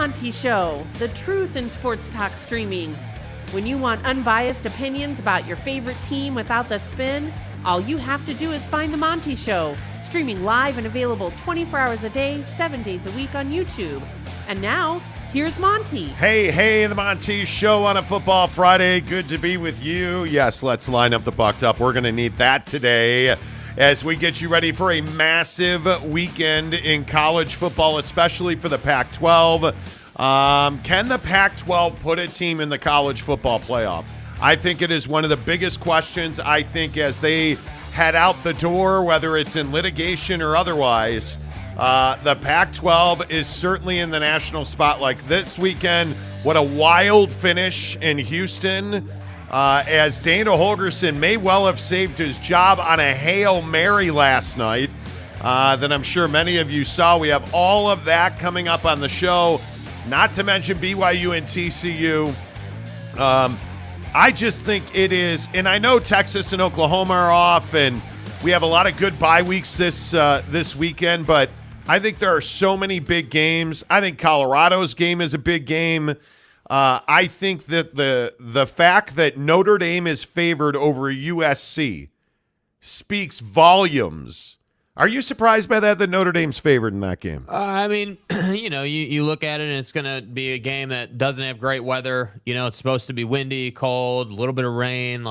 Monty Show, the truth in sports talk streaming. When you want unbiased opinions about your favorite team without the spin, all you have to do is find The Monty Show, streaming live and available 24 hours a day, 7 days a week on YouTube. And now, here's Monty. Hey, The Monty Show on a Football Friday. Good to be with you. Yes, let's line up the bucked up. We're going to need that today as we get you ready for a massive weekend in college football, especially for the Pac-12. Can the Pac-12 put a team in the college football playoff? I think it is one of the biggest questions, I think, as they head out the door, whether it's in litigation or otherwise. The Pac-12 is certainly in the national spotlight this weekend. What a wild finish in Houston, as Dana Holgorsen may well have saved his job on a Hail Mary last night that I'm sure many of you saw. We have all of that coming up on the show, not to mention BYU and TCU. I just think it is, and I know Texas and Oklahoma are off, and we have a lot of good bye weeks this weekend, but I think there are so many big games. I think Colorado's game is a big game. I think that the fact that Notre Dame is favored over USC speaks volumes. Are you surprised by that Notre Dame's favored in that game? I mean, you look at it and it's going to be a game that doesn't have great weather. It's supposed to be windy, cold, a little bit of rain.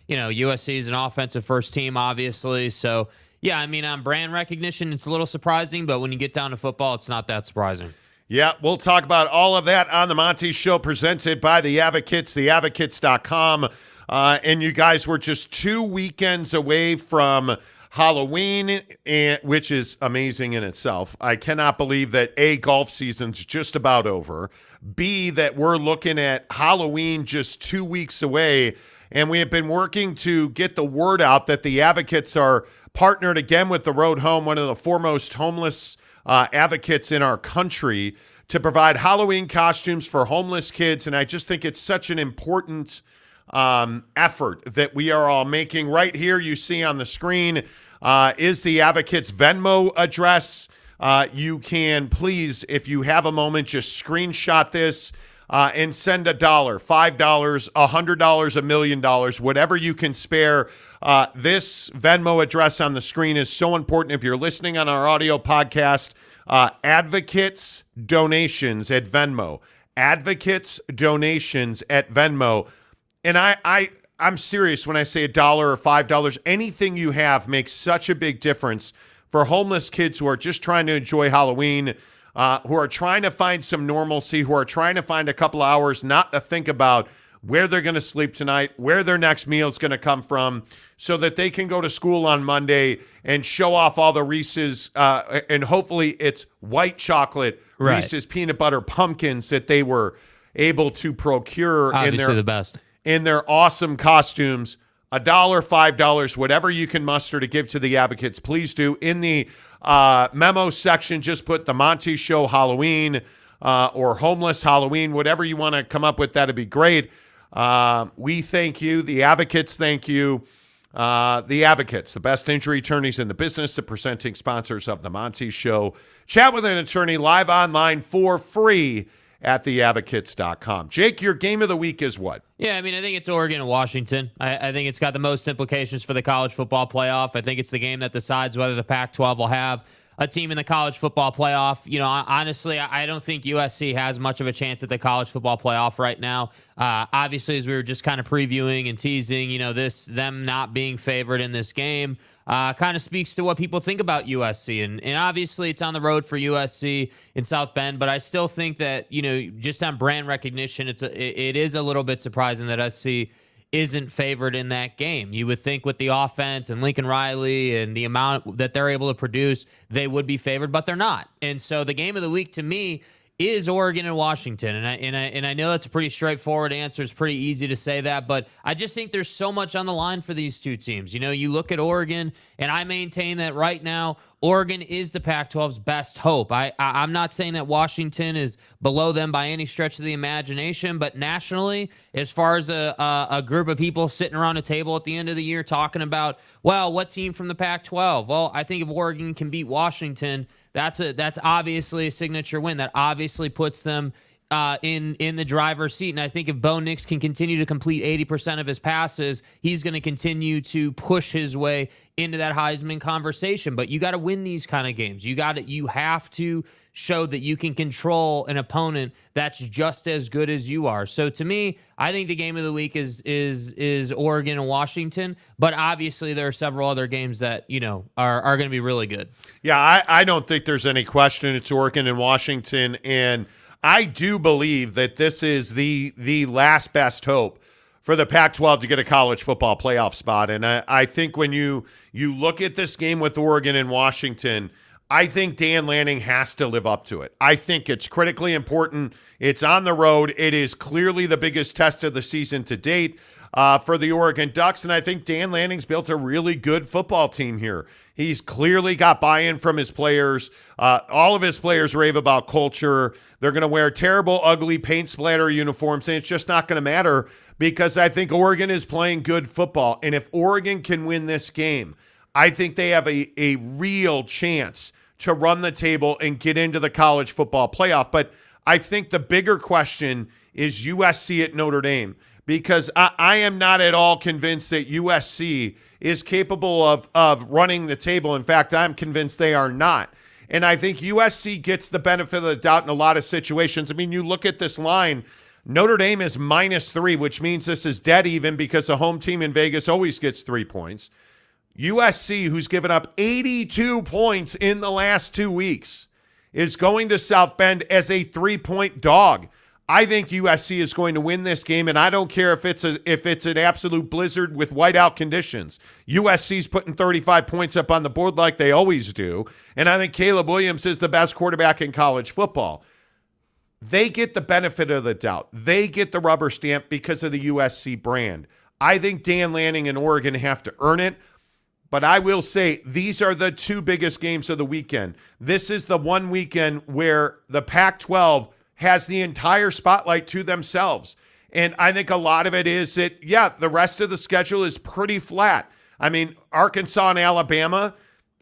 USC is an offensive first team, obviously. So, yeah, I mean, on brand recognition, it's a little surprising. But when you get down to football, it's not that surprising. Yeah, we'll talk about all of that on the Monty Show, presented by The Advocates, theadvocates.com. And you guys were just 2 weekends away from Halloween, which is amazing in itself. I cannot believe that A, golf season's just about over. B, that we're looking at Halloween just 2 weeks away. And we have been working to get the word out that the Advocates are partnered again with the Road Home, one of the foremost homeless advocates in our country, to provide Halloween costumes for homeless kids. And I just think it's such an important effort that we are all making. Right here, you see on the screen is the Advocates Venmo address. You can please, if you have a moment, just screenshot this and send $1, $5, $100, $1 million, whatever you can spare. This Venmo address on the screen is so important. If you're listening on our audio podcast, Advocates Donations at Venmo. Advocates Donations at Venmo. And I'm serious when I say $1 or $5. Anything you have makes such a big difference for homeless kids who are just trying to enjoy Halloween, who are trying to find some normalcy, who are trying to find a couple of hours not to think about where they're going to sleep tonight, where their next meal is going to come from, so that they can go to school on Monday and show off all the Reese's, and hopefully it's white chocolate Reese's peanut butter pumpkins that they were able to procure Obviously the best. In their awesome costumes. $1, $5, whatever you can muster to give to the Advocates, please do. In the memo section, just put the Monty Show Halloween or homeless Halloween, whatever you want to come up with. That'd be great. We thank you. The Advocates thank you. The Advocates, the best injury attorneys in the business, the presenting sponsors of the Monty Show. Chat with an attorney live online for free at theadvocates.com. Jake, your game of the week is what? Yeah, I mean, I think it's Oregon and Washington. I think it's got the most implications for the college football playoff. I think it's the game that decides whether the Pac-12 will have a team in the college football playoff. Honestly, I don't think USC has much of a chance at the college football playoff right now. Obviously, as we were just kind of previewing and teasing, them not being favored in this game kind of speaks to what people think about USC. And obviously, it's on the road for USC in South Bend, but I still think that, just on brand recognition, it is a little bit surprising that SC isn't favored in that game. You would think with the offense and Lincoln Riley and the amount that they're able to produce, they would be favored, but they're not. And so the game of the week to me is Oregon and Washington. And I know that's a pretty straightforward answer. It's pretty easy to say that, but I just think there's so much on the line for these two teams. You look at Oregon, and I maintain that right now, Oregon is the Pac-12's best hope. I'm not saying that Washington is below them by any stretch of the imagination, but nationally, as far as a group of people sitting around a table at the end of the year talking about, well, what team from the Pac-12? Well, I think if Oregon can beat Washington, that's obviously a signature win. That obviously puts them in the driver's seat. And I think if Bo Nix can continue to complete 80% of his passes, he's going to continue to push his way into that Heisman conversation. But you got to win these kind of games. You have to show that you can control an opponent that's just as good as you are. So to me, I think the game of the week is Oregon and Washington. But obviously there are several other games that, are going to be really good. Yeah, I don't think there's any question it's Oregon and Washington. And I do believe that this is the last best hope for the Pac-12 to get a college football playoff spot. And I think when you look at this game with Oregon and Washington, I think Dan Lanning has to live up to it. I think it's critically important. It's on the road. It is clearly the biggest test of the season to date for the Oregon Ducks, and I think Dan Lanning's built a really good football team here. He's clearly got buy-in from his players. All of his players rave about culture. They're going to wear terrible, ugly paint splatter uniforms, and it's just not going to matter because I think Oregon is playing good football. And if Oregon can win this game, I think they have a real chance to run the table and get into the college football playoff. But I think the bigger question is USC at Notre Dame, because I am not at all convinced that USC is capable of running the table. In fact, I'm convinced they are not. And I think USC gets the benefit of the doubt in a lot of situations. I mean, you look at this line, Notre Dame is -3, which means this is dead even because the home team in Vegas always gets 3 points. USC, who's given up 82 points in the last 2 weeks, is going to South Bend as a 3-point dog. I think USC is going to win this game, and I don't care if it's an absolute blizzard with whiteout conditions. USC's putting 35 points up on the board like they always do, and I think Caleb Williams is the best quarterback in college football. They get the benefit of the doubt. They get the rubber stamp because of the USC brand. I think Dan Lanning and Oregon have to earn it. But I will say these are the two biggest games of the weekend. This is the one weekend where the Pac-12 has the entire spotlight to themselves. And I think a lot of it is that, the rest of the schedule is pretty flat. I mean, Arkansas and Alabama,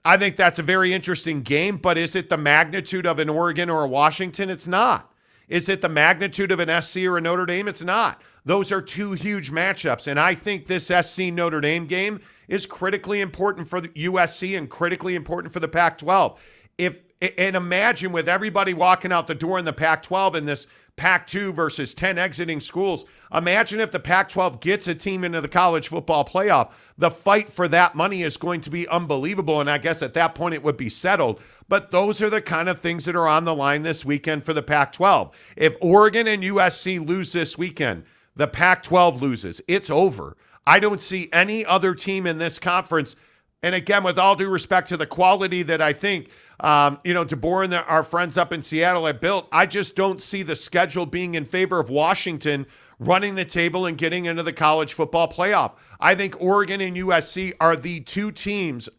I think that's a very interesting game. But is it the magnitude of an Oregon or a Washington? It's not. Is it the magnitude of an SC or a Notre Dame? It's not. Those are two huge matchups. And I think this SC Notre Dame game is critically important for the USC and critically important for the Pac-12. And imagine with everybody walking out the door in the Pac-12 in this Pac-2 versus 10 exiting schools, imagine if the Pac-12 gets a team into the college football playoff. The fight for that money is going to be unbelievable, and I guess at that point it would be settled. But those are the kind of things that are on the line this weekend for the Pac-12. If Oregon and USC lose this weekend, the Pac-12 loses. It's over. I don't see any other team in this conference. And again, with all due respect to the quality that I think, DeBoer and our friends up in Seattle have built, I just don't see the schedule being in favor of Washington running the table and getting into the college football playoff. I think Oregon and USC are the two teams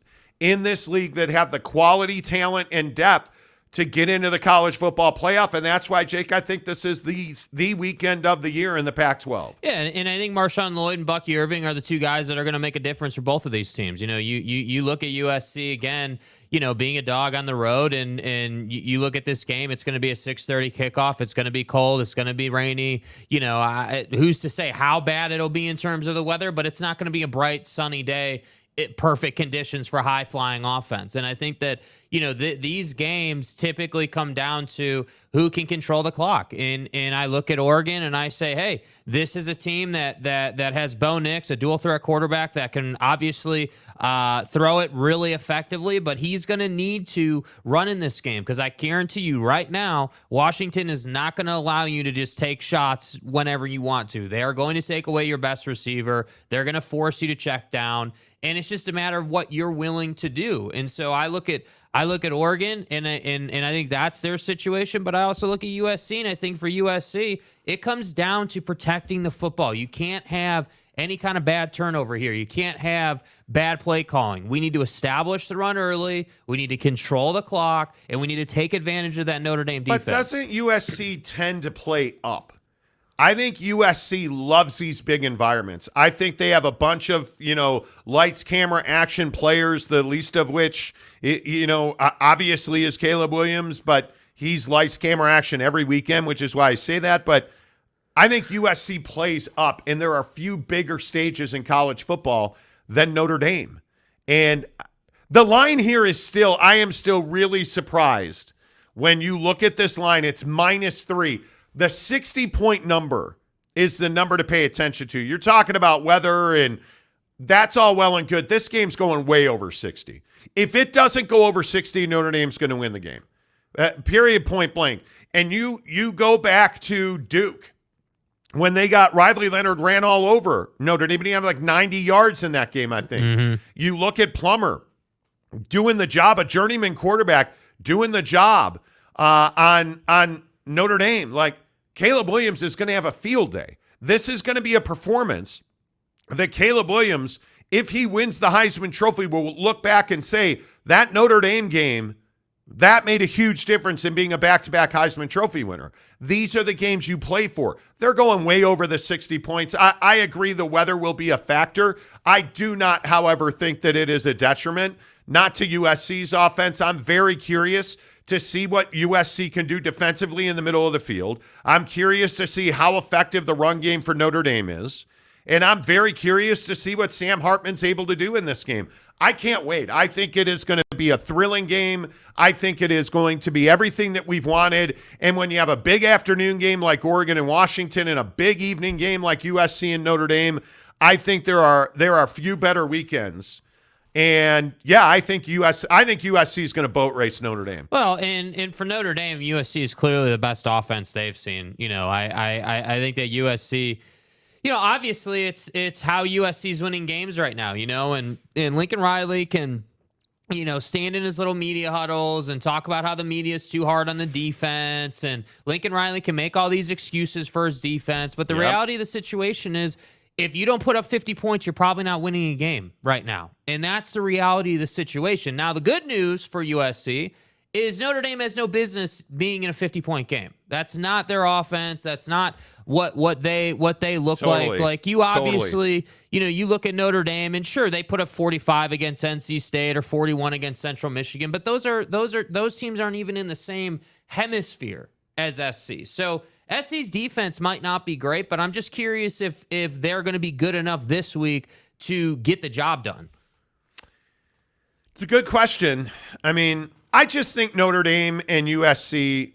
in this league that have the quality, talent, and depth to get into the college football playoff. And that's why, Jake, I think this is the weekend of the year in the Pac-12. Yeah, and I think Marshawn Lloyd and Bucky Irving are the two guys that are going to make a difference for both of these teams. You look at USC again, being a dog on the road, and you look at this game, it's going to be a 6:30 kickoff. It's going to be cold. It's going to be rainy. Who's to say how bad it'll be in terms of the weather, but it's not going to be a bright, sunny day. Perfect conditions for high-flying offense. And I think that, these games typically come down to who can control the clock. And I look at Oregon and I say, hey, this is a team that has Bo Nix, a dual-threat quarterback that can obviously throw it really effectively, but he's going to need to run in this game because I guarantee you right now, Washington is not going to allow you to just take shots whenever you want to. They are going to take away your best receiver. They're going to force you to check down. And it's just a matter of what you're willing to do. And so I look at Oregon, and I think that's their situation. But I also look at USC, and I think for USC, it comes down to protecting the football. You can't have any kind of bad turnover here. You can't have bad play calling. We need to establish the run early. We need to control the clock, and we need to take advantage of that Notre Dame defense. But doesn't USC tend to play up? I think USC loves these big environments. I think they have a bunch of, lights, camera, action players, the least of which, obviously is Caleb Williams, but he's lights, camera, action every weekend, which is why I say that. But I think USC plays up, and there are few bigger stages in college football than Notre Dame. And the line here is I am still really surprised when you look at this line. It's -3. The 60-point number is the number to pay attention to. You're talking about weather, and that's all well and good. This game's going way over 60. If it doesn't go over 60, Notre Dame's going to win the game. Period, point blank. And you go back to Duke. When they got Riley Leonard ran all over Notre Dame, he had like 90 yards in that game, I think. Mm-hmm. You look at Plummer doing the job, a journeyman quarterback doing the job on Notre Dame. Like, Caleb Williams is going to have a field day. This is going to be a performance that Caleb Williams, if he wins the Heisman Trophy, will look back and say, that Notre Dame game, that made a huge difference in being a back-to-back Heisman Trophy winner. These are the games you play for. They're going way over the 60 points. I agree the weather will be a factor. I do not, however, think that it is a detriment, not to USC's offense. I'm very curious to see what USC can do defensively in the middle of the field. I'm curious to see how effective the run game for Notre Dame is. And I'm very curious to see what Sam Hartman's able to do in this game. I can't wait. I think it is going to be a thrilling game. I think it is going to be everything that we've wanted. And when you have a big afternoon game like Oregon and Washington and a big evening game like USC and Notre Dame, I think there are few better weekends. And yeah, I think USC is going to boat race Notre Dame. Well, and for Notre Dame, USC is clearly the best offense they've seen. I think that USC, obviously it's how USC's winning games right now. And Lincoln Riley can, stand in his little media huddles and talk about how the media is too hard on the defense, and Lincoln Riley can make all these excuses for his defense. But the reality of the situation is, if you don't put up 50 points, you're probably not winning a game right now. And that's the reality of the situation. Now, the good news for USC is Notre Dame has no business being in a 50-point game. That's not their offense. That's not what they look like. Like, you obviously, you look at Notre Dame, and sure, they put up 45 against NC State or 41 against Central Michigan, but those teams aren't even in the same hemisphere as SC. So SC's defense might not be great, but I'm just curious if they're going to be good enough this week to get the job done. It's a good question. I mean, I just think Notre Dame and USC,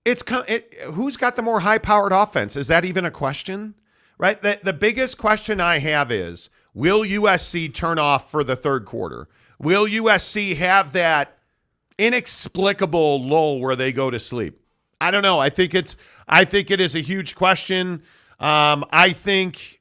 who's got the more high-powered offense? Is that even a question? Right? The biggest question I have is, will USC turn off for the third quarter? Will USC have that inexplicable lull where they go to sleep? I don't know. I think it is a huge question. I think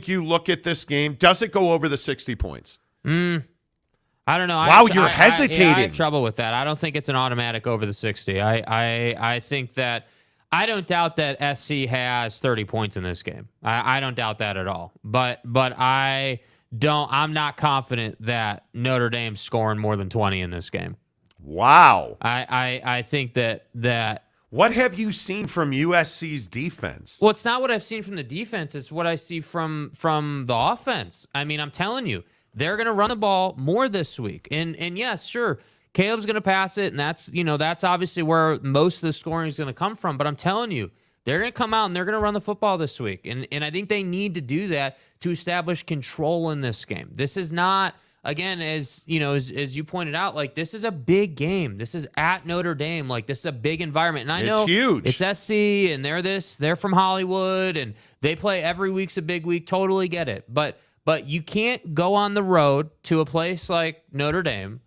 you look at this game. Does it go over the 60 points? I don't know. Wow, you're hesitating. I have trouble with that. I don't think it's an automatic over the 60. I think that I don't doubt that SC has 30 points in this game. I don't doubt that at all. But I'm not confident that Notre Dame's scoring more than 20 in this game. Wow. I think that. What have you seen from USC's defense? Well, it's not what I've seen from the defense. It's what I see from the offense. I mean, I'm telling you, they're going to run the ball more this week. And yes, sure, Caleb's going to pass it, and that's obviously where most of the scoring is going to come from. But I'm telling you, they're going to come out and they're going to run the football this week. And I think they need to do that to establish control in this game. This is not, again, as you pointed out, like, this is a big game. This is at Notre Dame. Like, this is a big environment. And I know it's huge. It's SC, and they're from Hollywood, and they play every week's a big week. Totally get it. But you can't go on the road to a place like Notre Dame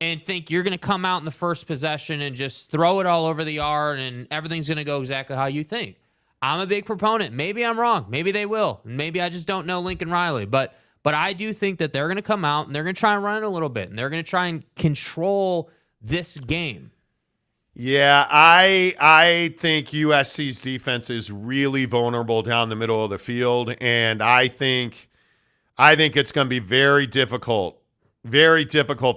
and think you're going to come out in the first possession and just throw it all over the yard and everything's going to go exactly how you think. I'm a big proponent. Maybe I'm wrong. Maybe they will. Maybe I just don't know Lincoln Riley. But I do think that they're going to come out and they're going to try and run it a little bit, and they're going to try and control this game. Yeah, I think USC's defense is really vulnerable down the middle of the field, and I think it's going to be very difficult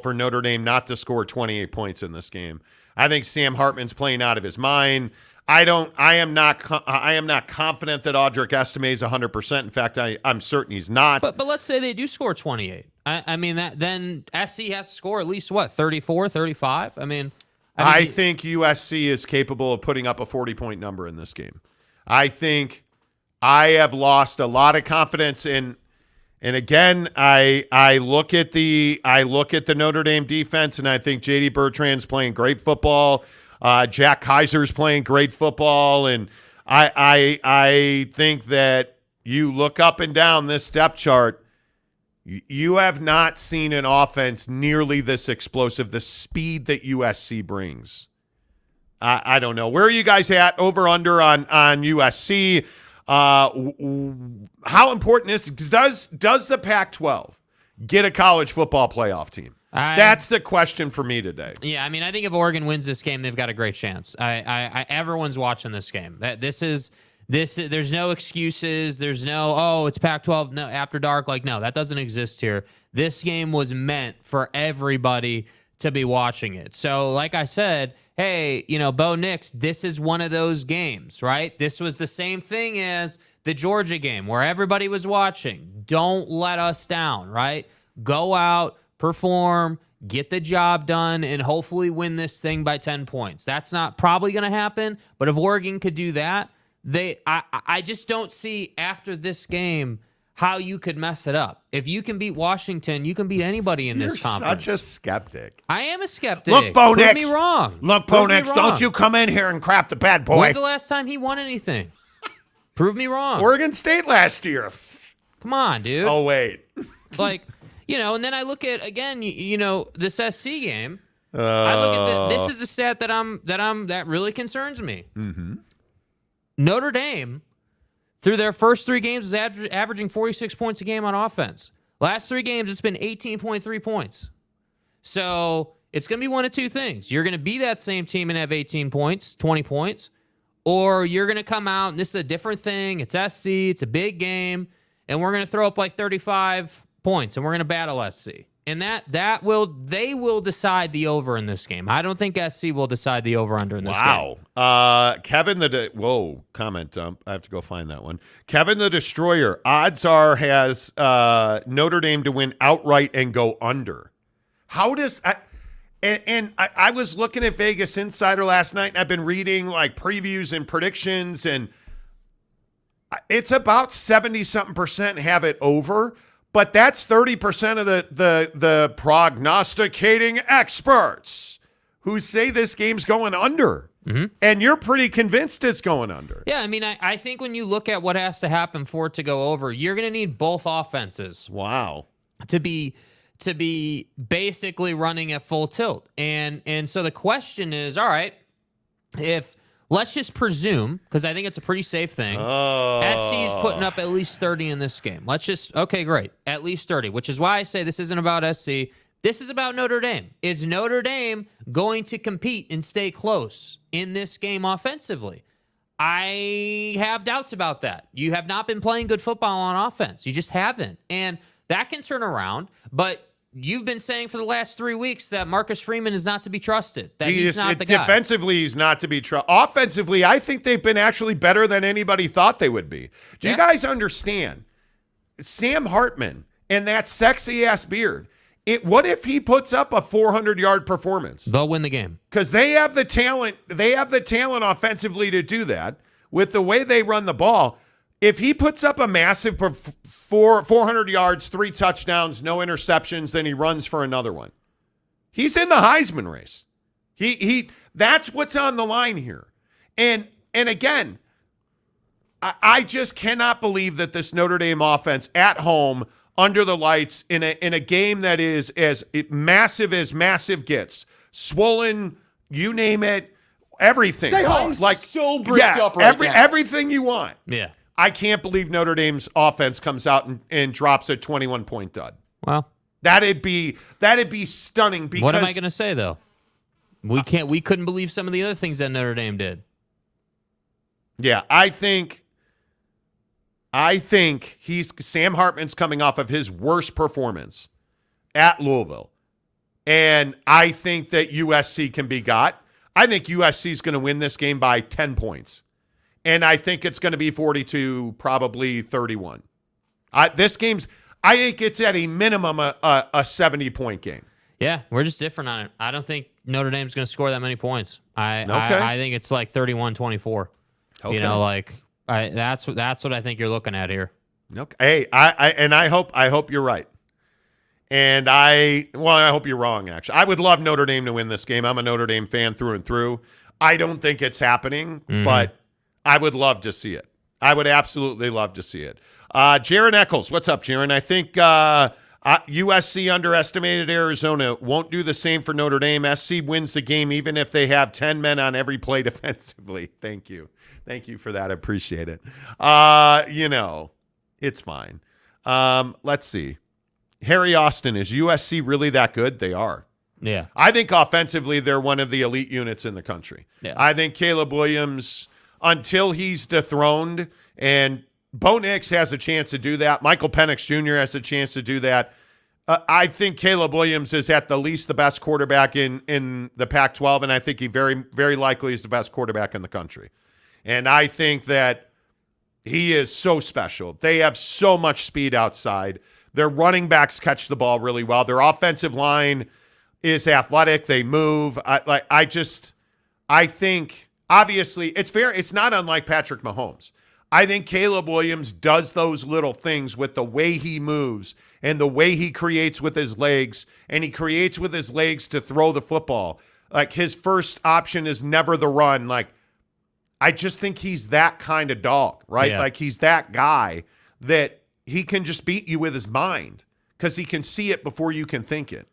for Notre Dame not to score 28 points in this game. I think Sam Hartman's playing out of his mind. I am not confident that Audric Estime is 100%. In fact, I'm certain he's not. But let's say they do score 28. I mean, then SC has to score at least, 34, 35? I think USC is capable of putting up a 40-point number in this game. I think I have lost a lot of confidence in, and again, I look at the Notre Dame defense, and I think J.D. Bertrand's playing great football. Jack Kaiser's playing great football, and I think that you look up and down this depth chart, you have not seen an offense nearly this explosive, the speed that USC brings. I don't know. Where are you guys at over under on USC? How important does the Pac-12 get a college football playoff team? That's the question for me today. Yeah, I think if Oregon wins this game, they've got a great chance. Everyone's watching this game. There's no excuses. There's no, it's Pac-12 no, after dark. No, that doesn't exist here. This game was meant for everybody to be watching it. So, like I said, hey, Bo Nix, this is one of those games, right? This was the same thing as the Georgia game where everybody was watching. Don't let us down, right? Go out, perform, get the job done, and hopefully win this thing by 10 points. That's not probably going to happen, but if Oregon could do that, I just don't see after this game how you could mess it up. If you can beat Washington, you can beat anybody in this conference. You're such a skeptic. I am a skeptic. Look, Bo Nix. Prove me wrong. Look, Bo Nix, don't you come in here and crap the bad boy. When's the last time he won anything? Prove me wrong. Oregon State last year. Come on, dude. Oh, wait. And then I look at, again, this SC game. I look at this is a stat that really concerns me. Mm-hmm. Notre Dame, through their first 3 games, was averaging 46 points a game on offense. Last 3 games, it's been 18.3 points. So it's going to be one of two things. You're going to be that same team and have 18 points, 20 points, or you're going to come out, and this is a different thing. It's SC, it's a big game, and we're going to throw up 35 points, and we're going to battle SC. And they will decide the over in this game. I don't think SC will decide the over-under in this game. Wow. Kevin comment dump. I have to go find that one. Kevin the Destroyer. Odds are has Notre Dame to win outright and go under. How does I was looking at Vegas Insider last night, and I've been reading previews and predictions, and it's about 70-something% have it over. But that's 30% of the prognosticating experts who say this game's going under. Mm-hmm. And you're pretty convinced it's going under. Yeah, I think when you look at what has to happen for it to go over, you're going to need both offenses. Wow. To be basically running at full tilt. And so the question is, all right, let's just presume, because I think it's a pretty safe thing, SC's putting up at least 30 in this game. Okay, great. At least 30, which is why I say this isn't about SC. This is about Notre Dame. Is Notre Dame going to compete and stay close in this game offensively? I have doubts about that. You have not been playing good football on offense. You just haven't. And that can turn around, but you've been saying for the last 3 weeks that Marcus Freeman is not to be trusted. That he's not the guy. Defensively, he's not to be trusted. Offensively, I think they've been actually better than anybody thought they would be. Do you guys understand? Sam Hartman and that sexy-ass beard, what if he puts up a 400-yard performance? They'll win the game. Because they have the talent. They have the talent offensively to do that with the way they run the ball. If he puts up a massive 400 yards, 3 touchdowns, no interceptions, then he runs for another one. He's in the Heisman race. That's what's on the line here. And again, I just cannot believe that this Notre Dame offense at home under the lights in a game that is as massive gets, swollen, you name it, everything. I'm so bricked up right now. Everything you want. Yeah. I can't believe Notre Dame's offense comes out and drops a 21-point dud. Well, that'd be stunning. Because what am I going to say though? We couldn't believe some of the other things that Notre Dame did. Yeah, I think Sam Hartman's coming off of his worst performance at Louisville, and I think that USC can be got. I think USC is going to win this game by 10 points. And I think it's going to be 42, probably 31. I think it's at a minimum a 70-point game. Yeah, we're just different on it. I don't think Notre Dame's going to score that many points. I think it's like 31-24. Okay. That's what I think you're looking at here. Okay. Hey, I hope you're right. And I hope you're wrong, actually. I would love Notre Dame to win this game. I'm a Notre Dame fan through and through. I don't think it's happening, but I would love to see it. I would absolutely love to see it. Jaron Eccles, what's up, Jaron? I think USC underestimated Arizona. Won't do the same for Notre Dame. SC wins the game even if they have 10 men on every play defensively. Thank you. Thank you for that. I appreciate it. It's fine. Let's see. Harry Austin, is USC really that good? They are. Yeah. I think offensively they're one of the elite units in the country. Yeah. I think Caleb Williams, until he's dethroned, and Bo Nix has a chance to do that. Michael Penix Jr. has a chance to do that. I think Caleb Williams is at the least the best quarterback in the Pac-12, and I think he very, very likely is the best quarterback in the country. And I think that he is so special. They have so much speed outside. Their running backs catch the ball really well. Their offensive line is athletic. They move. I think obviously it's not unlike Patrick Mahomes. I think Caleb Williams does those little things with the way he moves and the way he creates with his legs, and he creates with his legs to throw the football. Like, his first option is never the run. Like, I just think he's that kind of dog, right? Yeah. Like, he's that guy that he can just beat you with his mind because he can see it before you can think it.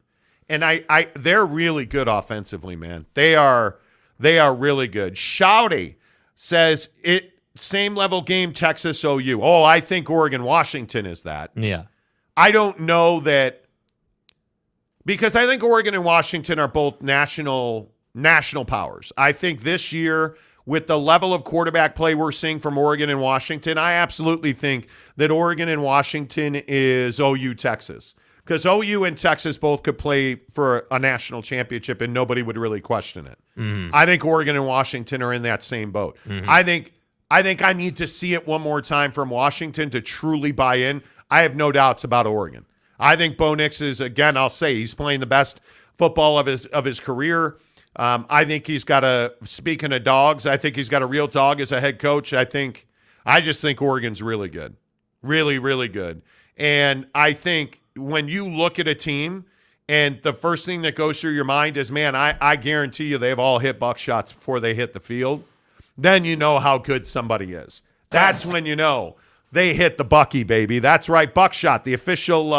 And they're really good offensively, man. They are really good. Shouty says same level game, Texas OU. Oh, I think Oregon Washington is that. Yeah. I don't know that, because I think Oregon and Washington are both national powers. I think this year, with the level of quarterback play we're seeing from Oregon and Washington, I absolutely think that Oregon and Washington is OU Texas. Because OU and Texas both could play for a national championship and nobody would really question it. Mm-hmm. I think Oregon and Washington are in that same boat. Mm-hmm. I think I need to see it one more time from Washington to truly buy in. I have no doubts about Oregon. I think Bo Nix is, again, I'll say, he's playing the best football of his career. I think he's got speaking of dogs, I think he's got a real dog as a head coach. I just think Oregon's really good. Really, really good. And I think when you look at a team and the first thing that goes through your mind is, man, I guarantee you they've all hit buckshots before they hit the field, then you know how good somebody is. That's when you know they hit the Bucky, baby. That's right, Buckshot, the official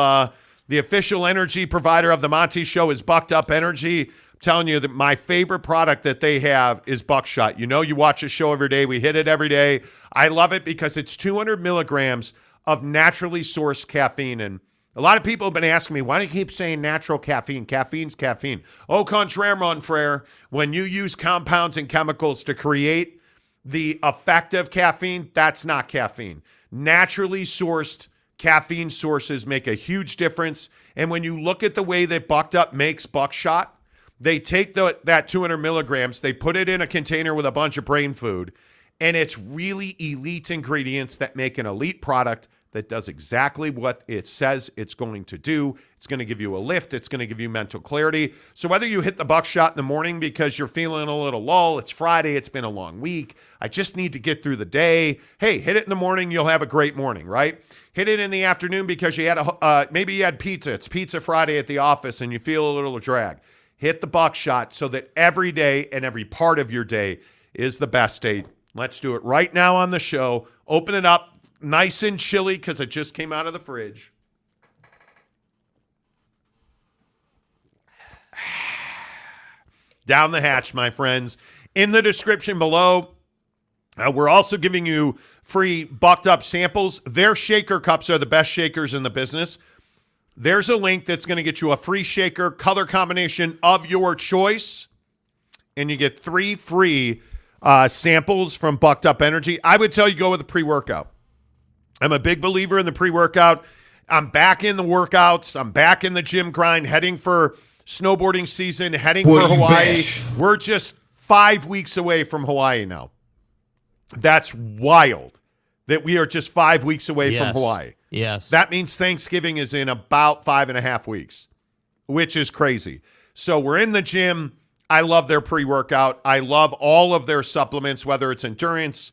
energy provider of the Monty Show is Bucked Up Energy. Telling you that my favorite product that they have is Buckshot. You know, you watch a show every day. We hit it every day. I love it because it's 200 milligrams of naturally sourced caffeine. And a lot of people have been asking me, why do you keep saying natural caffeine? Caffeine's caffeine. Au contraire, mon frere. When you use compounds and chemicals to create the effect of caffeine, that's not caffeine. Naturally sourced caffeine sources make a huge difference. And when you look at the way that Bucked Up makes Buckshot, they take that 200 milligrams, they put it in a container with a bunch of brain food, and it's really elite ingredients that make an elite product that does exactly what it says it's going to do. It's going to give you a lift. It's going to give you mental clarity. So whether you hit the Buckshot in the morning because you're feeling a little lull, it's Friday, it's been a long week, I just need to get through the day. Hey, hit it in the morning, you'll have a great morning, right? Hit it in the afternoon because you had maybe you had pizza. It's Pizza Friday at the office and you feel a little drag. Hit the Buckshot so that every day and every part of your day is the best day. Let's do it right now on the show. Open it up, nice and chilly because it just came out of the fridge. Down the hatch, my friends. In the description below, we're also giving you free Bucked Up samples. Their shaker cups are the best shakers in the business. There's a link that's going to get you a free shaker, color combination of your choice, and you get 3 free samples from Bucked Up Energy. I would tell you go with a pre-workout. I'm a big believer in the pre-workout. I'm back in the workouts. I'm back in the gym grind, heading for snowboarding season, heading for Hawaii. We're just 5 weeks away from Hawaii now. That's wild that we are just 5 weeks away from Hawaii. Yes. That means Thanksgiving is in about 5.5 weeks, which is crazy. So we're in the gym. I love their pre-workout. I love all of their supplements, whether it's endurance,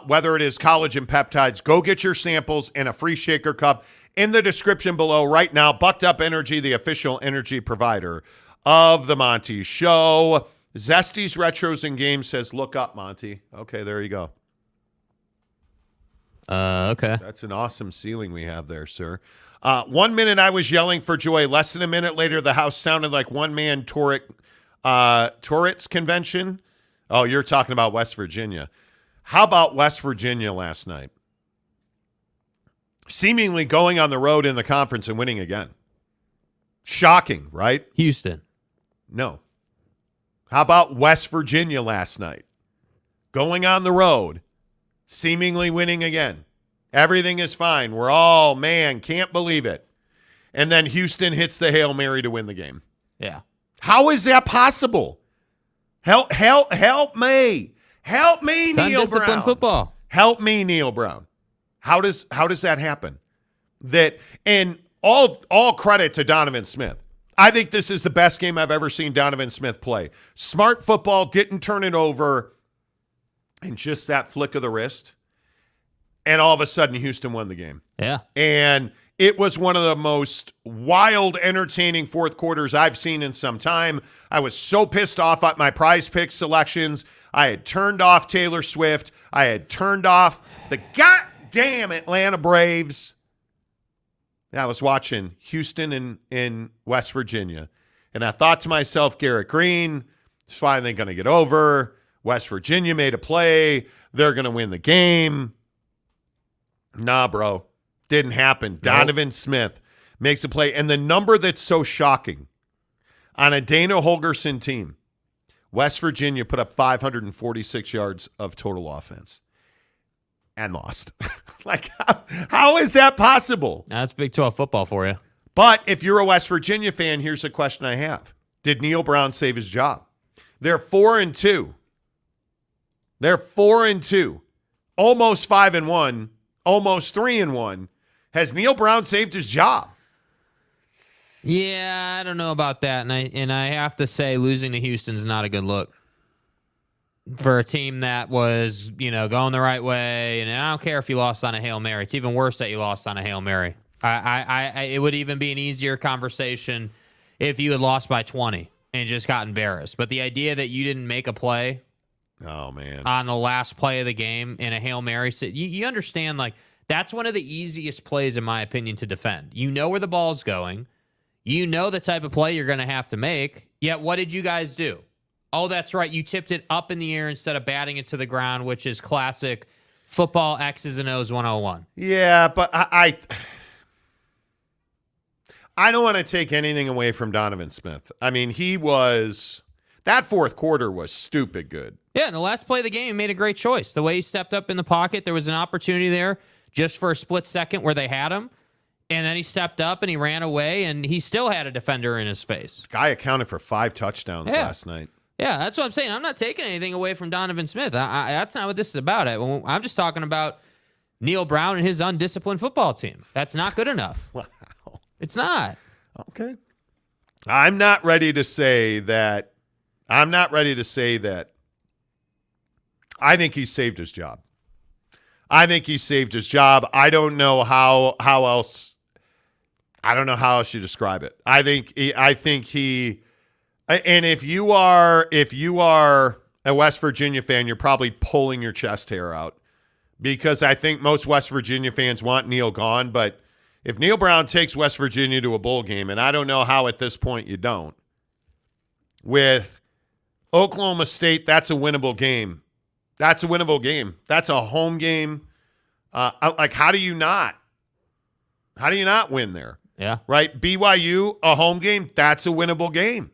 whether it is collagen peptides. Go get your samples and a free shaker cup in the description below right now. Bucked Up Energy, the official energy provider of the Monty Show. Zesty's Retros and Games says, look up, Monty. Okay, there you go. Okay. That's an awesome ceiling we have there, sir. 1 minute I was yelling for joy. Less than a minute later, the house sounded like one-man Tourette's convention. Oh, you're talking about West Virginia. How about West Virginia last night? Seemingly going on the road in the conference and winning again. Shocking, right? Houston. No. How about West Virginia last night? Going on the road, seemingly winning again. Everything is fine. We're all, man, can't believe it. And then Houston hits the Hail Mary to win the game. Yeah. How is that possible? Help me. Help me, Neil Brown. Football. Help me, Neil Brown. How does that happen? And all credit to Donovan Smith. I think this is the best game I've ever seen Donovan Smith play. Smart football, didn't turn it over, and just that flick of the wrist. And all of a sudden, Houston won the game. Yeah. And it was one of the most wild, entertaining fourth quarters I've seen in some time. I was so pissed off at my Prize Pick selections. I had turned off Taylor Swift. I had turned off the goddamn Atlanta Braves. I was watching Houston in West Virginia. And I thought to myself, Garrett Green is finally going to get over. West Virginia made a play. They're going to win the game. Nah, bro. Didn't happen. Nope. Donovan Smith makes a play. And the number that's so shocking, on a Dana Holgerson team, West Virginia put up 546 yards of total offense and lost. Like, how is that possible? That's Big 12 football for you. But if you're a West Virginia fan, here's a question I have. Did Neil Brown save his job? They're 4-2. They're 4-2. Almost 5-1. Almost 3-1. Has Neil Brown saved his job? Yeah, I don't know about that. And I have to say, losing to Houston's not a good look for a team that was, going the right way. And I don't care if you lost on a Hail Mary. It's even worse that you lost on a Hail Mary. It would even be an easier conversation if you had lost by 20 and just got embarrassed. But the idea that you didn't make a play, oh man, on the last play of the game in a Hail Mary, you understand, like, that's one of the easiest plays, in my opinion, to defend. You know where the ball's going. You know the type of play you're going to have to make. Yet, what did you guys do? Oh, that's right. You tipped it up in the air instead of batting it to the ground, which is classic football X's and O's 101. Yeah, but I don't want to take anything away from Donovan Smith. I mean, that fourth quarter was stupid good. Yeah, in the last play of the game, he made a great choice. The way he stepped up in the pocket, there was an opportunity there just for a split second where they had him. And then he stepped up and he ran away, and he still had a defender in his face. Guy accounted for 5 touchdowns last night. Yeah, that's what I'm saying. I'm not taking anything away from Donovan Smith. That's not what this is about. I'm just talking about Neil Brown and his undisciplined football team. That's not good enough. Wow. It's not. Okay. I'm not ready to say that. I think he saved his job. I don't know how else. I don't know how else you describe it. I think he. And if you are a West Virginia fan, you're probably pulling your chest hair out, because I think most West Virginia fans want Neil gone. But if Neil Brown takes West Virginia to a bowl game, and I don't know how at this point you don't, with Oklahoma State, that's a winnable game. That's a home game. Like, how do you not win there? Yeah. Right? BYU, a home game, that's a winnable game.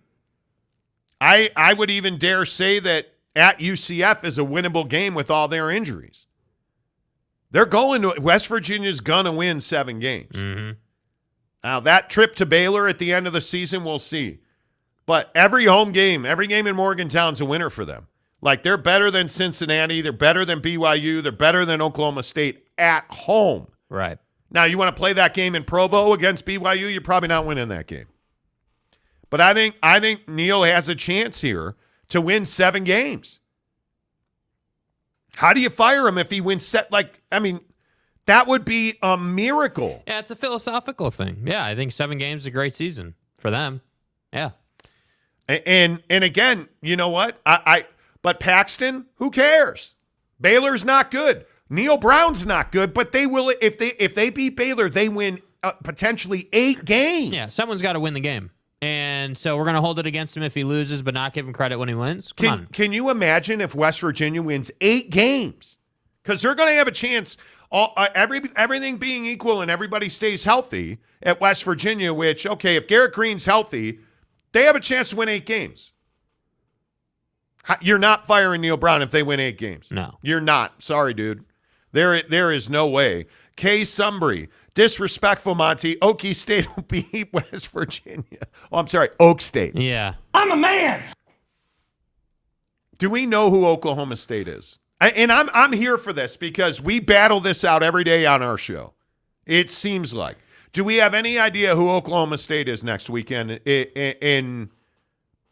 I would even dare say that at UCF is a winnable game with all their injuries. West Virginia's going to win 7 games. Mm-hmm. Now, that trip to Baylor at the end of the season, we'll see. But every home game, every game in Morgantown's a winner for them. Like, they're better than Cincinnati. They're better than BYU. They're better than Oklahoma State at home. Right. Now, you want to play that game in Provo against BYU, you're probably not winning that game. But I think Neil has a chance here to win 7 games. How do you fire him if he wins that would be a miracle. Yeah, it's a philosophical thing. Yeah, I think 7 games is a great season for them. Yeah. And again, you know what? But Paxton, who cares? Baylor's not good. Neil Brown's not good, but they will if they beat Baylor, they win potentially 8 games. Yeah, someone's got to win the game. And so we're going to hold it against him if he loses, but not give him credit when he wins. Come on. Can you imagine if West Virginia wins 8 games? Because they're going to have a chance, everything being equal and everybody stays healthy at West Virginia, which, okay, if Garrett Green's healthy, they have a chance to win 8 games. You're not firing Neil Brown if they win 8 games. No. You're not. Sorry, dude. There is no way. Kay Sumbry, disrespectful, Monty. Okie State will beat West Virginia. Oh, I'm sorry, Oak State. Yeah. I'm a man. Do we know who Oklahoma State is? And I'm here for this because we battle this out every day on our show. It seems like. Do we have any idea who Oklahoma State is next weekend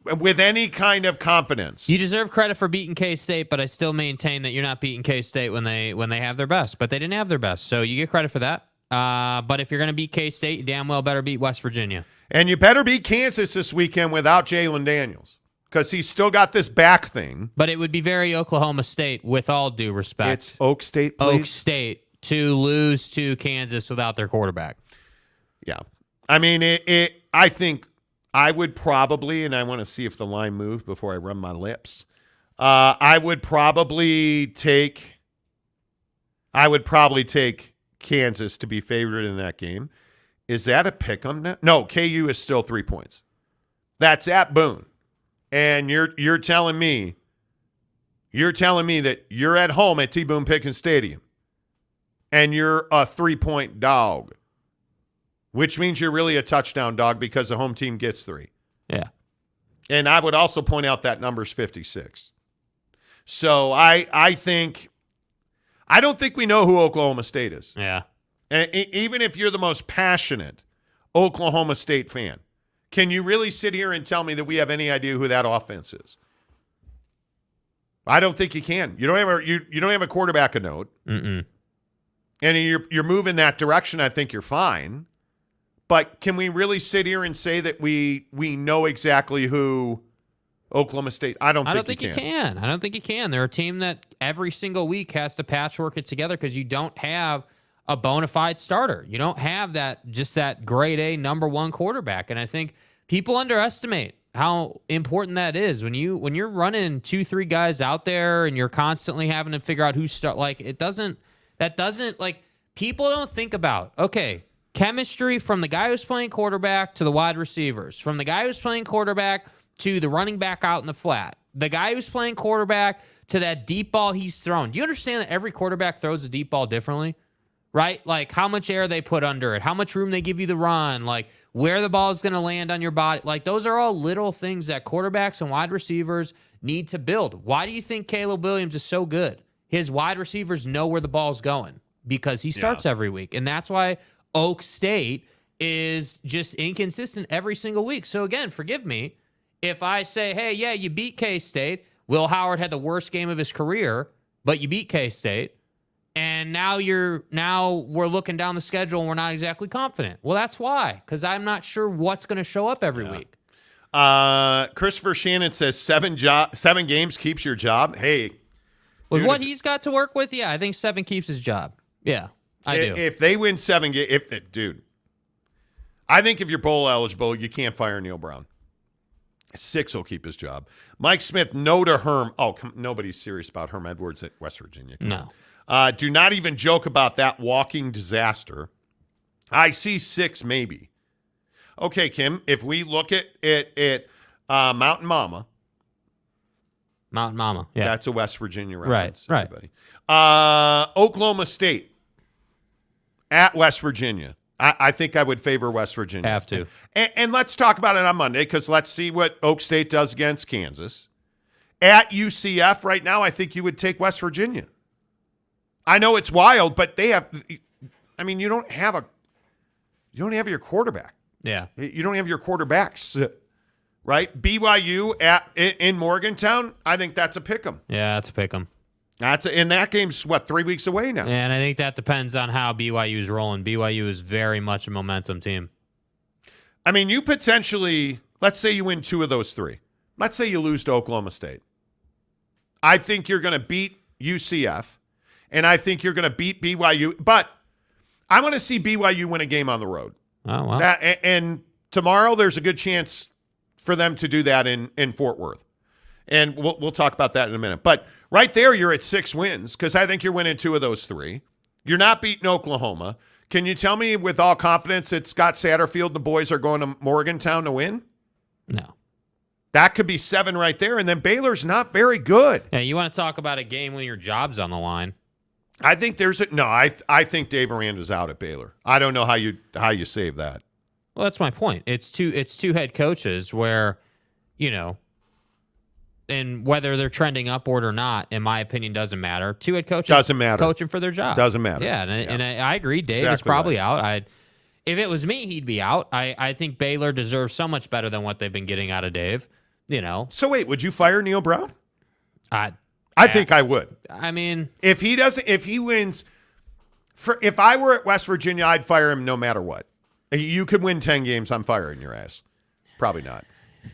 with any kind of confidence? You deserve credit for beating K-State, but I still maintain that you're not beating K-State when they have their best. But they didn't have their best, so you get credit for that. But if you're going to beat K-State, you damn well better beat West Virginia. And you better beat Kansas this weekend without Jalen Daniels because he's still got this back thing. But it would be very Oklahoma State, with all due respect. It's Oak State, please. Oak State to lose to Kansas without their quarterback. Yeah. I mean, I think I would probably, and I want to see if the line moves before I run my lips. I would probably take Kansas to be favored in that game. Is that a pick 'em now? No, KU is still 3 points. That's at Boone. And you're telling me that you're at home at T-Boone Pickens Stadium and you're a 3-point dog, which means you're really a touchdown dog because the home team gets 3. Yeah. And I would also point out that number's 56. So I don't think we know who Oklahoma State is. Yeah. And even if you're the most passionate Oklahoma State fan, can you really sit here and tell me that we have any idea who that offense is? I don't think you can. You don't have a quarterback a note. Mm-mm. And you're moving that direction. I think you're fine. But can we really sit here and say that we know exactly who Oklahoma State? I don't think you can. I don't think you can. They're a team that every single week has to patchwork it together because you don't have a bona fide starter. You don't have that grade A number 1 quarterback. And I think people underestimate how important that is when you're running 2-3 guys out there and you're constantly having to figure out who start. People don't think about, okay, chemistry from the guy who's playing quarterback to the wide receivers, from the guy who's playing quarterback to the running back out in the flat, the guy who's playing quarterback to that deep ball he's thrown. Do you understand that every quarterback throws a deep ball differently? Right? Like how much air they put under it, how much room they give you to run, like where the ball is going to land on your body. Like those are all little things that quarterbacks and wide receivers need to build. Why do you think Caleb Williams is so good? His wide receivers know where the ball's going because he starts every week. And that's why Oak State is just inconsistent every single week. So again, forgive me if I say, hey, yeah, you beat K-State. Will Howard had the worst game of his career, but you beat K-State. And now we're looking down the schedule and we're not exactly confident. Well, that's why, because I'm not sure what's going to show up every week. Christopher Shannon says 7 games keeps your job. Hey, with what he's got to work with, yeah, I think 7 keeps his job. Yeah, I do. If they win 7 games, I think if you're bowl eligible, you can't fire Neil Brown. 6 will keep his job. Mike Smith, no to Herm. Oh, nobody's serious about Herm Edwards at West Virginia. No. Do not even joke about that walking disaster. I see 6 maybe. Okay, Kim, if we look at Mountain Mama. Mountain Mama, yeah. That's a West Virginia reference, right. everybody. Oklahoma State at West Virginia. I think I would favor West Virginia. Have to. And let's talk about it on Monday because let's see what Oak State does against Kansas. at UCF right now, I think you would take West Virginia. I know it's wild, but they have. I mean, you don't have your quarterback. Yeah, you don't have your quarterbacks, right? BYU in Morgantown. I think that's a pick 'em. Yeah, that's a pick 'em. And that game's 3 weeks away now. And I think that depends on how BYU is rolling. BYU is very much a momentum team. I mean, you potentially, let's say you win 2 of those 3. Let's say you lose to Oklahoma State. I think you're going to beat UCF, and I think you're going to beat BYU. But I want to see BYU win a game on the road. Oh, wow. And tomorrow there's a good chance for them to do that in Fort Worth. And we'll talk about that in a minute. But right there, you're at 6 wins because I think you're winning 2 of those 3. You're not beating Oklahoma. Can you tell me with all confidence that Scott Satterfield and the boys are going to Morgantown to win? No. That could be 7 right there. And then Baylor's not very good. Yeah, you want to talk about a game when your job's on the line. I think I think Dave Aranda's out at Baylor. I don't know how you save that. Well, that's my point. It's two head coaches where, and whether they're trending upward or not, in my opinion, doesn't matter. 2 head coaches doesn't matter. Coaching for their job. Doesn't matter. Yeah, and I agree. Dave is probably out. If it was me, he'd be out. I think Baylor deserves so much better than what they've been getting out of Dave. So wait, would you fire Neil Brown? I think I would. I mean, if he wins, if I were at West Virginia, I'd fire him no matter what. You could win 10 games, I'm firing your ass. Probably not.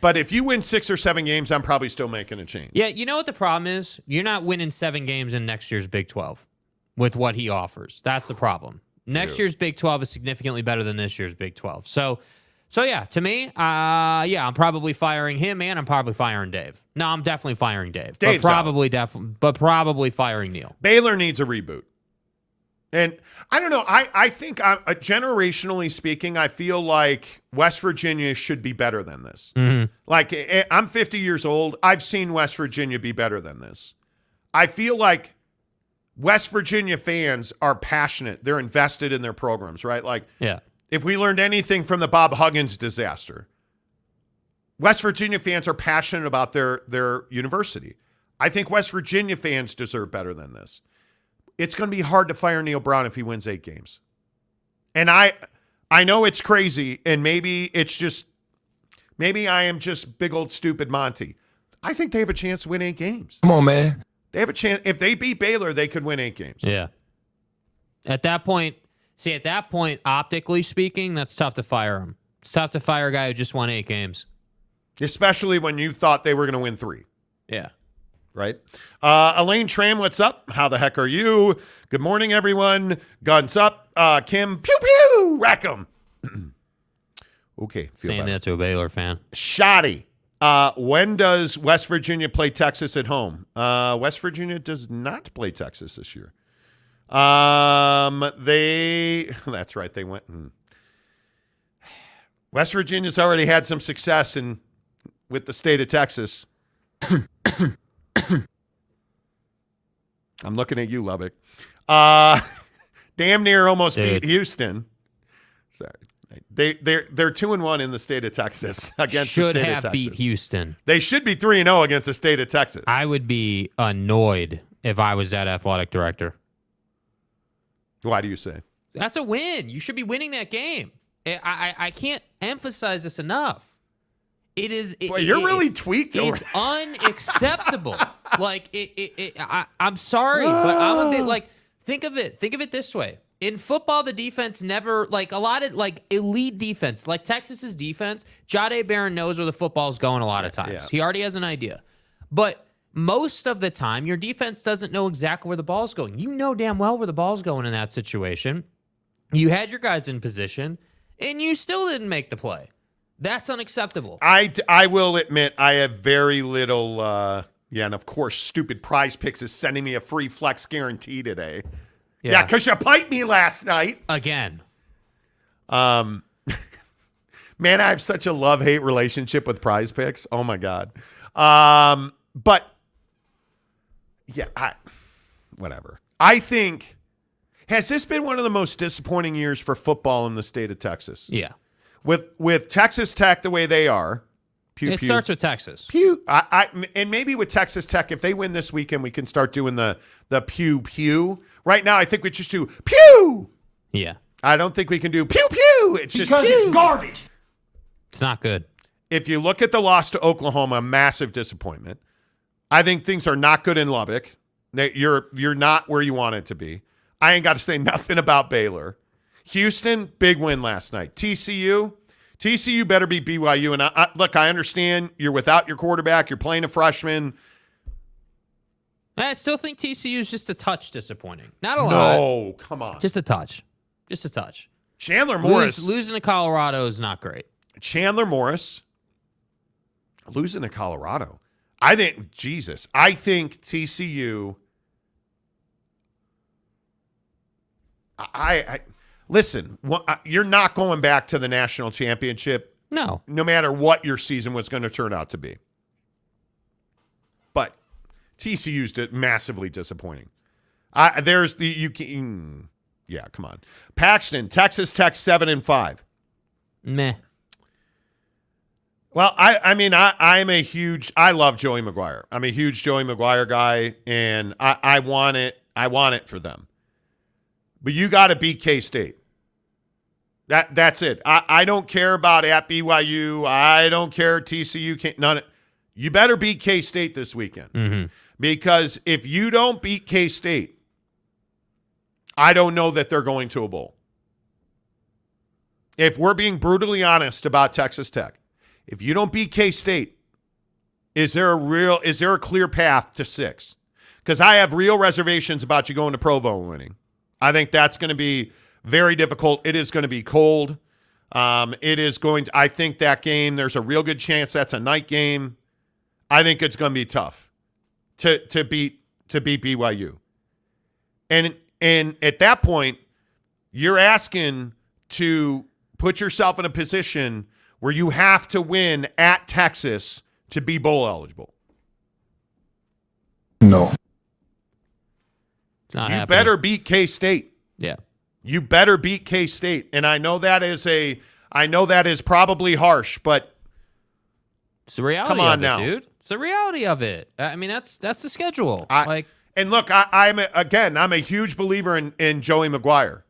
But if you win 6 or 7 games, I'm probably still making a change. Yeah, you know what the problem is? You're not winning 7 games in next year's Big 12 with what he offers. That's the problem. Next year's Big 12 is significantly better than this year's Big 12. So yeah, to me, I'm probably firing him, and I'm probably firing Dave. No, I'm definitely firing Dave. Dave's but probably firing Neil. Baylor needs a reboot. And I don't know. I think generationally speaking, I feel like West Virginia should be better than this. Mm-hmm. Like, I'm 50 years old. I've seen West Virginia be better than this. I feel like West Virginia fans are passionate. They're invested in their programs, right? Like, yeah. If we learned anything from the Bob Huggins disaster, West Virginia fans are passionate about their university. I think West Virginia fans deserve better than this. It's going to be hard to fire Neil Brown if he wins 8 games. And I know it's crazy, and maybe I am just big old stupid Monty. I think they have a chance to win 8 games. Come on, man. They have a chance. If they beat Baylor, they could win 8 games. Yeah. At that point, optically speaking, that's tough to fire him. It's tough to fire a guy who just won 8 games. Especially when you thought they were going to win 3. Yeah. Right? Elaine Tram, what's up? How the heck are you? Good morning, everyone. Guns up. Kim, pew, pew, rack 'em. Okay. Saying that to a Baylor fan. Shoddy. When does West Virginia play Texas at home? West Virginia does not play Texas this year. That's right. They went. West Virginia's already had some success with the state of Texas. I'm looking at you, Lubbock. Damn near almost beat Houston. Sorry. They're 2-1 in the state of Texas against the state of Texas. Should have beat Houston. They should be 3-0 against the state of Texas. I would be annoyed if I was that athletic director. Why do you say? That's a win. You should be winning that game. I can't emphasize this enough. It is. You're really tweaked over It's unacceptable. I'm sorry, but I'm a bit like. Think of it this way. In football, the defense never, a lot of, elite defense, like Texas's defense, Jahdae Barron knows where the football's going a lot of times. Yeah. He already has an idea. But most of the time, your defense doesn't know exactly where the ball's going. You know damn well where the ball's going in that situation. You had your guys in position, and you still didn't make the play. That's unacceptable. I will admit I have very little, and of course, stupid Prize Picks is sending me a free flex guarantee today. Yeah, because you piped me last night. Again. Man, I have such a love-hate relationship with Prize Picks. Oh, my God. But, yeah, whatever. I think, has this been one of the most disappointing years for football in the state of Texas? Yeah. With Texas Tech the way they are, Pew, It pew. starts with Texas. Pew. And maybe with Texas Tech, if they win this weekend, we can start doing the pew pew. Right now, I think we just do pew. Yeah. I don't think we can do pew pew. It's just Because pew. it's garbage. It's not good. If you look at the loss to Oklahoma, massive disappointment. I think things are not good in Lubbock. You're not where you want it to be. I ain't got to say nothing about Baylor. Houston, big win last night. TCU better beat BYU. And look, I understand you're without your quarterback. You're playing a freshman. I still think TCU is just a touch disappointing. Not a lot. No, come on. Just a touch. Just a touch. Chandler Morris. Losing to Colorado is not great. Chandler Morris losing to Colorado. I think TCU. Listen, you're not going back to the national championship. No matter what your season was going to turn out to be. But TCU's massively disappointing. Come on. Paxton, Texas Tech 7-5. Meh. Well, I love Joey McGuire. I'm a huge Joey McGuire guy, and I want it for them. But you got to beat K-State. That's it. I don't care about at BYU. I don't care TCU. You better beat K-State this weekend. Mm-hmm. Because if you don't beat K-State, I don't know that they're going to a bowl. If we're being brutally honest about Texas Tech, if you don't beat K-State, is there a clear path to 6? Because I have real reservations about you going to Provo and winning. I think that's going to be very difficult. It is going to be cold. I think that game, there's a real good chance that's a night game. I think it's going to be tough to beat BYU. And at that point, you're asking to put yourself in a position where you have to win at Texas to be bowl eligible. No. It's not You happening. better beat K-State. Yeah. You better beat K-State. And I know that is probably harsh, but it's the reality come on of it, now. dude. It's the reality of it. I mean, that's the schedule. And look, I'm a huge believer in Joey McGuire.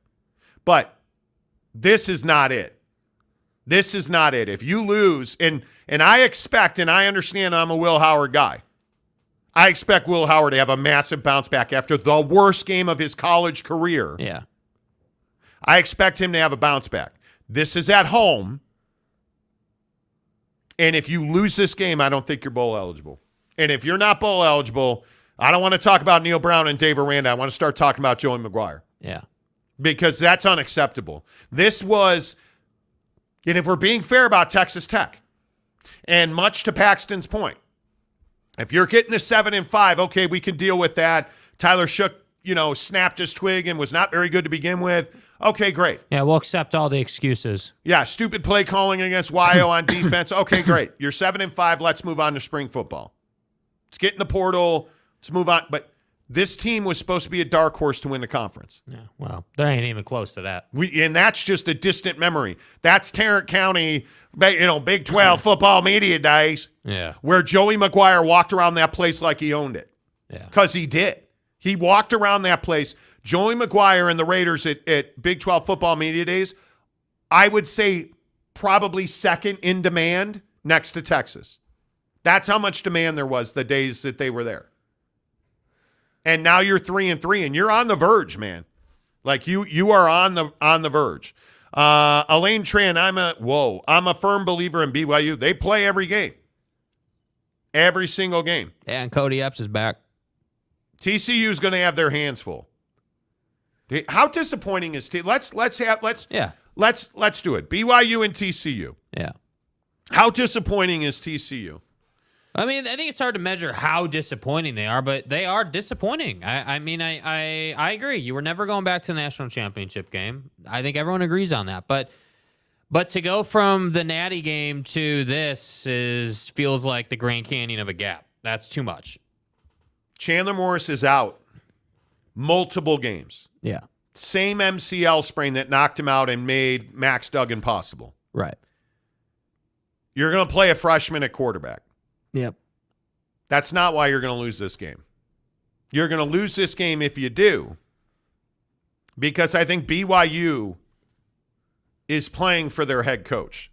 But this is not it. This is not it. If you lose, and I expect, and I understand I'm a Will Howard guy. I expect Will Howard to have a massive bounce back after the worst game of his college career. Yeah. I expect him to have a bounce back. This is at home. And if you lose this game, I don't think you're bowl eligible. And if you're not bowl eligible, I don't want to talk about Neil Brown and Dave Aranda. I want to start talking about Joey McGuire. Yeah. Because that's unacceptable. This was, and if we're being fair about Texas Tech, and much to Paxton's point, if you're getting a 7-5, okay, we can deal with that. Tyler Shook, snapped his twig and was not very good to begin with. Okay, great. Yeah, we'll accept all the excuses. Yeah, stupid play calling against YO on defense. Okay, great. You're 7-5. Let's move on to spring football. Let's get in the portal. Let's move on. But this team was supposed to be a dark horse to win the conference. Yeah, well, there ain't even close to that. And that's just a distant memory. That's Tarrant County, Big 12 football media days. Yeah. Where Joey McGuire walked around that place like he owned it. Yeah. Because he did. He walked around that place. Joey McGuire and the Raiders at Big 12 football media days, I would say probably second in demand next to Texas. That's how much demand there was the days that they were there. And now you're 3-3, and you're on the verge, man. Like you are on the verge. Elaine Tran, I'm a firm believer in BYU. They play every game. Every single game. Yeah, and Cody Epps is back. TCU is going to have their hands full. How disappointing is let's do it. BYU and TCU. Yeah. How disappointing is TCU? I mean, I think it's hard to measure how disappointing they are, but they are disappointing. I agree. You were never going back to the national championship game. I think everyone agrees on that. But to go from the Natty game to this feels like the Grand Canyon of a gap. That's too much. Chandler Morris is out multiple games. Yeah. Same MCL sprain that knocked him out and made Max Duggan possible. Right. You're going to play a freshman at quarterback. Yep. That's not why you're going to lose this game. You're going to lose this game if you do, because I think BYU is playing for their head coach.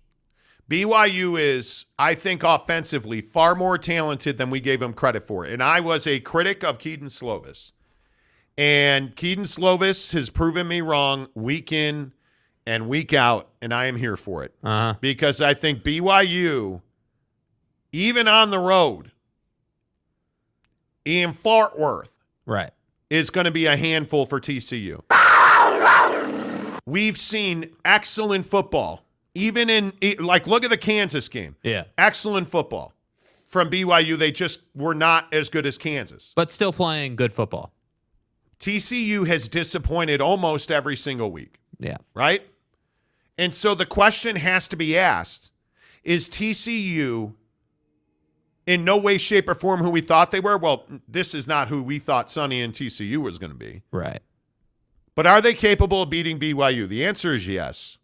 BYU is, I think, offensively far more talented than we gave them credit for. And I was a critic of Keaton Slovis. And Keaton Slovis has proven me wrong week in and week out, and I am here for it. Because I think BYU, even on the road, in Fort Worth, right, is going to be a handful for TCU. We've seen excellent football. Even in, like, look at the Kansas game. Yeah. Excellent football from BYU. They just were not as good as Kansas. But still playing good football. TCU has disappointed almost every single week. Yeah. Right? And so the question has to be asked, is TCU in no way, shape, or form who we thought they were? Well, this is not who we thought Sonny and TCU was going to be. Right. But are they capable of beating BYU? The answer is yes.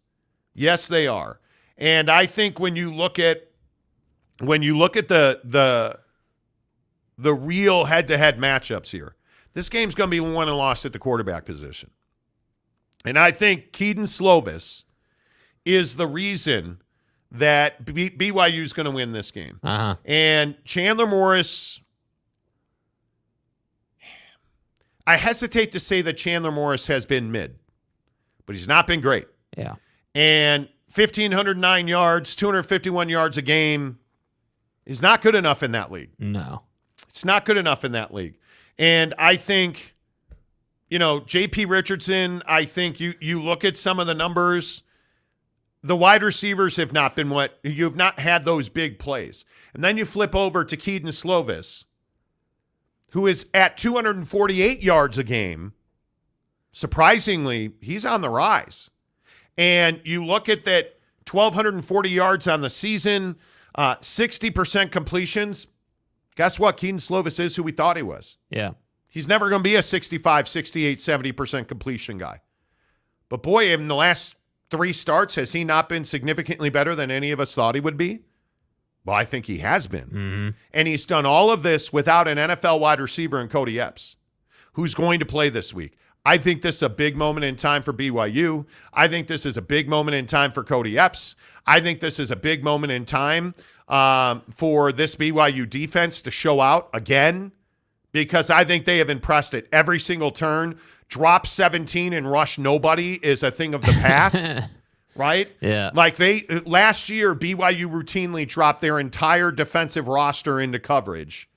Yes, they are. And I think when you look at the real head-to-head matchups here, this game's going to be won and lost at the quarterback position. And I think Keaton Slovis is the reason that BYU is going to win this game. And Chandler Morris, I hesitate to say that Chandler Morris has been mid, but he's not been great. Yeah. And 1,509 yards, 251 yards a game is not good enough in that league. No. It's not good enough in that league. And I think, J.P. Richardson, I think you look at some of the numbers, the wide receivers have not been you've not had those big plays. And then you flip over to Keaton Slovis, who is at 248 yards a game. Surprisingly, he's on the rise. And you look at that 1,240 yards on the season, 60% completions. Guess what? Keaton Slovis is who we thought he was. Yeah. He's never going to be a 65, 68, 70% completion guy. But boy, in the last 3 starts, has he not been significantly better than any of us thought he would be? Well, I think he has been. Mm-hmm. And he's done all of this without an NFL wide receiver in Cody Epps, who's going to play this week. I think this is a big moment in time for BYU. I think this is a big moment in time for Cody Epps. I think this is a big moment in time for this BYU defense to show out again, because I think they have impressed at every single turn. Drop 17 and rush nobody is a thing of the past, right? Yeah. Like last year, BYU routinely dropped their entire defensive roster into coverage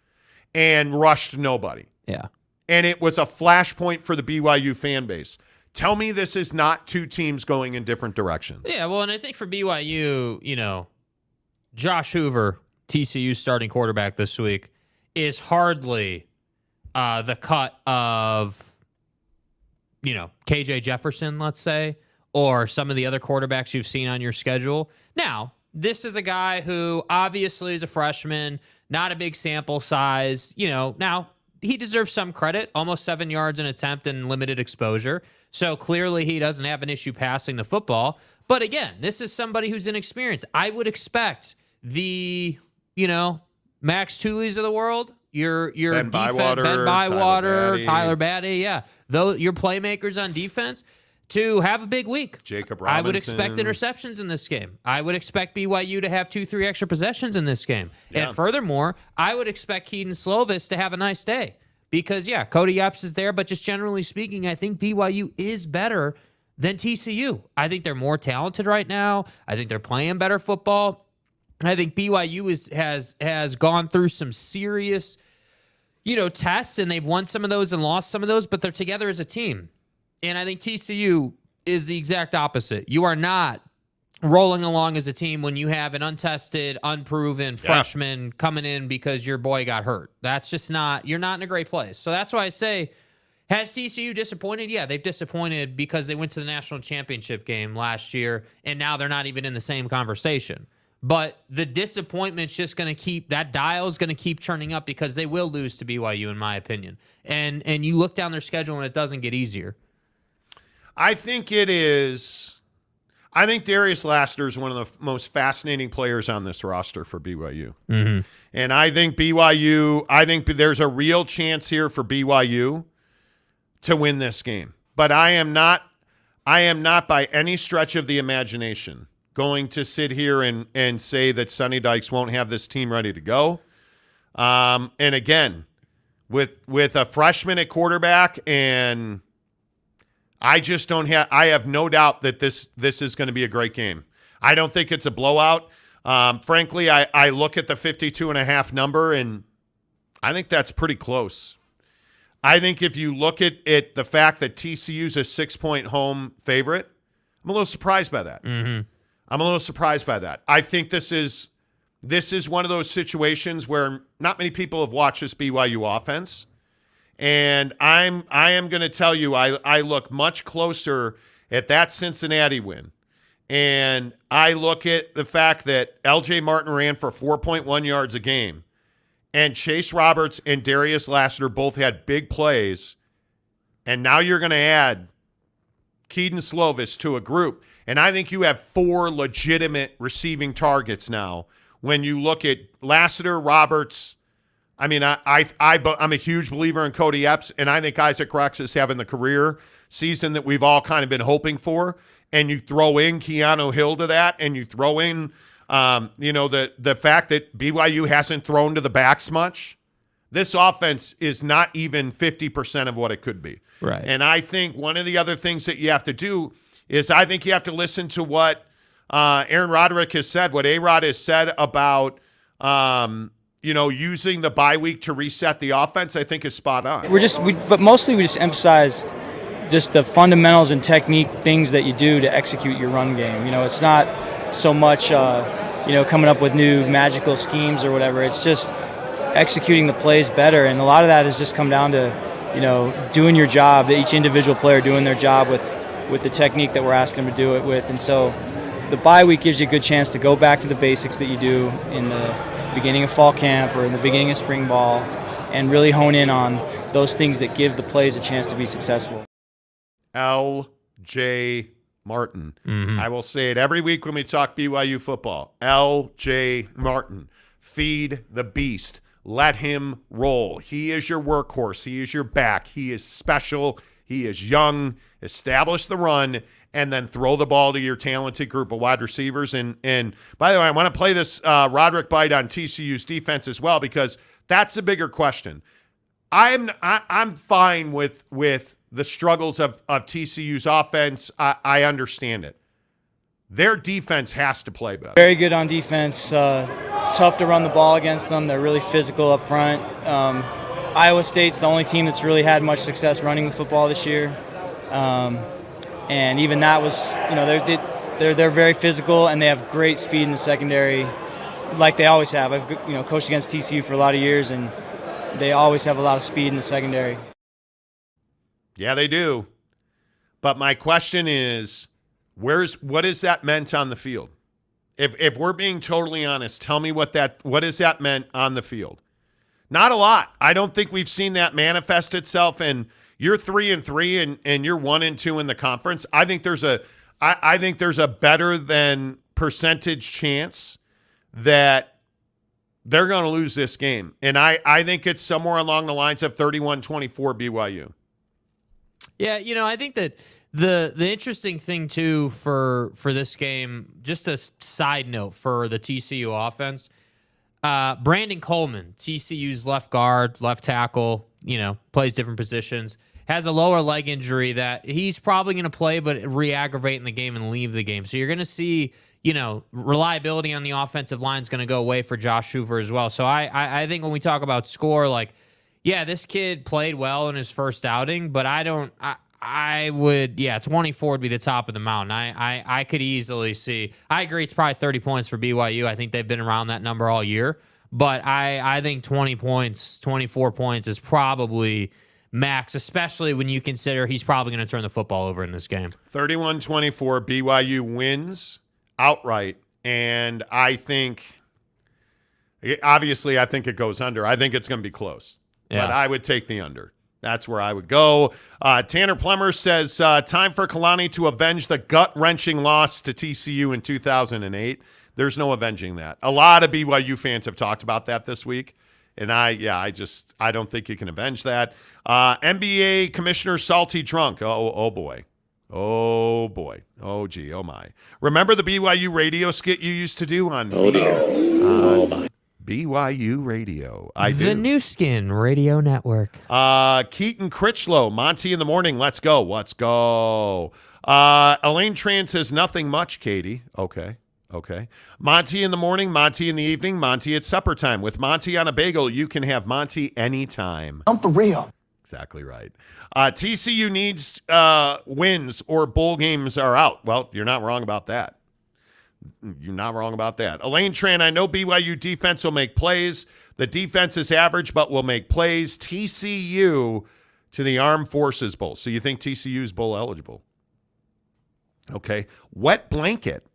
and rushed nobody. Yeah. And it was a flashpoint for the BYU fan base. Tell me this is not two teams going in different directions. Yeah, well, and I think for BYU, Josh Hoover, TCU starting quarterback this week, is hardly the cut of, KJ Jefferson, let's say, or some of the other quarterbacks you've seen on your schedule. Now, this is a guy who obviously is a freshman, not a big sample size, now he deserves some credit, almost 7 yards an attempt and limited exposure. So clearly he doesn't have an issue passing the football. But again, this is somebody who's inexperienced. I would expect the, Max Tooley's of the world, your Ben defense, Bywater, Ben Bywater, Tyler Batty, yeah. Your playmakers on defense to have a big week. Jacob Robinson. I would expect interceptions in this game. I would expect BYU to have 2-3 extra possessions in this game. Yeah. And furthermore, I would expect Keaton Slovis to have a nice day. Because, Cody Epps is there, but just generally speaking, I think BYU is better than TCU. I think they're more talented right now. I think they're playing better football. And I think BYU has gone through some serious, tests, and they've won some of those and lost some of those, but they're together as a team. And I think TCU is the exact opposite. You are not rolling along as a team when you have an untested, unproven freshman coming in because your boy got hurt. That's just you're not in a great place. So that's why I say, has TCU disappointed? Yeah, they've disappointed because they went to the national championship game last year, and now they're not even in the same conversation. But the disappointment's just going to keep, that dial's going to keep churning up because they will lose to BYU, in my opinion. And you look down their schedule and it doesn't get easier. I think it is. I think Darius Lassiter is one of the most fascinating players on this roster for BYU. Mm-hmm. And I think there's a real chance here for BYU to win this game. But I am not by any stretch of the imagination going to sit here and say that Sonny Dykes won't have this team ready to go. And again, with a freshman at quarterback, and I have no doubt that this is going to be a great game. I don't think it's a blowout. Frankly, I look at the 52.5 number, and I think that's pretty close. I think if you look at the fact that TCU's a 6-point home favorite, I'm a little surprised by that. Mm-hmm. I'm a little surprised by that. I think this is one of those situations where not many people have watched this BYU offense. And I am going to tell you, I look much closer at that Cincinnati win. And I look at the fact that L.J. Martin ran for 4.1 yards a game. And Chase Roberts and Darius Lassiter both had big plays. And now you're going to add Keaton Slovis to a group. And I think you have 4 legitimate receiving targets now. When you look at Lassiter, Roberts, I mean, I'm a huge believer in Cody Epps, and I think Isaac Rex is having the career season that we've all kind of been hoping for. And you throw in Keanu Hill to that, and you throw in, the fact that BYU hasn't thrown to the backs much. This offense is not even 50% of what it could be. Right. And I think one of the other things that you have to do is I think you have to listen to what Aaron Roderick has said, what A-Rod has said about using the bye week to reset the offense. I think is spot on. But mostly we just emphasize just the fundamentals and technique things that you do to execute your run game. It's not so much coming up with new magical schemes or whatever. It's just executing the plays better, and a lot of that has just come down to doing your job, each individual player doing their job with the technique that we're asking them to do it with. And so the bye week gives you a good chance to go back to the basics that you do in the beginning of fall camp or in the beginning of spring ball and really hone in on those things that give the plays a chance to be successful. L.J. Martin. Mm-hmm. I will say it every week when we talk BYU football. L.J. Martin. Feed the beast. Let him roll. He is your workhorse. He is your back. He is special. He is young. Establish the run, and then throw the ball to your talented group of wide receivers. And by the way, I want to play this Roderick bite on TCU's defense as well, because that's a bigger question. I'm fine with the struggles of TCU's offense. I understand it. Their defense has to play better. Very good on defense. Tough to run the ball against them. They're really physical up front. Iowa State's the only team that's really had much success running the football this year. And even that was, they're very physical, and they have great speed in the secondary, like they always have. I've coached against TCU for a lot of years, and they always have a lot of speed in the secondary. Yeah, they do. But my question is, what is that meant on the field? If we're being totally honest, tell me what is that meant on the field? Not a lot. I don't think we've seen that manifest itself. And you're 3-3 and you're 1-2 in the conference. I think there's a better than percentage chance that they're going to lose this game. And I think it's somewhere along the lines of 31-24 BYU. Yeah, I think that the interesting thing too for this game, just a side note for the TCU offense, Brandon Coleman, TCU's left guard, left tackle, plays different positions, has a lower leg injury that he's probably going to play but re-aggravate in the game and leave the game. So you're going to see, reliability on the offensive line is going to go away for Josh Hoover as well. So I think when we talk about score, this kid played well in his first outing, but I would 24 would be the top of the mountain. I could easily see. I agree it's probably 30 points for BYU. I think they've been around that number all year. But I think 20 points, 24 points is probably max, especially when you consider he's probably going to turn the football over in this game. 31-24, BYU wins outright. And I think it goes under. I think it's going to be close. Yeah. But I would take the under. That's where I would go. Tanner Plummer says, time for Kalani to avenge the gut-wrenching loss to TCU in 2008. There's no avenging that. A lot of BYU fans have talked about that this week. And I don't think you can avenge that. NBA Commissioner Salty Drunk. Oh boy. Oh boy. Oh gee. Oh my. Remember the BYU radio skit you used to do on BYU Radio? I do. The New Skin Radio Network. Keaton Critchlow, Monty in the morning. Let's go. Elaine Tran says nothing much, Katie. Okay. Monty in the morning, Monty in the evening, Monty at supper time. With Monty on a bagel, you can have Monty anytime. I'm for real. Exactly right. TCU needs wins or bowl games are out. Well, you're not wrong about that. Elaine Tran, I know BYU defense will make plays. The defense is average, but will make plays. TCU to the Armed Forces Bowl. So you think TCU is bowl eligible? Okay. Wet blanket.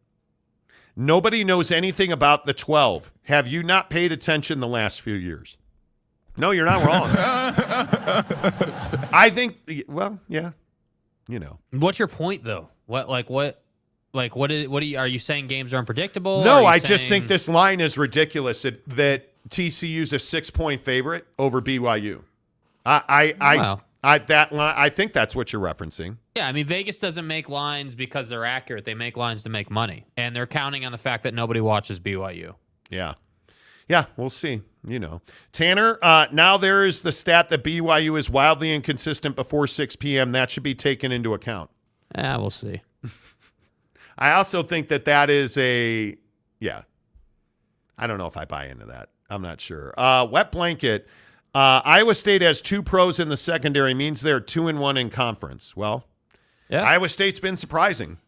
Nobody knows anything about the 12. Have you not paid attention the last few years? No, you're not wrong. I think, well, yeah, What's your point, though? Are you saying games are unpredictable? No, I just think this line is ridiculous that TCU's a 6-point favorite over BYU. I think that's what you're referencing. Yeah, I mean, Vegas doesn't make lines because they're accurate. They make lines to make money, and they're counting on the fact that nobody watches BYU. Yeah, we'll see. Tanner, now there is the stat that BYU is wildly inconsistent before 6 p.m. That should be taken into account. Yeah, we'll see. I also think that is I don't know if I buy into that. I'm not sure. Wet blanket. Iowa State has 2 pros in the secondary, means they're 2-1 in conference. Well, yeah. Iowa State's been surprising.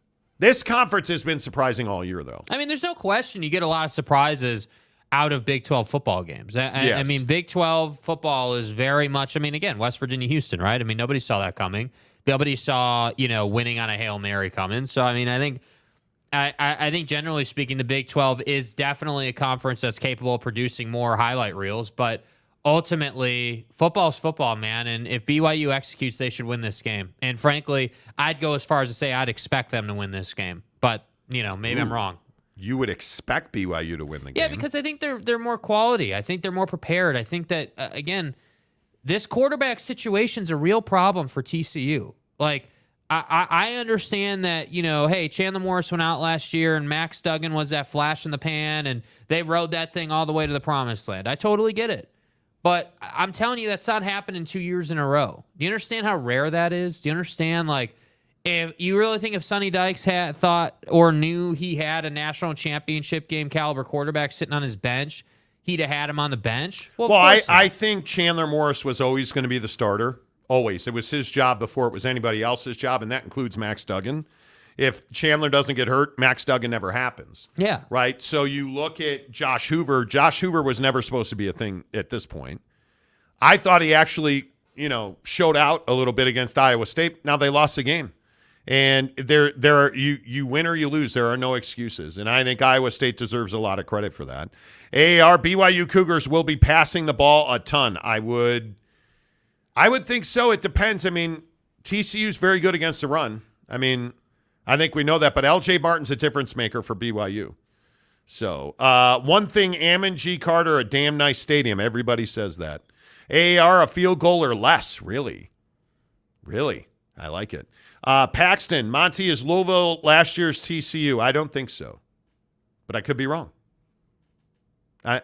This conference has been surprising all year, though. I mean, there's no question you get a lot of surprises out of Big 12 football games. Yes. I mean, Big 12 football is very much, again, West Virginia, Houston, right? I mean, nobody saw that coming. Nobody saw, winning on a Hail Mary coming. So, I mean, I think generally speaking, the Big 12 is definitely a conference that's capable of producing more highlight reels, but ultimately, football's football, man, and if BYU executes, they should win this game. And frankly, I'd go as far as to say I'd expect them to win this game. But, maybe I'm wrong. You would expect BYU to win the game? Yeah, because I think they're more quality. I think they're more prepared. I think that, again, this quarterback situation's a real problem for TCU. Like, I understand that, hey, Chandler Morris went out last year and Max Duggan was that flash in the pan and they rode that thing all the way to the promised land. I totally get it. But I'm telling you, that's not happening 2 years in a row. Do you understand how rare that is? Do you understand, if you really think if Sonny Dykes had thought or knew he had a national championship game caliber quarterback sitting on his bench, he'd have had him on the bench? Well, I think Chandler Morris was always going to be the starter. Always. It was his job before it was anybody else's job, and that includes Max Duggan. If Chandler doesn't get hurt, Max Duggan never happens. Yeah. Right? So you look at Josh Hoover. Josh Hoover was never supposed to be a thing at this point. I thought he actually, showed out a little bit against Iowa State. Now they lost the game. And there are you win or you lose. There are no excuses. And I think Iowa State deserves a lot of credit for that. AAR, BYU Cougars will be passing the ball a ton. I would think so. It depends. I mean, TCU's very good against the run. I mean, I think we know that, but LJ Martin's a difference maker for BYU. So, one thing, Ammon G. Carter, a damn nice stadium. Everybody says that. AAR, a field goal or less. Really? I like it. Paxton, Monty, is Louisville last year's TCU? I don't think so, but I could be wrong. No,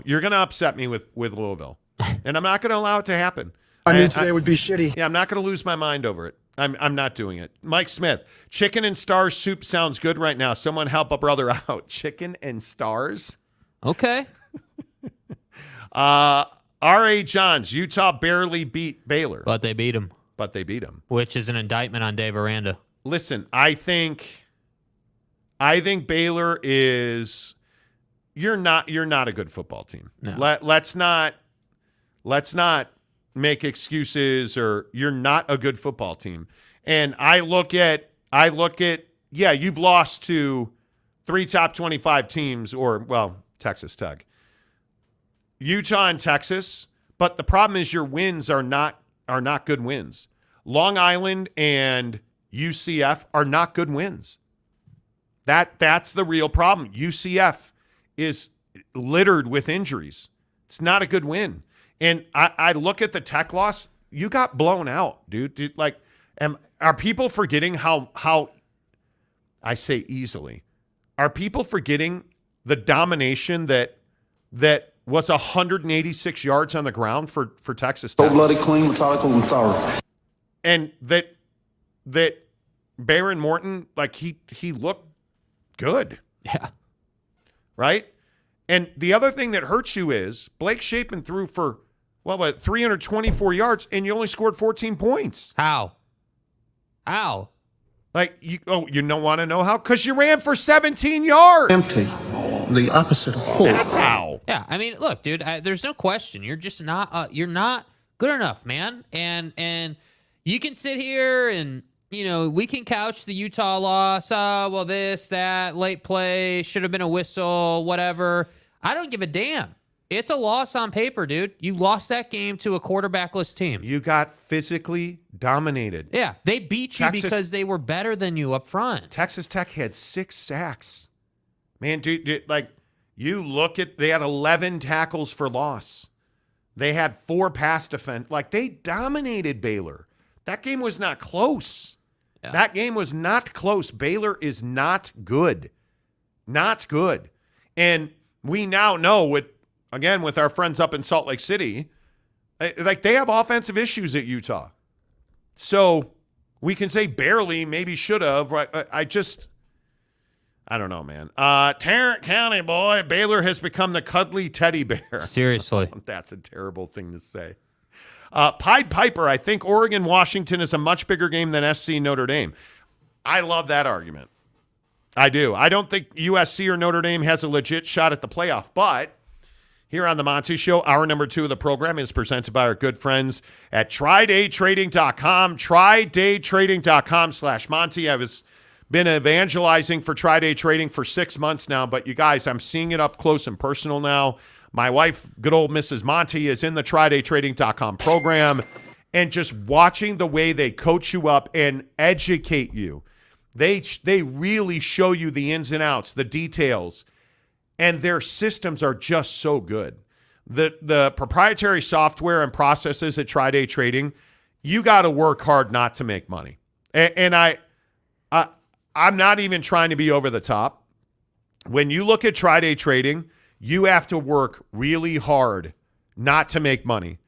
you're going to upset me with Louisville, and I'm not going to allow it to happen. I knew today would be shitty. Yeah, I'm not going to lose my mind over it. I'm not doing it. Mike Smith, chicken and stars soup sounds good right now. Someone help a brother out. Chicken and stars? Okay. R.A. Johns, Utah barely beat Baylor. But they beat him. Which is an indictment on Dave Aranda. Listen, I think Baylor is you're not a good football team. No. Let's not make excuses, or you're not a good football team. And I look at you've lost to 3 top 25 teams, or Texas Tech. Utah and Texas, but the problem is your wins are not good wins. Long Island and UCF are not good wins. That's the real problem. UCF is littered with injuries. It's not a good win. And I look at the Tech loss. You got blown out, dude. Are people forgetting how I say easily? Are people forgetting the domination that was 186 yards on the ground for Texas Tech? Cold-blooded, clean, methodical, and thorough. And that Baron Morton, like he looked good. Yeah. Right? And the other thing that hurts you is Blake Shapen threw for 324 yards, and you only scored 14 points. How? Like, you don't want to know how? Because you ran for 17 yards. Empty. The opposite of full. That's how. Yeah, I mean, look, dude, there's no question. You're just not you're not good enough, man. And you can sit here and, we can couch the Utah loss. Well, this, that, late play, should have been a whistle, whatever. I don't give a damn. It's a loss on paper, dude. You lost that game to a quarterbackless team. You got physically dominated. Yeah, they beat you because they were better than you up front. Texas Tech had 6 sacks. Man, dude, like, you look at, they had 11 tackles for loss. They had 4 pass defense. Like, they dominated Baylor. That game was not close. Yeah. That game was not close. Baylor is not good. Not good. And we now know with our friends up in Salt Lake City, like, they have offensive issues at Utah. So we can say barely, maybe should have. Right? I don't know, man. Tarrant County, boy, Baylor has become the cuddly teddy bear. Seriously. That's a terrible thing to say. Pied Piper, I think Oregon-Washington is a much bigger game than SC Notre Dame. I love that argument. I do. I don't think USC or Notre Dame has a legit shot at the playoff, but here on the Monty Show, hour number 2 of the program is presented by our good friends at TryDayTrading.com. TryDayTrading.com/Monty. I was been evangelizing for Tri-Day Trading for 6 months now, but you guys, I'm seeing it up close and personal now. My wife, good old Mrs. Monty, is in the TryDayTrading.com program, and just watching the way they coach you up and educate you. They really show you the ins and outs, the details, and their systems are just so good. The proprietary software and processes at Tri-Day Trading, you got to work hard not to make money. And I'm not even trying to be over the top. When you look at Tri-Day Trading, you have to work really hard not to make money.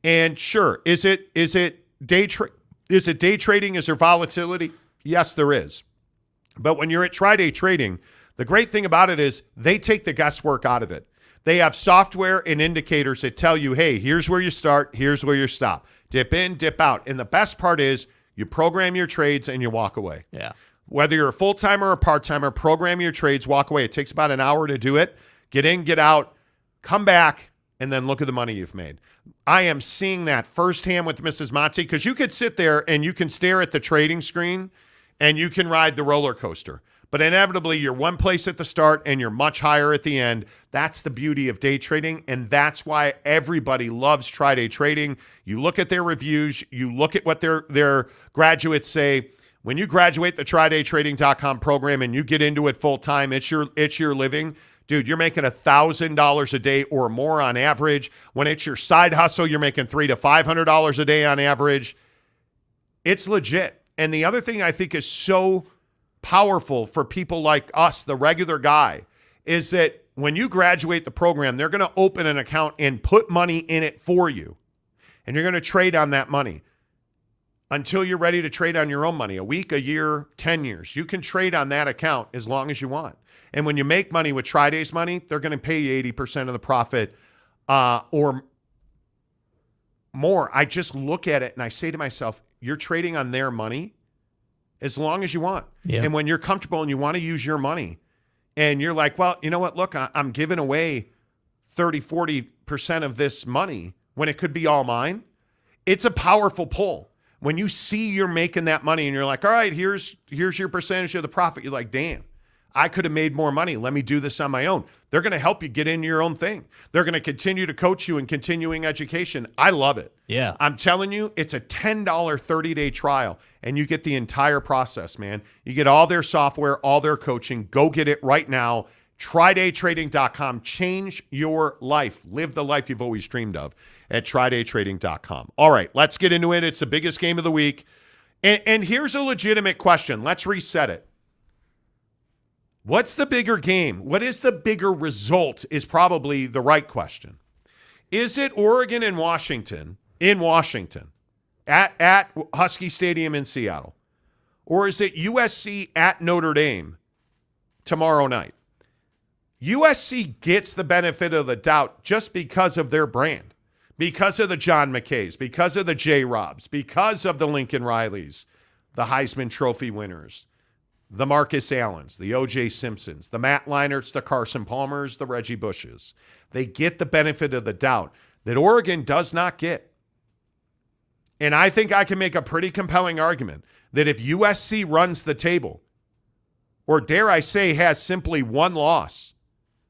And sure, is it day trading? Is there volatility? Yes, there is. But when you're at Tri-Day Trading, the great thing about it is they take the guesswork out of it. They have software and indicators that tell you, hey, here's where you start, here's where you stop. Dip in, dip out. And the best part is you program your trades and you walk away. Yeah. Whether you're a full-timer or a part-timer, program your trades, walk away. It takes about an hour to do it. Get in, get out, come back, and then look at the money you've made. I am seeing that firsthand with Mrs. Monty, because you could sit there and you can stare at the trading screen and you can ride the roller coaster. But inevitably, you're one place at the start and you're much higher at the end. That's the beauty of day trading, and that's why everybody loves Tri-Day Trading. You look at their reviews, you look at what their graduates say. When you graduate the TryDayTrading.com program and you get into it full time, it's your living. Dude, you're making $1,000 a day or more on average. When it's your side hustle, you're making $300 to $500 a day on average. It's legit. And the other thing I think is so powerful for people like us, the regular guy, is that when you graduate the program, they're going to open an account and put money in it for you. And you're going to trade on that money until you're ready to trade on your own money. A week, a year, 10 years. You can trade on that account as long as you want. And when you make money with Tri-Day's money, they're going to pay you 80% of the profit or more. I just look at it and I say to myself, you're trading on their money as long as you want. Yeah. And when you're comfortable and you want to use your money and you're like, well, you know what? Look, I'm giving away 30, 40% of this money when it could be all mine. It's a powerful pull. When you see you're making that money and you're like, all right, here's your percentage of the profit. You're like, damn, I could have made more money. Let me do this on my own. They're going to help you get into your own thing. They're going to continue to coach you in continuing education. I love it. Yeah. I'm telling you, it's a $10 30-day trial, and you get the entire process, man. You get all their software, all their coaching. Go get it right now. TryDayTrading.com. Change your life. Live the life you've always dreamed of at TryDayTrading.com. All right, let's get into it. It's the biggest game of the week. And here's a legitimate question. Let's reset it. What's the bigger game? What is the bigger result is probably the right question. Is it Oregon and Washington in Washington at Husky Stadium in Seattle? Or is it USC at Notre Dame tomorrow night? USC gets the benefit of the doubt just because of their brand, because of the John McKays, because of the J-Robs, because of the Lincoln Rileys, the Heisman Trophy winners, the Marcus Allens, the O.J. Simpsons, the Matt Leinerts, the Carson Palmers, the Reggie Bushes. They get the benefit of the doubt that Oregon does not get. And I think I can make a pretty compelling argument that if USC runs the table, or dare I say has simply one loss,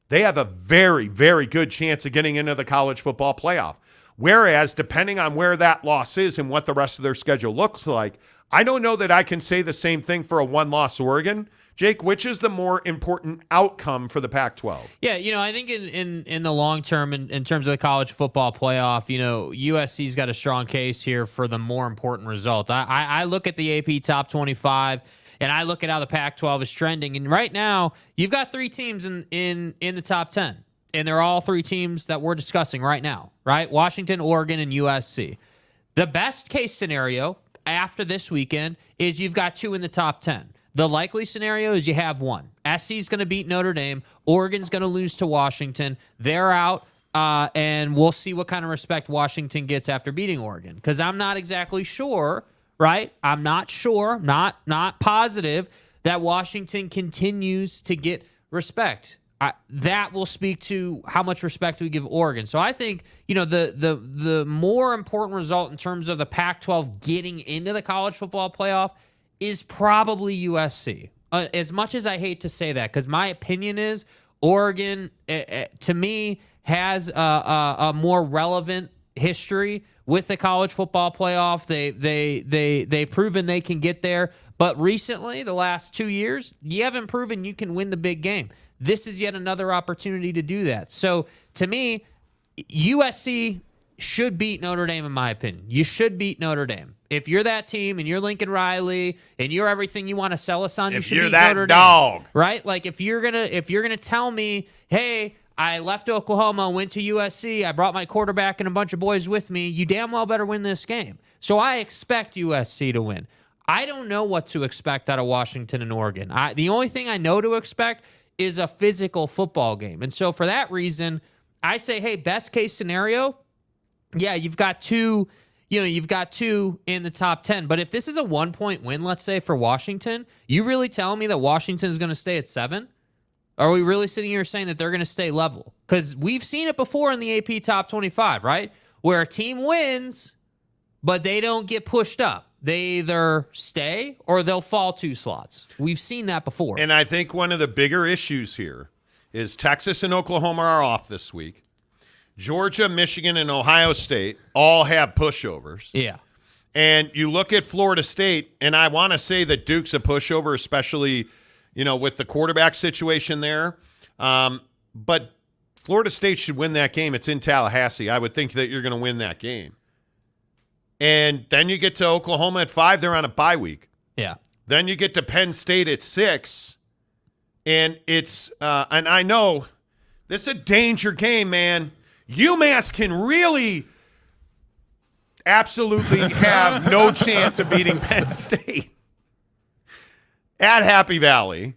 they have a very, very good chance of getting into the college football playoff. Whereas, depending on where that loss is and what the rest of their schedule looks like, I don't know that I can say the same thing for a one-loss Oregon. Jake, which is the more important outcome for the Pac-12? Yeah, I think in the long term, in terms of the college football playoff, USC's got a strong case here for the more important result. I look at the AP Top 25, and I look at how the Pac-12 is trending, and right now, you've got 3 teams in the top 10, and they're all 3 teams that we're discussing right now, right? Washington, Oregon, and USC. The best case scenario after this weekend is you've got 2 in the top 10. The likely scenario is you have 1. SC's going to beat Notre Dame. Oregon's going to lose to Washington. They're out, and we'll see what kind of respect Washington gets after beating Oregon. Because I'm not exactly sure, right? I'm not sure, not positive, that Washington continues to get respect. That will speak to how much respect we give Oregon. So I think, the more important result in terms of the Pac-12 getting into the college football playoff is probably USC. As much as I hate to say that, because my opinion is Oregon, to me, has a more relevant history with the college football playoff. They've proven they can get there. But recently, the last 2 years, you haven't proven you can win the big game. This is yet another opportunity to do that. So, to me, USC should beat Notre Dame, in my opinion. You should beat Notre Dame. If you're that team and you're Lincoln Riley and you're everything you want to sell us on, you should beat Notre Dame. Dog. Right? Like if you're gonna tell me, hey, I left Oklahoma, went to USC, I brought my quarterback and a bunch of boys with me, you damn well better win this game. So I expect USC to win. I don't know what to expect out of Washington and Oregon. The only thing I know to expect is a physical football game. And so for that reason, I say, hey, best case scenario, yeah, you've got 2 in the top 10. But if this is a 1-point win, let's say, for Washington, you really telling me that Washington is going to stay at 7? Are we really sitting here saying that they're going to stay level? Because we've seen it before in the AP Top 25, right? Where a team wins, but they don't get pushed up. They either stay or they'll fall 2 slots. We've seen that before. And I think one of the bigger issues here is Texas and Oklahoma are off this week. Georgia, Michigan, and Ohio State all have pushovers. Yeah. And you look at Florida State, and I want to say that Duke's a pushover, especially, with the quarterback situation there. But Florida State should win that game. It's in Tallahassee. I would think that you're going to win that game. And then you get to Oklahoma at 5. They're on a bye week. Yeah. Then you get to Penn State at 6. And it's and I know this is a danger game, man. UMass can really absolutely have no chance of beating Penn State at Happy Valley.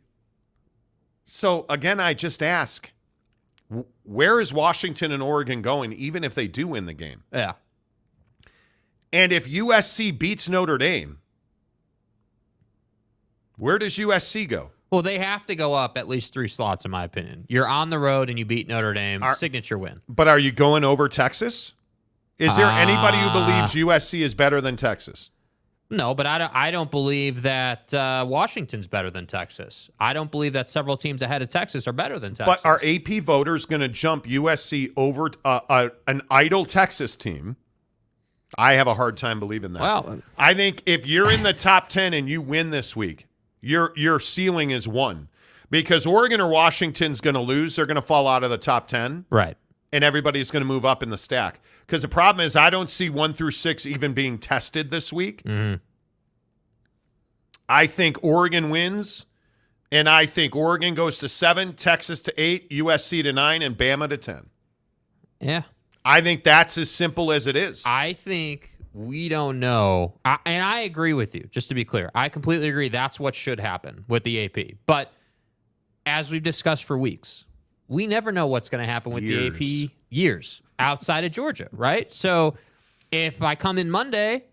So, again, I just ask, where is Washington and Oregon going, even if they do win the game? Yeah. And if USC beats Notre Dame, where does USC go? Well, they have to go up at least 3 slots, in my opinion. You're on the road and you beat Notre Dame. Signature win. But are you going over Texas? Is there anybody who believes USC is better than Texas? No, but I don't believe that Washington's better than Texas. I don't believe that several teams ahead of Texas are better than Texas. But are AP voters going to jump USC over an idle Texas team? I have a hard time believing that. Well, I think if you're in the top 10 and you win this week, your ceiling is 1. Because Oregon or Washington's going to lose. They're going to fall out of the top 10. Right. And everybody's going to move up in the stack. Because the problem is I don't see 1 through 6 even being tested this week. Mm-hmm. I think Oregon wins, and I think Oregon goes to 7, Texas to 8, USC to 9, and Bama to 10. Yeah. I think that's as simple as it is. I think we don't know. And I agree with you, just to be clear. I completely agree. That's what should happen with the AP. But as we've discussed for weeks, we never know what's going to happen with the AP years outside of Georgia, right? So if I come in Monday,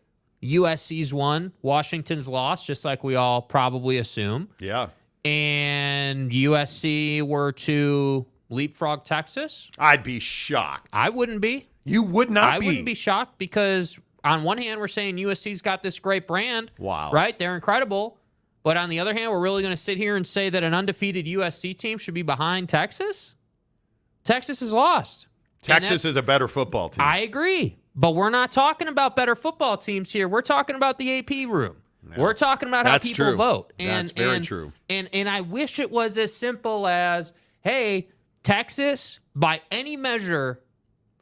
USC's won, Washington's lost, just like we all probably assume. Yeah. And USC were to leapfrog Texas, I'd be shocked. I wouldn't be. You would not be. I wouldn't be shocked because on one hand, we're saying USC's got this great brand. Wow. Right? They're incredible. But on the other hand, we're really going to sit here and say that an undefeated USC team should be behind Texas? Texas is lost. Texas is a better football team. I agree. But we're not talking about better football teams here. We're talking about the AP room. Yeah. We're talking about how people vote. That's very true. And I wish it was as simple as, hey, Texas, by any measure,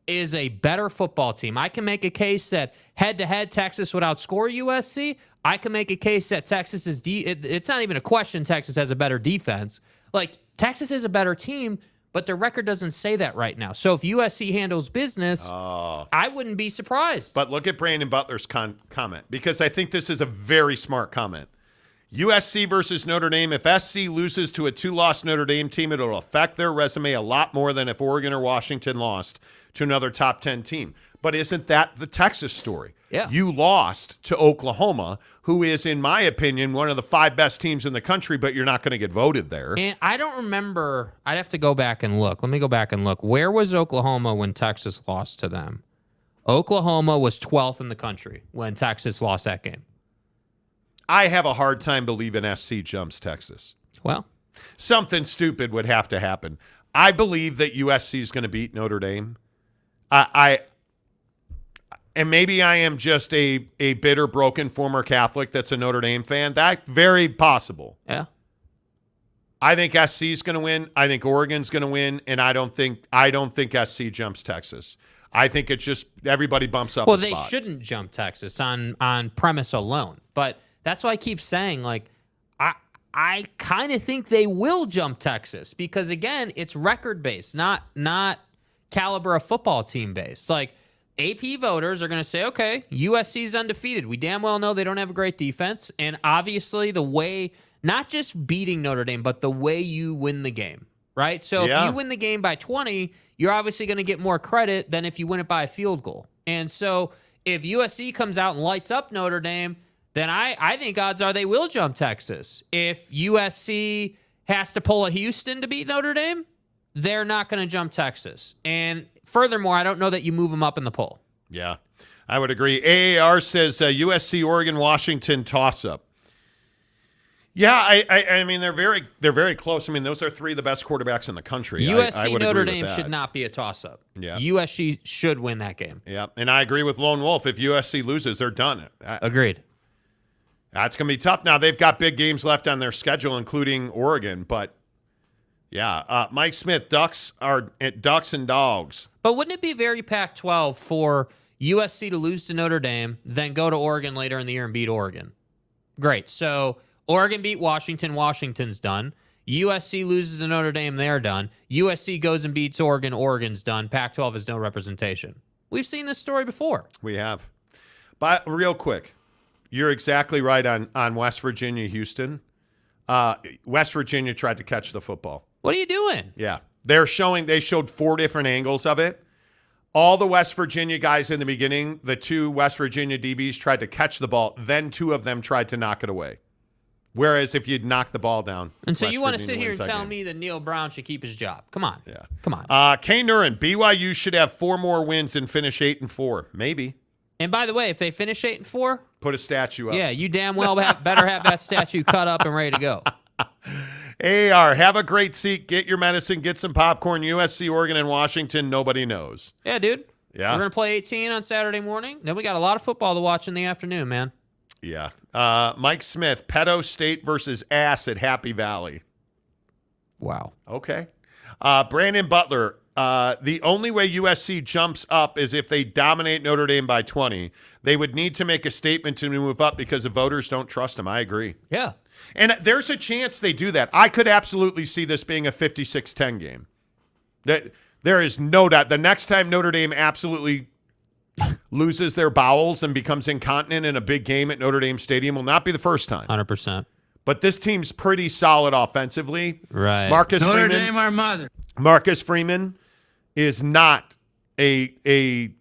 is a better football team. I can make a case that head-to-head Texas would outscore USC. I can make a case that Texas is it's not even a question Texas has a better defense. Like, Texas is a better team, but their record doesn't say that right now. So if USC handles business, I wouldn't be surprised. But look at Brandon Butler's comment, because I think this is a very smart comment. USC versus Notre Dame. If SC loses to a 2-loss Notre Dame team, it'll affect their resume a lot more than if Oregon or Washington lost to another top 10 team. But isn't that the Texas story? Yeah. You lost to Oklahoma, who is, in my opinion, one of the 5 best teams in the country, but you're not going to get voted there. And I don't remember. I'd have to go back and look. Let me go back and look. Where was Oklahoma when Texas lost to them? Oklahoma was 12th in the country when Texas lost that game. I have a hard time believing SC jumps Texas. Well, something stupid would have to happen. I believe that USC is going to beat Notre Dame. And maybe I am just a bitter, broken former Catholic that's a Notre Dame fan. That's very possible. Yeah. I think SC is going to win. I think Oregon's going to win, and I don't think SC jumps Texas. I think it's just everybody bumps up. Well, a they spot. shouldn't jump Texas on premise alone, but that's why I keep saying, like, I kind of think they will jump Texas because, again, it's record-based, not caliber of football team based. Like, AP voters are going to say, okay, USC's undefeated. We damn well know they don't have a great defense, and obviously the way, not just beating Notre Dame, but the way you win the game, right? So if you win the game by 20, you're obviously going to get more credit than if you win it by a field goal. And so if USC comes out and lights up Notre Dame, then I think odds are they will jump Texas. If USC has to pull a Houston to beat Notre Dame, they're not going to jump Texas. And furthermore, I don't know that you move them up in the poll. Yeah, I would agree. AAR says USC, Oregon, Washington toss-up. Yeah, I mean they're very close. I mean those are 3 of the best quarterbacks in the country. USC I Notre Dame should not be a toss-up. Yeah, USC should win that game. Yeah, and I agree with Lone Wolf. If USC loses, they're done. Agreed. That's going to be tough. Now, they've got big games left on their schedule, including Oregon. But, yeah, Mike Smith, Ducks and Dogs. But wouldn't it be very Pac-12 for USC to lose to Notre Dame, then go to Oregon later in the year and beat Oregon? Great. So Oregon beat Washington. Washington's done. USC loses to Notre Dame. They're done. USC goes and beats Oregon. Oregon's done. Pac-12 has no representation. We've seen this story before. We have. But real quick. You're exactly right on West Virginia, Houston. West Virginia tried to catch the football. What are you doing? Yeah. They showed 4 different angles of it. All the West Virginia guys in the beginning, the 2 West Virginia DBs tried to catch the ball. Then 2 of them tried to knock it away. Whereas if you'd knock the ball down. And so West you want to Virginia sit here and tell game. me that Neil Brown should keep his job. Come on. Yeah. Come on. Kay Nurin, BYU should have 4 more wins and finish 8-4. Maybe. And by the way, if they finish 8-4, put a statue up. Yeah, you damn well better have that statue cut up and ready to go. AR, have a great seat. Get your medicine. Get some popcorn. USC, Oregon, and Washington. Nobody knows. Yeah, dude. Yeah. We're going to play 18 on Saturday morning. Then we got a lot of football to watch in the afternoon, man. Yeah. Mike Smith, Pedo State versus Ass at Happy Valley. Wow. Okay. Brandon Butler, the only way USC jumps up is if they dominate Notre Dame by 20. They would need to make a statement to move up because the voters don't trust them. I agree. Yeah. And there's a chance they do that. I could absolutely see this being a 56-10 game. There is no doubt. The next time Notre Dame absolutely loses their bowels and becomes incontinent in a big game at Notre Dame Stadium will not be the first time. 100%. But this team's pretty solid offensively. Right. Notre Dame, our mother. Marcus Freeman is not a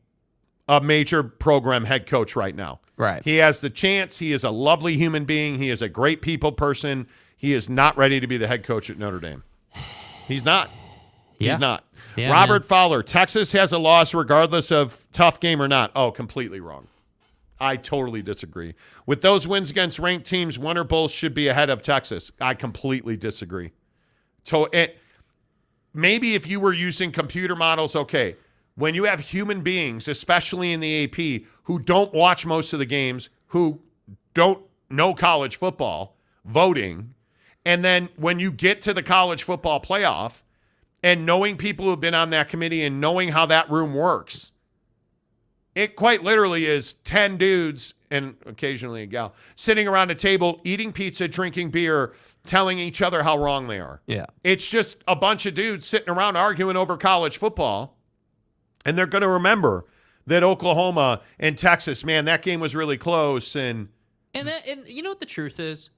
major program head coach right now. Right. He has the chance. He is a lovely human being. He is a great people person. He is not ready to be the head coach at Notre Dame. He's not. Yeah. He's not. Yeah, Robert man. Fowler, Texas has a loss regardless of tough game or not. Oh, completely wrong. I totally disagree. With those wins against ranked teams, one or both should be ahead of Texas. I completely disagree. Maybe if you were using computer models, okay. When you have human beings, especially in the AP, who don't watch most of the games, who don't know college football, voting, and then when you get to the college football playoff and knowing people who've been on that committee and knowing how that room works, it quite literally is 10 dudes and occasionally a gal sitting around a table, eating pizza, drinking beer, telling each other how wrong they are. Yeah. It's just a bunch of dudes sitting around arguing over college football. And they're going to remember that Oklahoma and Texas, man, that game was really close. And you know what the truth is?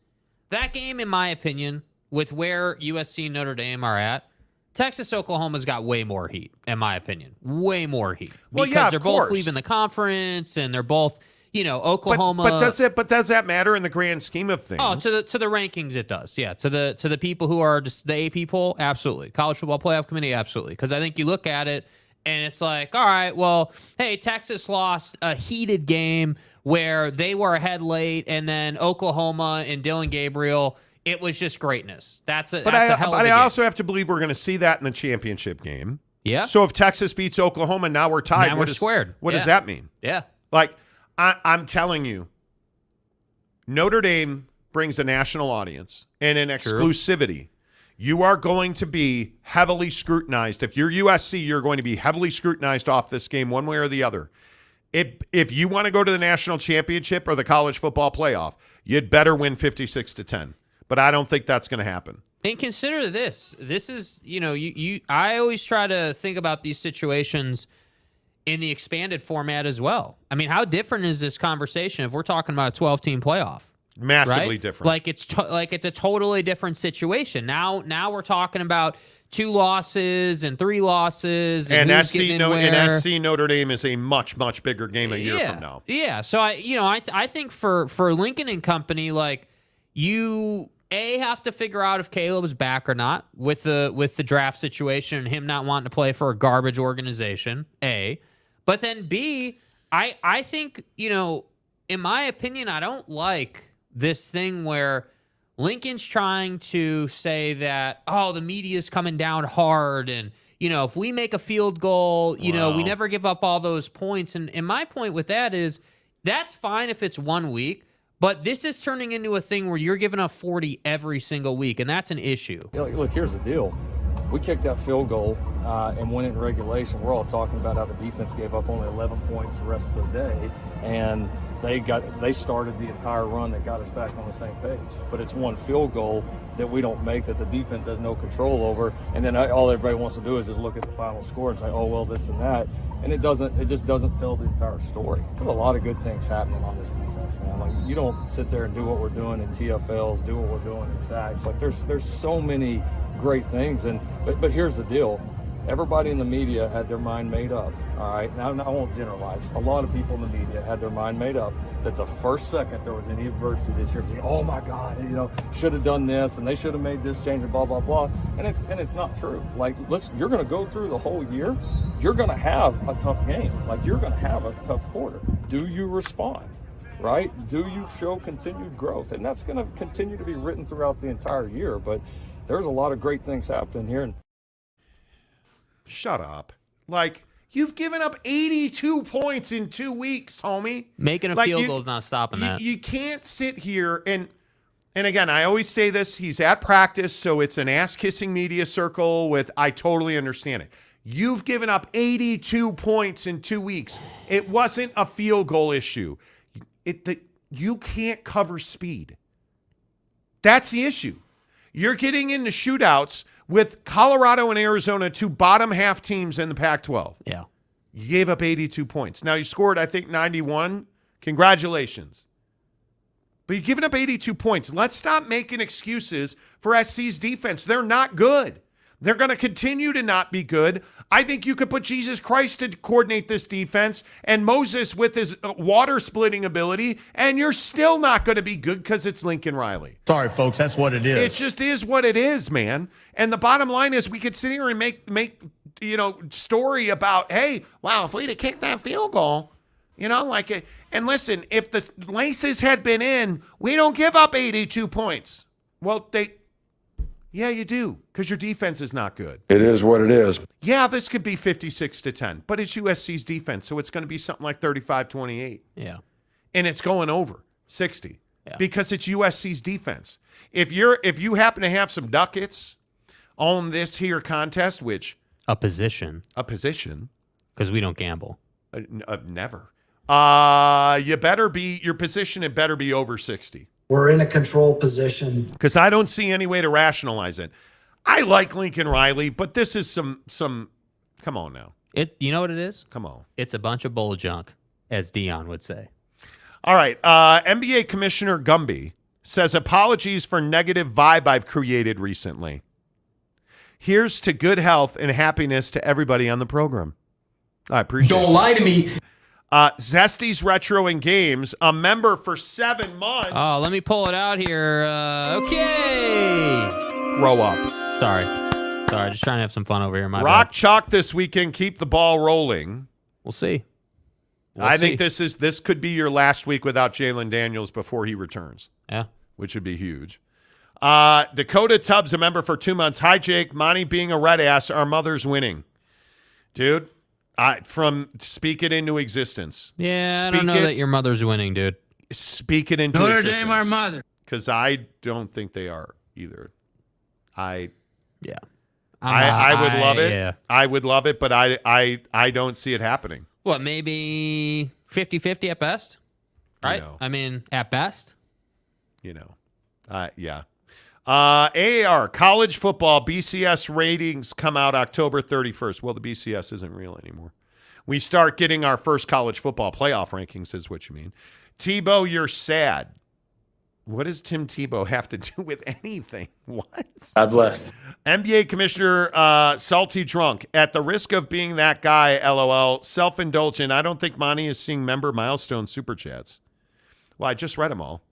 That game, in my opinion, with where USC and Notre Dame are at, Texas, Oklahoma's got way more heat, in my opinion. Way more heat. Well, because yeah, they're of both course. leaving the conference, and they're both, Oklahoma. But does that matter in the grand scheme of things? Oh, to the rankings, it does. Yeah, to the people who are just the AP poll, absolutely. College Football Playoff Committee, absolutely. Because I think you look at it, and it's like, all right, well, hey, Texas lost a heated game where they were ahead late, and then Oklahoma and Dylan Gabriel, it was just greatness. That's a hell of a game. I also have to believe we're going to see that in the championship game. Yeah. So if Texas beats Oklahoma, now we're tied. Now we're squared. What does that mean? Yeah. Like, I'm telling you, Notre Dame brings a national audience and an exclusivity. You are going to be heavily scrutinized. If you're USC, you're going to be heavily scrutinized off this game one way or the other. If you want to go to the national championship or the college football playoff, you'd better win 56-10. But I don't think that's going to happen. And consider this. This is, I always try to think about these situations in the expanded format as well. I mean, how different is this conversation if we're talking about a 12-team playoff? Massively right? different. Like it's a totally different situation. Now we're talking about 2 losses and 3 losses, and SC Notre Dame is a much bigger game a year from now. Yeah. So I think for Lincoln and company, like, you have to figure out if Caleb's back or not with the draft situation and him not wanting to play for a garbage organization. But then B, I think, in my opinion, I don't like this thing where Lincoln's trying to say that, the media's coming down hard, and if we make a field goal, we never give up all those points. And my point with that is that's fine if it's 1 week, but this is turning into a thing where you're giving up 40 every single week, and that's an issue. Look, here's the deal. We kicked that field goal and went in regulation. We're all talking about how the defense gave up only 11 points the rest of the day, and they started the entire run that got us back on the same page. But it's one field goal that we don't make that the defense has no control over, and then all everybody wants to do is just look at the final score and say, oh, well, this and that. And it just doesn't tell the entire story. There's a lot of good things happening on this defense, man. Like, you don't sit there and do what we're doing in TFLs, do what we're doing in sacks. Like, there's so many great things. But here's the deal. everybody in the media had their mind made up, all right? Now, I won't generalize. A lot of people in the media had their mind made up that the first second there was any adversity this year, saying, oh my God, should have done this, and they should have made this change, and blah, blah, blah. And it's not true. Like, you're going to go through the whole year. You're going to have a tough game. Like, you're going to have a tough quarter. Do you respond? Right? Do you show continued growth? And that's going to continue to be written throughout the entire year. But there's a lot of great things happening here. Shut up. Like, you've given up 82 points in 2 weeks, homie. Making a field goal is not stopping that. You can't sit here and again, I always say this, he's at practice, so it's an ass-kissing media circle I totally understand it. You've given up 82 points in 2 weeks. It wasn't a field goal issue. You can't cover speed. That's the issue. You're getting into shootouts with Colorado and Arizona, 2 bottom half teams in the Pac-12. Yeah. You gave up 82 points. Now you scored, I think, 91. Congratulations. But you're giving up 82 points. Let's stop making excuses for SC's defense. They're not good. They're going to continue to not be good. I think you could put Jesus Christ to coordinate this defense and Moses with his water-splitting ability, and you're still not going to be good because it's Lincoln Riley. Sorry, folks, that's what it is. It just is what it is, man. And the bottom line is we could sit here and make story about, hey, wow, if we'd have kicked that field goal, and listen, if the laces had been in, we don't give up 82 points. Well, yeah, you do, because your defense is not good. It is what it is. Yeah, this could be 56-10, but it's USC's defense, so it's going to be something like 35-28. Yeah. And it's going over 60 because it's USC's defense. If you happen to have some ducats on this here contest, which a position, because we don't gamble. Never. Your position, it better be over 60. We're in a control position. Because I don't see any way to rationalize it. I like Lincoln Riley, but this is some come on now. You know what it is? Come on. It's a bunch of bull junk, as Dion would say. All right. NBA Commissioner Gumby says, apologies for negative vibe I've created recently. Here's to good health and happiness to everybody on the program. I appreciate it. Don't lie to me. Zesty's Retro and Games, a member for 7 months. Oh, let me pull it out here. Okay. Grow up. Sorry, just trying to have some fun over here. My Rock bad. Chalk this weekend. Keep the ball rolling. We'll see. I think this could be your last week without Jalen Daniels before he returns. Yeah. Which would be huge. Dakota Tubbs, a member for 2 months. Hi, Jake. Monty being a red ass, our mother's winning. Dude. From speak it into existence. Yeah, I don't know that your mother's winning, dude. Speak it into Notre existence. Dame, our mother. Because I don't think they are either. I would love it. Yeah. I would love it, but I don't see it happening. What, maybe 50-50 at best? Right? I mean, at best. Yeah. AAR, college football, BCS ratings come out October 31st. Well, the BCS isn't real anymore. We start getting our first college football playoff rankings is what you mean. Tebow, you're sad. What does Tim Tebow have to do with anything? What? God bless. NBA Commissioner Salty Drunk. At the risk of being that guy, LOL, self-indulgent, I don't think Monty is seeing member milestone super chats. Well, I just read them all.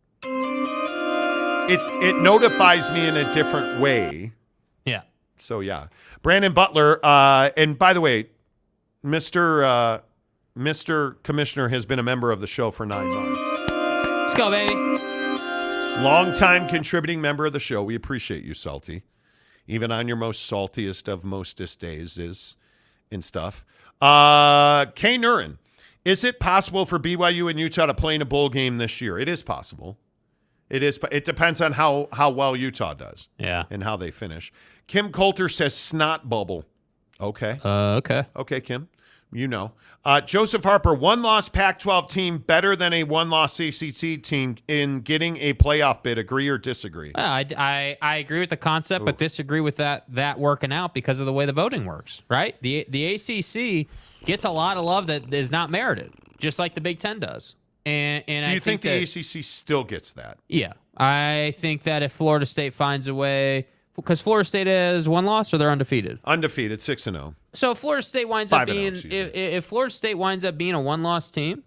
It notifies me in a different way. Yeah. So, yeah. Brandon Butler, and by the way, Mr. Commissioner has been a member of the show for 9 months. Let's go, baby. Long-time contributing member of the show. We appreciate you, Salty. Even on your most saltiest of mostest days and stuff. Kay Nurin, is it possible for BYU and Utah to play in a bowl game this year? It is possible. It is. It depends on how well Utah does. Yeah. And how they finish. Kim Coulter says snot bubble. Okay. Okay. Okay, Kim. You know. Joseph Harper, one-loss Pac-12 team better than a one-loss ACC team in getting a playoff bid. Agree or disagree? I agree with the concept, but disagree with that working out because of the way the voting works, right? The ACC gets a lot of love that is not merited, just like the Big Ten does. And do you think the ACC still gets that? Yeah. I think that if Florida State finds a way, because Florida State has one loss or they're undefeated? Undefeated, 6-0. So if Florida State winds up 5-0, being excuse me. if Florida State winds up being a one-loss team,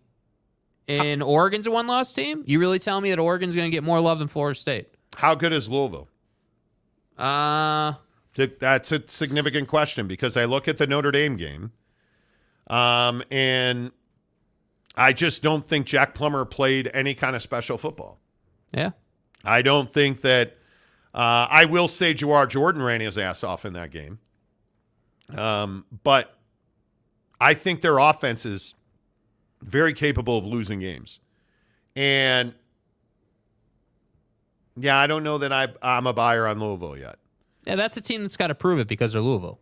and Oregon's a one-loss team, you really telling me that Oregon's going to get more love than Florida State? How good is Louisville? Uh, That's a significant question because I look at the Notre Dame game, and I just don't think Jack Plummer played any kind of special football. yeah. I don't think that I will say Jawar Jordan ran his ass off in that game. But I think their offense is very capable of losing games. And, yeah, I don't know that I'm a buyer on Louisville yet. Yeah, that's a team that's got to prove it because they're Louisville.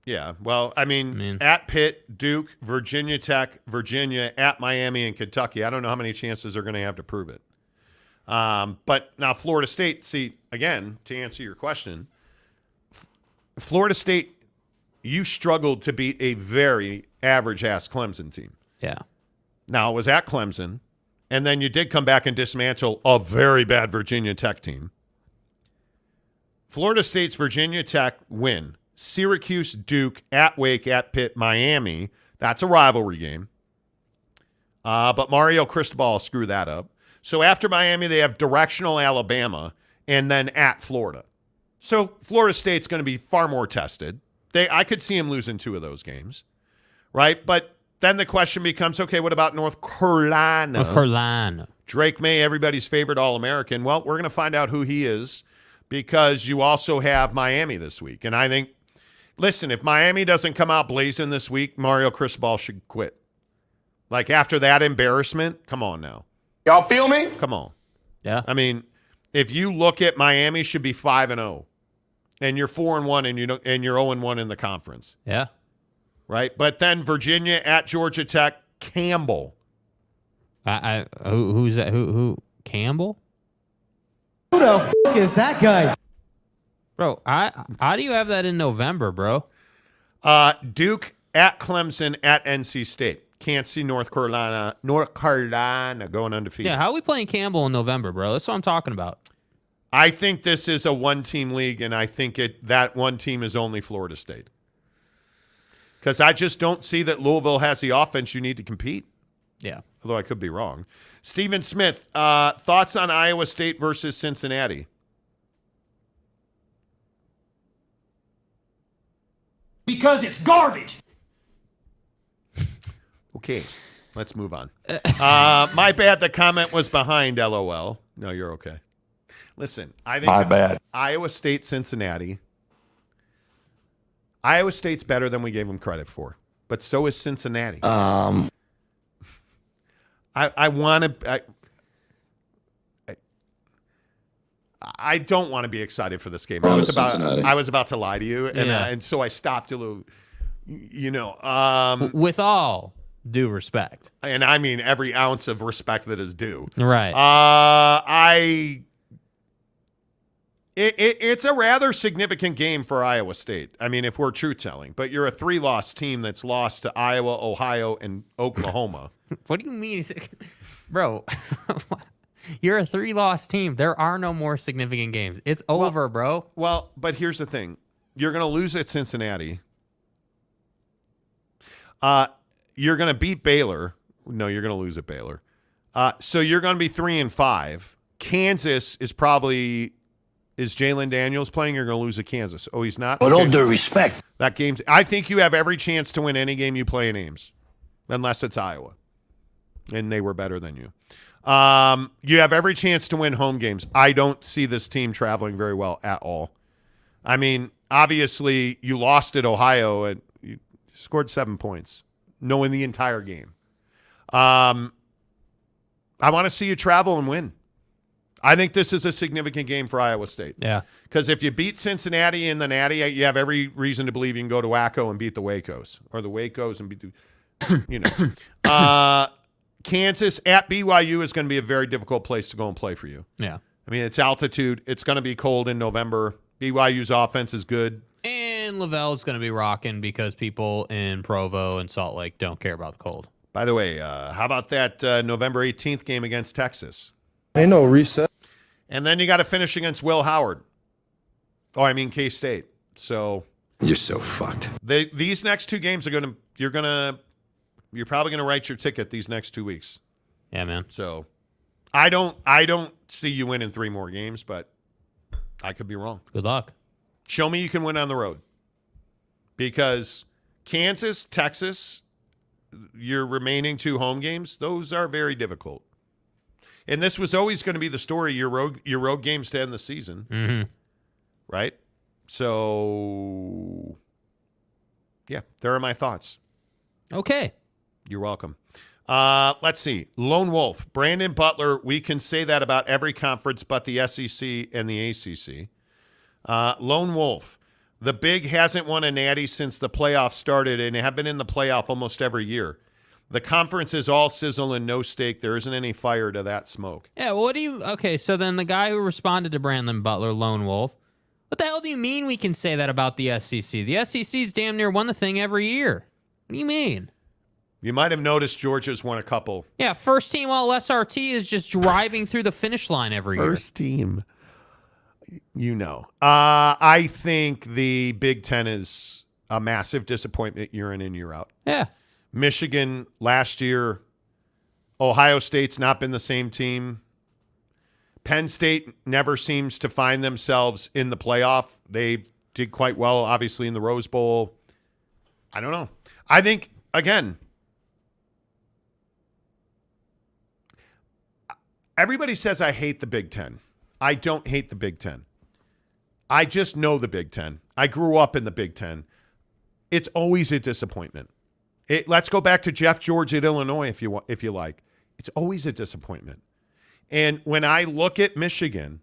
Yeah, well, I mean, at Pitt, Duke, Virginia Tech, Virginia, at Miami, and Kentucky, I don't know how many chances they're going to have to prove it. But now Florida State, see, again, to answer your question, Florida State, you struggled to beat a very average-ass Clemson team. Yeah. Now, it was at Clemson, and then you did come back and dismantle a very bad Virginia Tech team. Florida State's Virginia Tech win. Syracuse, Duke, at Wake, at Pitt, Miami. That's a rivalry game. But Mario Cristobal screwed that up. So after Miami, they have directional Alabama and then at Florida. So Florida State's going to be far more tested. I could see him losing 2 of those games, right? But then the question becomes, okay, what about North Carolina? North Carolina. Drake May, everybody's favorite All-American. Well, we're going to find out who he is because you also have Miami this week. And I think, listen, if Miami doesn't come out blazing this week, Mario Cristobal should quit. Like after that embarrassment, come on now. Y'all feel me? Come on. Yeah. I mean, if you look at Miami should be 5-0 and you're 4-1 and you're 0-1 in the conference. Yeah. Right? But then Virginia at Georgia Tech, Campbell. Who's that? Who Campbell? Who the fuck is that guy? Bro, how do you have that in November, bro? Duke at Clemson at NC State. Can't see North Carolina going undefeated. Yeah, how are we playing Campbell in November, bro? That's what I'm talking about. I think this is a one-team league, and I think that one team is only Florida State. Because I just don't see that Louisville has the offense you need to compete. Yeah. Although I could be wrong. Stephen Smith, thoughts on Iowa State versus Cincinnati? Because it's garbage. Okay, let's move on. My bad, the comment was behind, LOL. No, you're okay. Listen, I think My bad. Iowa State, Cincinnati. Iowa State's better than we gave them credit for, but so is Cincinnati. I want to. I don't want to be excited for this game. I was about to lie to you, and so I stopped a little. With all due respect, and I mean every ounce of respect that is due. Right. It's a rather significant game for Iowa State. I mean, if we're truth-telling, but you're a 3-loss team that's lost to Iowa, Ohio, and Oklahoma. What do you mean, bro? You're a 3-loss team. There are no more significant games. It's over, bro. Well, but here's the thing: you're going to lose at Cincinnati. You're going to beat Baylor. No, you're going to lose at Baylor. So you're going to be 3-5. Kansas is probably. Is Jalen Daniels playing? You're going to lose at Kansas. Oh, he's not? With all due respect. That game's. I think you have every chance to win any game you play in Ames, unless it's Iowa, and they were better than you. You have every chance to win home games. I don't see this team traveling very well at all. I mean, obviously, you lost at Ohio and you scored 7 points, knowing the entire game. I want to see you travel and win. I think this is a significant game for Iowa State. Yeah. Because if you beat Cincinnati in the Natty, you have every reason to believe you can go to Waco and beat the Wacos. Or the Wacos and beat the, Kansas at BYU is going to be a very difficult place to go and play for you. Yeah. I mean, it's altitude. It's going to be cold in November. BYU's offense is good. And Lavelle's going to be rocking because people in Provo and Salt Lake don't care about the cold. By the way, how about that November 18th game against Texas? Ain't no reset. And then you got to finish against Will Howard. Oh, I mean K-State. So You're so fucked. These next two games are you're probably gonna write your ticket these next 2 weeks. Yeah, man. So I don't see you winning 3 more games, but I could be wrong. Good luck. Show me you can win on the road. Because Kansas, Texas, your remaining 2 home games, those are very difficult. And this was always going to be the story, your road games to end the season. Mm-hmm. Right? So, yeah, there are my thoughts. Okay. You're welcome. Let's see. Lone Wolf, Brandon Butler, we can say that about every conference but the SEC and the ACC. Lone Wolf, the Big hasn't won a natty since the playoffs started and have been in the playoff almost every year. The conference is all sizzle and no steak. There isn't any fire to that smoke. Yeah, well, okay, so then the guy who responded to Brandon Butler, Lone Wolf, what the hell do you mean we can say that about the SEC? The SEC's damn near won the thing every year. What do you mean? You might have noticed Georgia's won a couple. Yeah, first team all SRT is just driving through the finish line every year. First team. I think the Big Ten is a massive disappointment year in and year out. Yeah. Michigan last year. Ohio State's not been the same team. Penn State never seems to find themselves in the playoff. They did quite well, obviously, in the Rose Bowl. I don't know. I think, again, everybody says I hate the Big Ten. I don't hate the Big Ten. I just know the Big Ten. I grew up in the Big Ten. It's always a disappointment. Let's go back to Jeff George at Illinois if you like. It's always a disappointment. And when I look at Michigan,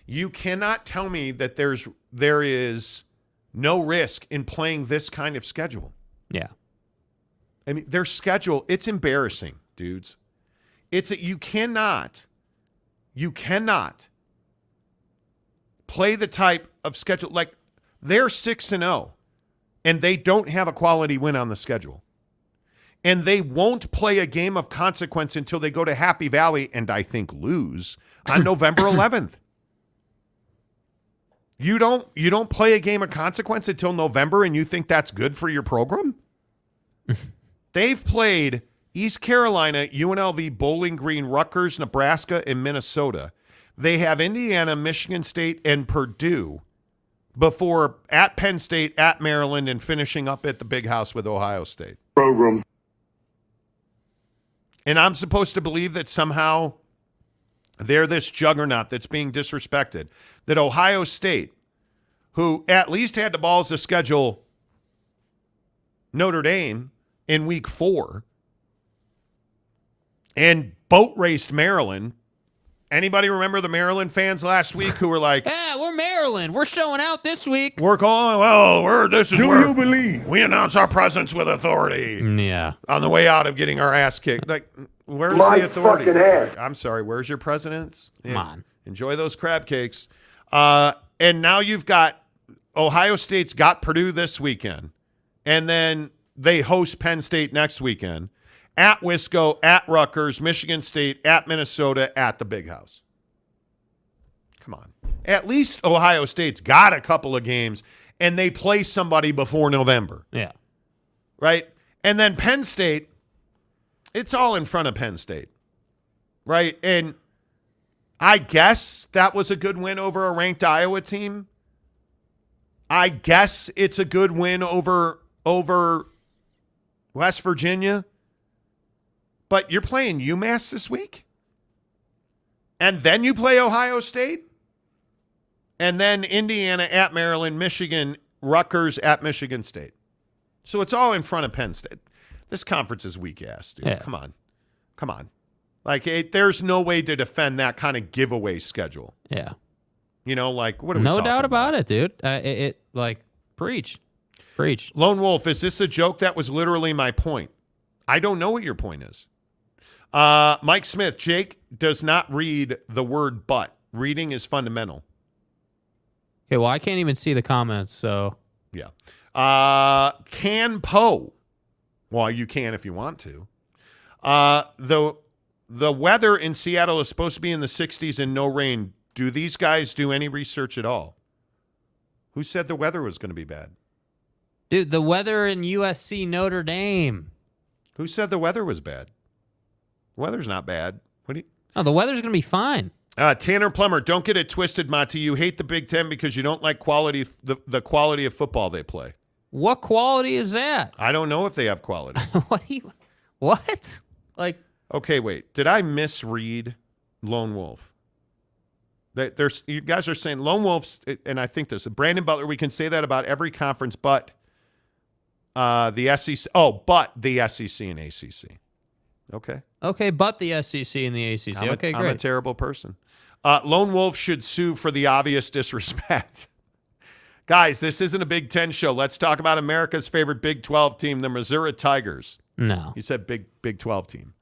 you cannot tell me that there is no risk in playing this kind of schedule. Yeah. I mean, their schedule, it's embarrassing, dudes. You cannot play the type of schedule. Like, they're 6-0, and they don't have a quality win on the schedule. And they won't play a game of consequence until they go to Happy Valley and I think lose on November 11th. You don't play a game of consequence until November and you think that's good for your program? They've played East Carolina, UNLV, Bowling Green, Rutgers, Nebraska, and Minnesota. They have Indiana, Michigan State, and Purdue before at Penn State, at Maryland, and finishing up at the Big House with Ohio State. Program. And I'm supposed to believe that somehow they're this juggernaut that's being disrespected. That Ohio State, who at least had the balls to schedule Notre Dame in week 4 and boat raced Maryland. Anybody remember the Maryland fans last week who were like, yeah, we're Maryland. We're showing out this week. We're going, well, this is where you believe? We announce our presence with authority. Yeah. On the way out of getting our ass kicked. Like, where's My the authority? fucking ass. I'm sorry, where's your presidents? Come on. Enjoy those crab cakes. And now you've got Ohio State's got Purdue this weekend. And then they host Penn State next weekend. At Wisco, at Rutgers, Michigan State, at Minnesota, at the Big House. Come on. At least Ohio State's got a couple of games, and they play somebody before November. Yeah. Right? And then Penn State, it's all in front of Penn State. Right? And I guess that was a good win over a ranked Iowa team. I guess it's a good win over West Virginia. But you're playing UMass this week? And then you play Ohio State? And then Indiana at Maryland, Michigan, Rutgers at Michigan State. So it's all in front of Penn State. This conference is weak ass, dude. Yeah. Come on. Like, there's no way to defend that kind of giveaway schedule. Yeah. Like, what are we No talking doubt about it, dude. Preach. Lone Wolf, is this a joke? That was literally my point. I don't know what your point is. Mike Smith, Jake does not read the word but. Reading is fundamental. Okay, well, I can't even see the comments, so. Yeah. Can Poe. Well, you can if you want to. The weather in Seattle is supposed to be in the 60s and no rain. Do these guys do any research at all? Who said the weather was going to be bad? Dude, the weather in USC Notre Dame. Who said the weather was bad? The weather's not bad. What do you? Oh, the weather's going to be fine. Tanner Plummer, don't get it twisted, Monty. You hate the Big Ten because you don't like the quality of football they play. What quality is that? I don't know if they have quality. What? Like, okay, wait. Did I misread Lone Wolf? You guys are saying Lone Wolves, and I think this. Brandon Butler, we can say that about every conference but the SEC. Oh, but the SEC and ACC. Okay. Okay, but the SEC and the ACC. Okay, great. I'm a terrible person. Lone Wolf should sue for the obvious disrespect. Guys, this isn't a Big Ten show. Let's talk about America's favorite Big 12 team, the Missouri Tigers. No. You said Big 12 team,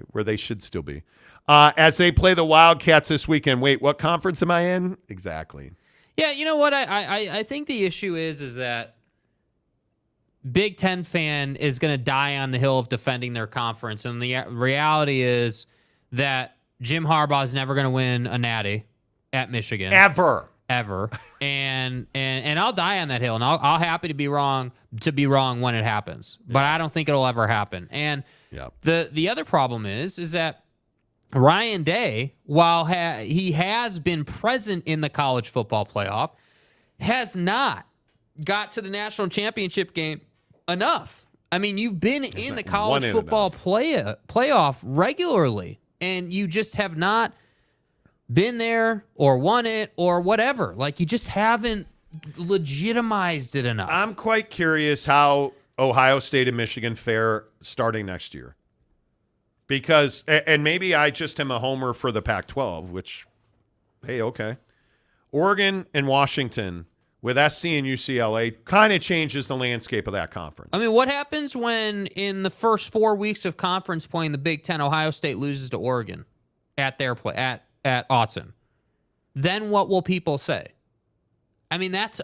where they should still be. As they play the Wildcats this weekend. Wait, what conference am I in? Exactly. Yeah, you know what? I think the issue is that Big Ten fan is going to die on the hill of defending their conference. And the reality is that Jim Harbaugh is never going to win a natty at Michigan. Ever. And I'll die on that hill, and I'll happy to be wrong when it happens. Yeah. But I don't think it'll ever happen. And the other problem is that Ryan Day, while he has been present in the college football playoff, has not got to the national championship game enough. I mean, you've been in the college football playoff regularly, and you just have not been there or won it or whatever. Like, you just haven't legitimized it enough. I'm quite curious how Ohio State and Michigan fare starting next year. Because, and maybe I just am a homer for the Pac-12, which, hey, okay. Oregon and Washington with SC and UCLA kind of changes the landscape of that conference. I mean, what happens when in the first 4 weeks of conference play in the Big Ten, Ohio State loses to Oregon at their play at Autzen? Then what will people say? I mean, that's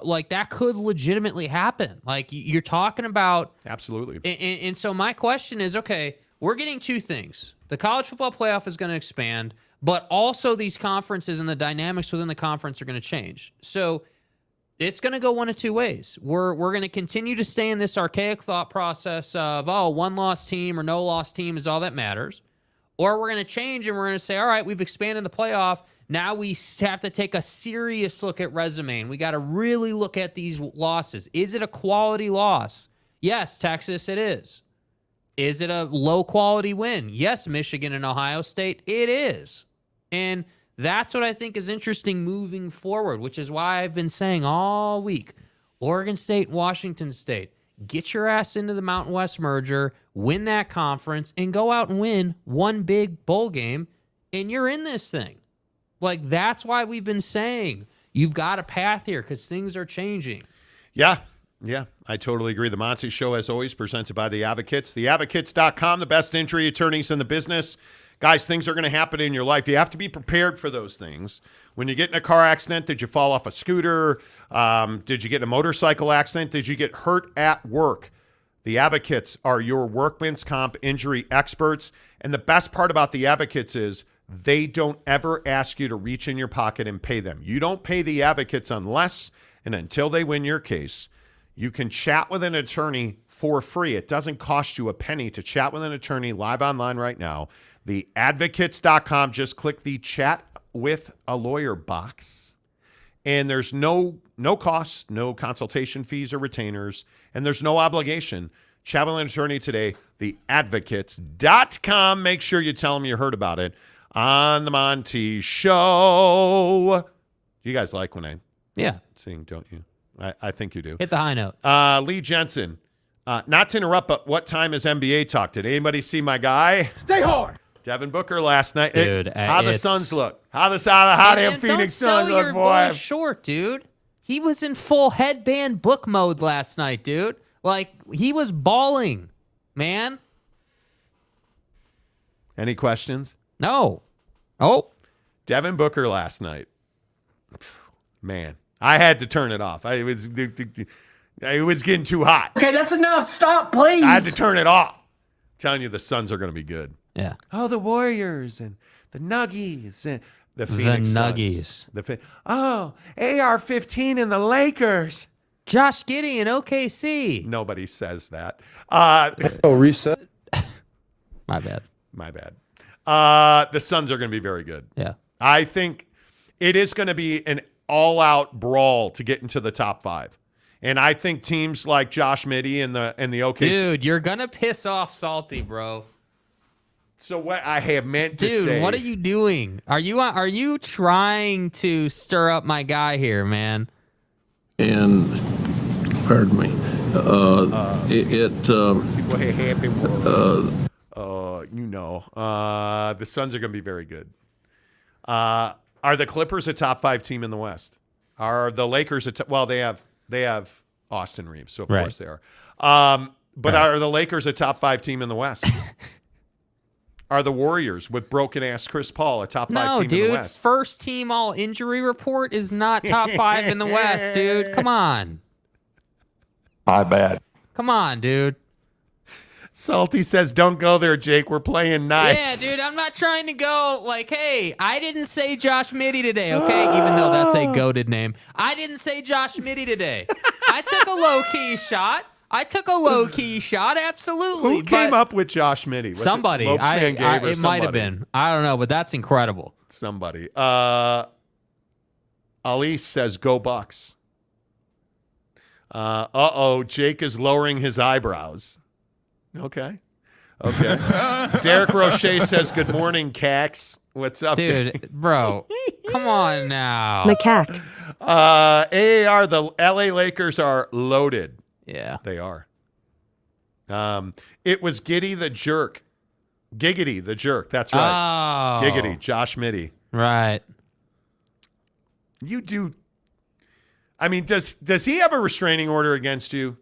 like that could legitimately happen. Like, you're talking about absolutely. And so my question is, okay, we're getting two things. The college football playoff is going to expand, but also these conferences and the dynamics within the conference are going to change. So it's going to go one of two ways. We're going to continue to stay in this archaic thought process of, one-loss team or no-loss team is all that matters. Or we're going to change and we're going to say, all right, we've expanded the playoff. Now we have to take a serious look at resume, and we got to really look at these losses. Is it a quality loss? Yes, Texas, it is. Is it a low-quality win? Yes, Michigan and Ohio State, it is. And that's what I think is interesting moving forward, which is why I've been saying all week, Oregon State, Washington State, get your ass into the Mountain West merger, win that conference, and go out and win one big bowl game, and you're in this thing. Like, that's why we've been saying you've got a path here because things are changing. Yeah, I totally agree. The Monty Show, as always, presented by The Advocates. TheAdvocates.com, the best injury attorneys in the business. Guys, things are going to happen in your life. You have to be prepared for those things. When you get in a car accident, did you fall off a scooter? Did you get in a motorcycle accident? Did you get hurt at work? The Advocates are your workman's comp injury experts. And the best part about The Advocates is they don't ever ask you to reach in your pocket and pay them. You don't pay The Advocates unless and until they win your case. You can chat with an attorney for free. It doesn't cost you a penny to chat with an attorney live online right now. TheAdvocates.com. Just click the chat with a lawyer box. And there's no cost, no consultation fees or retainers, and there's no obligation. Chat with an attorney today. TheAdvocates.com. Make sure you tell them you heard about it on the Monty Show. You guys like when I sing, don't you? I think you do. Hit the high note. Lee Jensen, not to interrupt, but what time is NBA talk? Did anybody see my guy? Stay hard. Devin Booker last night. Dude, how the Suns look? How the Phoenix Suns look, boy? Short, dude. He was in full headband book mode last night, dude. Like, he was balling, man. Any questions? No. Oh. Devin Booker last night. Man, I had to turn it off. It was getting too hot. Okay, that's enough. Stop, please. I had to turn it off. I'm telling you, the Suns are going to be good. Yeah. Oh, the Warriors and the Nuggies and the Phoenix Nuggies. Suns. AR-15 and the Lakers. Josh Giddey in OKC. Nobody says that. Reset. My bad. My bad. The Suns are going to be very good. Yeah. I think it is going to be an all-out brawl to get into the top 5. And I think teams like Josh Giddey and the OKC. Dude, you're going to piss off Salty, bro. So what I have meant to say. Dude, what are you doing? Are you trying to stir up my guy here, man? And, pardon me, see what happened. The Suns are going to be very good. Are the Clippers a top 5 team in the West? Are the Lakers they have Austin Reeves, so of course they are. But are the Lakers a top 5 team in the West? Are the Warriors with broken-ass Chris Paul a top 5 team in the West? First team all injury report is not top 5 in the West, dude. Come on. My bad. Come on, dude. Salty says, don't go there, Jake. We're playing nice. Yeah, dude, I'm not trying to go like, hey, I didn't say Josh Giddey today, okay? Even though that's a goated name. I didn't say Josh Giddey today. I took a low-key shot. Absolutely. Who came up with Josh Giddey? Somebody. It might have been. I don't know, but that's incredible. Somebody. Ali says, go Bucks. Jake is lowering his eyebrows. Okay. Derek Roche says, good morning, Cax. What's up, dude? Bro, come on now. Macaque. AAR, the LA Lakers are loaded. Yeah. They are. It was Giddey the jerk. Giggity the jerk. That's right. Oh. Giggity. Josh Giddey. Right. You do. I mean, does he have a restraining order against you?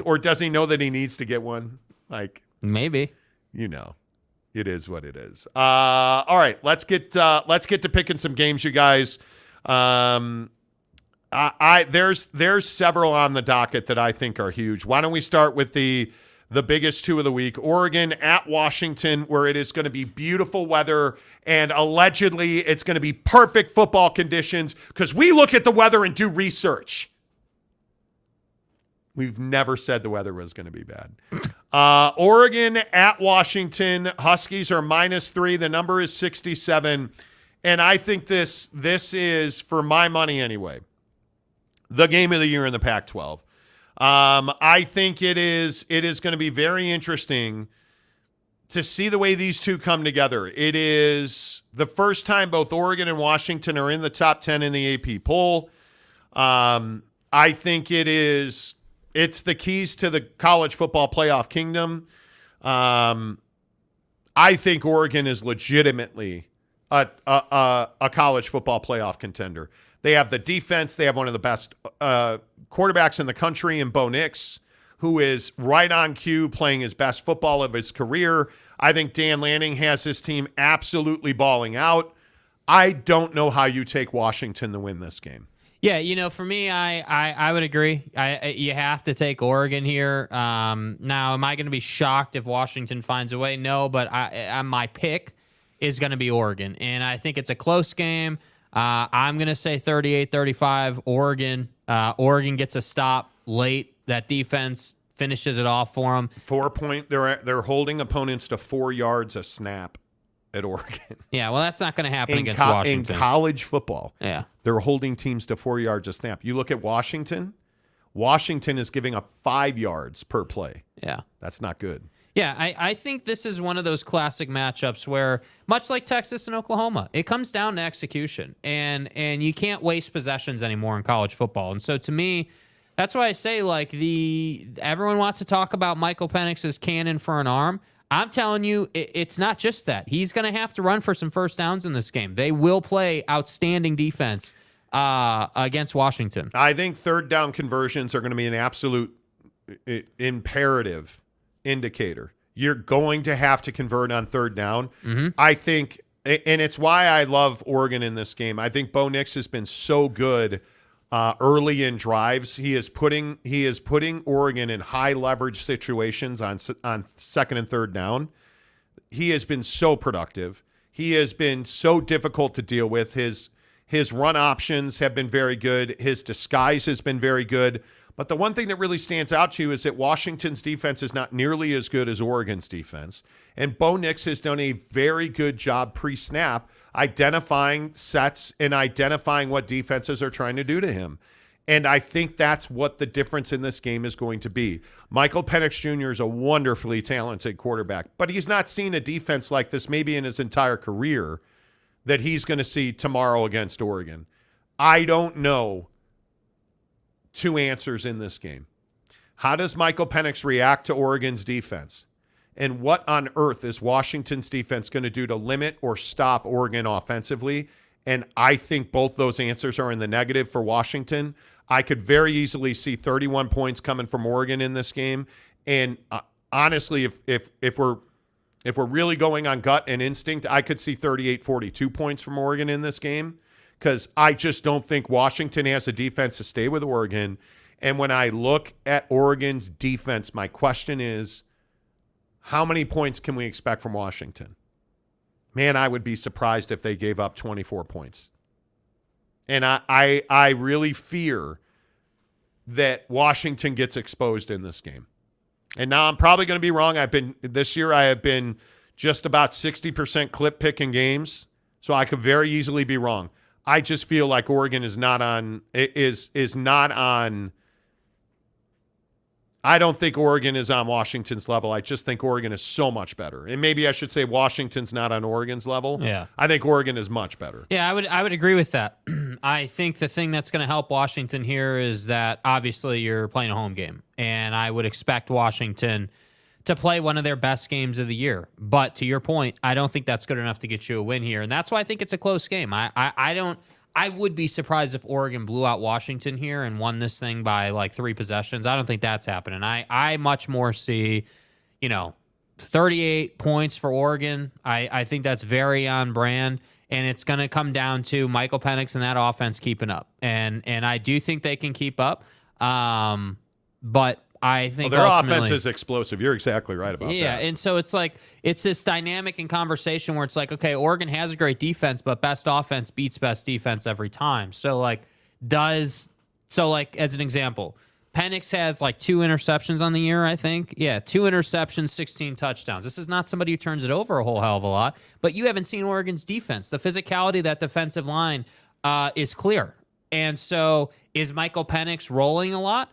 Or does he know that he needs to get one? Like, maybe. It is what it is. All right, let's get to picking some games, you guys. There's several on the docket that I think are huge. Why don't we start with the biggest 2 of the week? Oregon at Washington, where it is going to be beautiful weather and allegedly it's going to be perfect football conditions because we look at the weather and do research. We've never said the weather was going to be bad. Oregon at Washington. Huskies are -3. The number is 67. And I think this is, for my money anyway, the game of the year in the Pac-12. I think it is going to be very interesting to see the way these two come together. It is the first time both Oregon and Washington are in the top 10 in the AP poll. I think it's the keys to the college football playoff kingdom. I think Oregon is legitimately a college football playoff contender. They have the defense. They have one of the best quarterbacks in the country in Bo Nix, who is right on cue playing his best football of his career. I think Dan Lanning has his team absolutely balling out. I don't know how you take Washington to win this game. Yeah, for me, I would agree. You have to take Oregon here. Now, am I going to be shocked if Washington finds a way? No, but my pick is going to be Oregon, and I think it's a close game. I'm going to say 38-35 Oregon. Oregon gets a stop late. That defense finishes it off for them. 4 point. They're holding opponents to 4 yards a snap at Oregon. Yeah, well, that's not going to happen against Washington. In college football, yeah, they're holding teams to 4 yards a snap. You look at Washington. Washington is giving up 5 yards per play. Yeah. That's not good. Yeah, I think this is one of those classic matchups where, much like Texas and Oklahoma, it comes down to execution. And you can't waste possessions anymore in college football. And so to me, that's why I say, like, everyone wants to talk about Michael Penix's cannon for an arm. I'm telling you, it's not just that. He's going to have to run for some first downs in this game. They will play outstanding defense against Washington. I think third down conversions are going to be an absolute imperative indicator. You're going to have to convert on third down. Mm-hmm. I think, and it's why I love Oregon in this game. I think Bo Nix has been so good early in drives. He is putting Oregon in high leverage situations on second and third down. He has been so productive. He has been so difficult to deal with. His run options have been very good. His disguise has been very good. But the one thing that really stands out to you is that Washington's defense is not nearly as good as Oregon's defense. And Bo Nix has done a very good job pre-snap identifying sets and identifying what defenses are trying to do to him. And I think that's what the difference in this game is going to be. Michael Penix Jr. is a wonderfully talented quarterback, but he's not seen a defense like this maybe in his entire career that he's going to see tomorrow against Oregon. I don't know two answers in this game. How does Michael Penix react to Oregon's defense? And what on earth is Washington's defense going to do to limit or stop Oregon offensively? And I think both those answers are in the negative for Washington. I could very easily see 31 points coming from Oregon in this game. And honestly, if we're really going on gut and instinct, I could see 38-42 points from Oregon in this game, because I just don't think Washington has a defense to stay with Oregon. And when I look at Oregon's defense, my question is, how many points can we expect from Washington? Man, I would be surprised if they gave up 24 points. And I really fear that Washington gets exposed in this game. And now I'm probably going to be wrong. This year I have been just about 60% clip picking games, so I could very easily be wrong. I just feel like Oregon is not on. I don't think Oregon is on Washington's level. I just think Oregon is so much better. And maybe I should say Washington's not on Oregon's level. Yeah. I think Oregon is much better. Yeah, I would agree with that. I think the thing that's going to help Washington here is that obviously you're playing a home game, and I would expect Washington to play one of their best games of the year. But to your point, I don't think that's good enough to get you a win here, and that's why I think it's a close game. I would be surprised if Oregon blew out Washington here and won this thing by like 3 possessions. I don't think that's happening. I much more see, 38 points for Oregon. I think that's very on brand, and it's going to come down to Michael Penix and that offense keeping up. And I do think they can keep up. But I think their offense is explosive. You're exactly right about that. Yeah, and so it's like it's this dynamic in conversation where it's like, okay, Oregon has a great defense, but best offense beats best defense every time. So as an example, Penix has like 2 interceptions on the year, I think. Yeah, 2 interceptions, 16 touchdowns. This is not somebody who turns it over a whole hell of a lot, but you haven't seen Oregon's defense. The physicality of that defensive line is clear. And so is Michael Penix rolling a lot?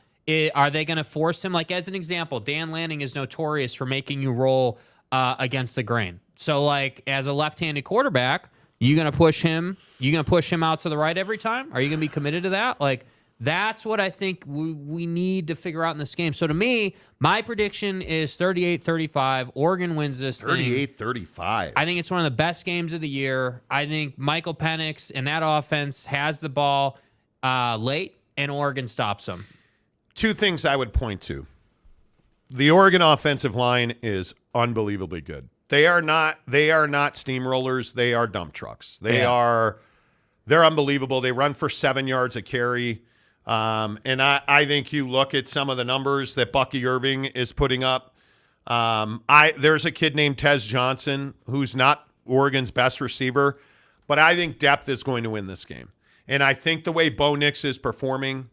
Are they going to force him? Like, as an example, Dan Lanning is notorious for making you roll against the grain. So, like, as a left-handed quarterback, you going to push him? You going to push him out to the right every time? Are you going to be committed to that? Like, that's what I think we need to figure out in this game. So, to me, my prediction is 38-35. Oregon wins this 38-35. I think it's one of the best games of the year. I think Michael Penix and that offense has the ball late, and Oregon stops them. 2 things I would point to. The Oregon offensive line is unbelievably good. They are not steamrollers. They are dump trucks. They're unbelievable. They run for 7 yards a carry. And I think you look at some of the numbers that Bucky Irving is putting up. There's a kid named Tez Johnson who's not Oregon's best receiver, but I think depth is going to win this game. And I think the way Bo Nix is performing,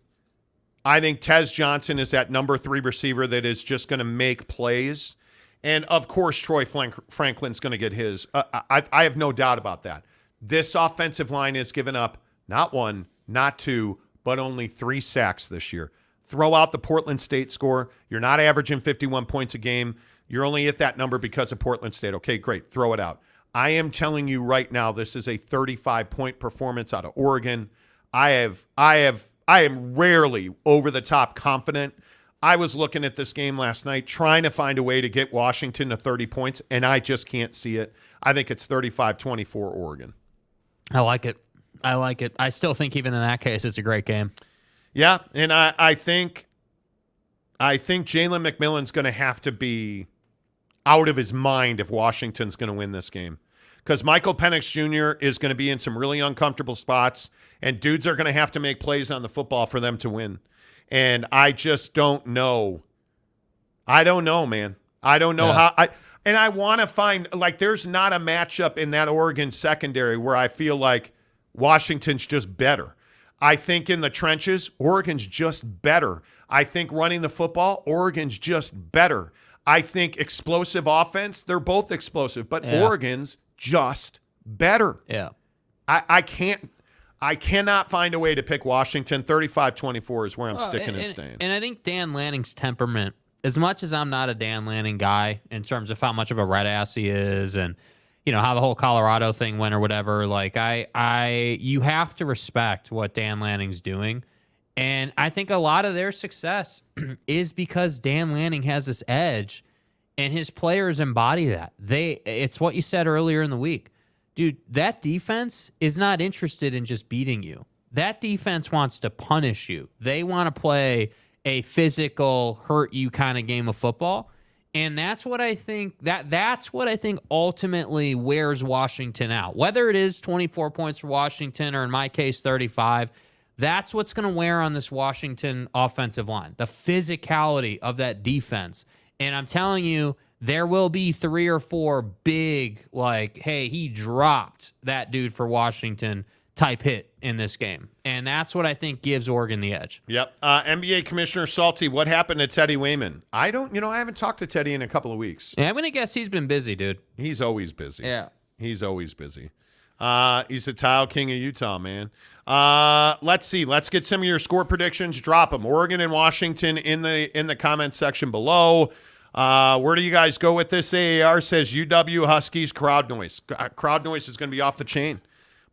I think Tez Johnson is that number 3 receiver that is just going to make plays. And, of course, Troy Franklin's going to get his. I have no doubt about that. This offensive line has given up not 1, not 2, but only 3 sacks this year. Throw out the Portland State score. You're not averaging 51 points a game. You're only at that number because of Portland State. Okay, great. Throw it out. I am telling you right now, this is a 35-point performance out of Oregon. I am rarely over-the-top confident. I was looking at this game last night, trying to find a way to get Washington to 30 points, and I just can't see it. I think it's 35-24 Oregon. I like it. I still think even in that case, it's a great game. Yeah, and I think Jalen McMillan's going to have to be out of his mind if Washington's going to win this game. Because Michael Penix Jr. is going to be in some really uncomfortable spots, and dudes are going to have to make plays on the football for them to win. And I just don't know. I don't know, man. I don't know how. And I want to find, like, there's not a matchup in that Oregon secondary where I feel like Washington's just better. I think in the trenches, Oregon's just better. I think running the football, Oregon's just better. I think explosive offense, they're both explosive, but Oregon's just better. Yeah. I cannot find a way to pick Washington. 35-24 is where I'm sticking and staying. And I think Dan Lanning's temperament, as much as I'm not a Dan Lanning guy in terms of how much of a red ass he is and how the whole Colorado thing went or whatever, like you have to respect what Dan Lanning's doing. And I think a lot of their success is because Dan Lanning has this edge and his players embody that. It's what you said earlier in the week. Dude, that defense is not interested in just beating you. That defense wants to punish you. They want to play a physical, hurt you kind of game of football. And that's what I think that's what I think ultimately wears Washington out. Whether it is 24 points for Washington or in my case 35, that's what's going to wear on this Washington offensive line. The physicality of that defense. And I'm telling you, there will be 3 or 4 big, like, hey, he dropped that dude for Washington type hit in this game. And that's what I think gives Oregon the edge. Yep. NBA Commissioner Salty, what happened to Teddy Wayman? I haven't talked to Teddy in a couple of weeks. Yeah, I'm going to guess he's been busy, dude. He's always busy. Yeah. He's always busy. He's the tile king of Utah, man. Let's see. Let's get some of your score predictions. Drop them. Oregon and Washington in the comment section below. Where do you guys go with this? AAR says UW Huskies crowd noise. Crowd noise is going to be off the chain.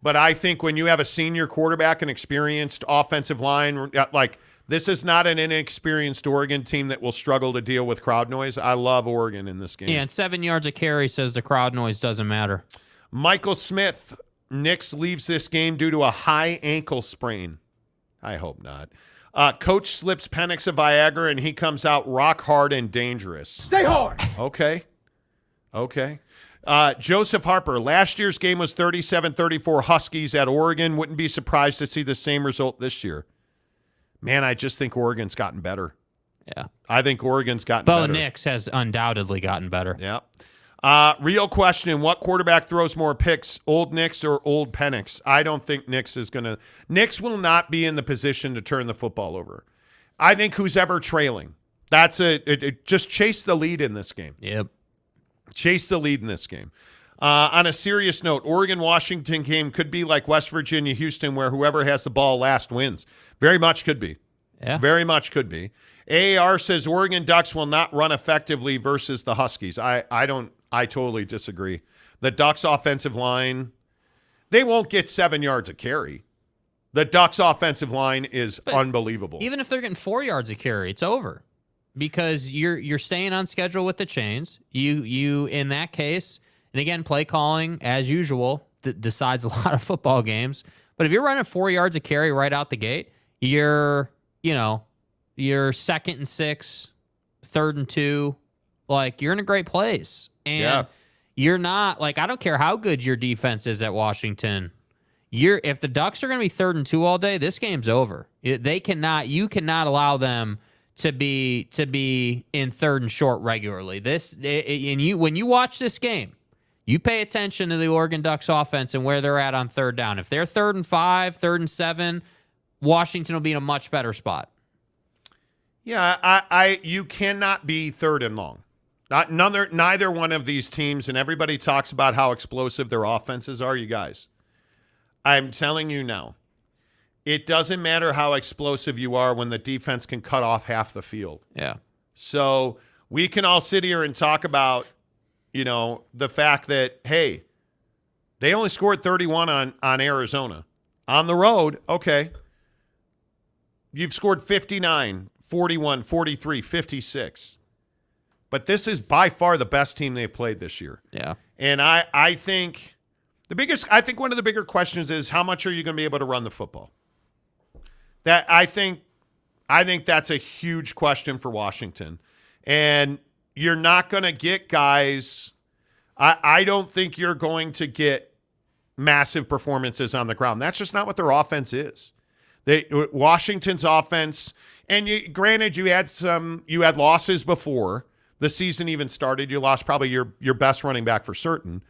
But I think when you have a senior quarterback and experienced offensive line, like this is not an inexperienced Oregon team that will struggle to deal with crowd noise. I love Oregon in this game. Yeah, and 7 yards of carry says the crowd noise doesn't matter. Michael Smith, Nix leaves this game due to a high ankle sprain. I hope not. Coach slips Penix a Viagra, and he comes out rock hard and dangerous. Stay hard. Okay. Joseph Harper, last year's game was 37-34 Huskies at Oregon. Wouldn't be surprised to see the same result this year. Man, I just think Oregon's gotten better. Yeah. I think Oregon's gotten better. Bo Nix has undoubtedly gotten better. Yeah. Real question, what quarterback throws more picks, Old Nix or Old Penix? I don't think Nix will not be in the position to turn the football over. I think who's ever trailing. Just chase the lead in this game. Yep. Chase the lead in this game. On a serious note, Oregon-Washington game could be like West Virginia-Houston where whoever has the ball last wins. Very much could be. Yeah. Very much could be. AAR says Oregon Ducks will not run effectively versus the Huskies. I totally disagree. The Ducks offensive line, they won't get 7 yards of carry. The Ducks offensive line is unbelievable. Even if they're getting 4 yards of carry, it's over. Because you're staying on schedule with the chains. You in that case, and again, play calling as usual decides a lot of football games. But if you're running 4 yards of carry right out the gate, you're 2nd and 6, 3rd and 2, like you're in a great place. And you're not like I don't care how good your defense is at Washington. If the Ducks are going to be 3rd and 2 all day, this game's over. You cannot allow them to be in 3rd and short regularly. When you watch this game, you pay attention to the Oregon Ducks offense and where they're at on 3rd down. If they're 3rd and 5, 3rd and 7, Washington will be in a much better spot. Yeah, you cannot be 3rd and long. Neither one of these teams, and everybody talks about how explosive their offenses are, you guys. I'm telling you now, it doesn't matter how explosive you are when the defense can cut off half the field. Yeah. So we can all sit here and talk about, the fact that, hey, they only scored 31 on Arizona. On the road, okay. You've scored 59, 41, 43, 56. But this is by far the best team they've played this year. Yeah. And I think one of the bigger questions is how much are you going to be able to run the football? That I think that's a huge question for Washington. And you're not going to get guys. I don't think you're going to get massive performances on the ground. That's just not what their offense is. Washington's offense, and granted, you had losses before the season even started. You lost probably your best running back for certain.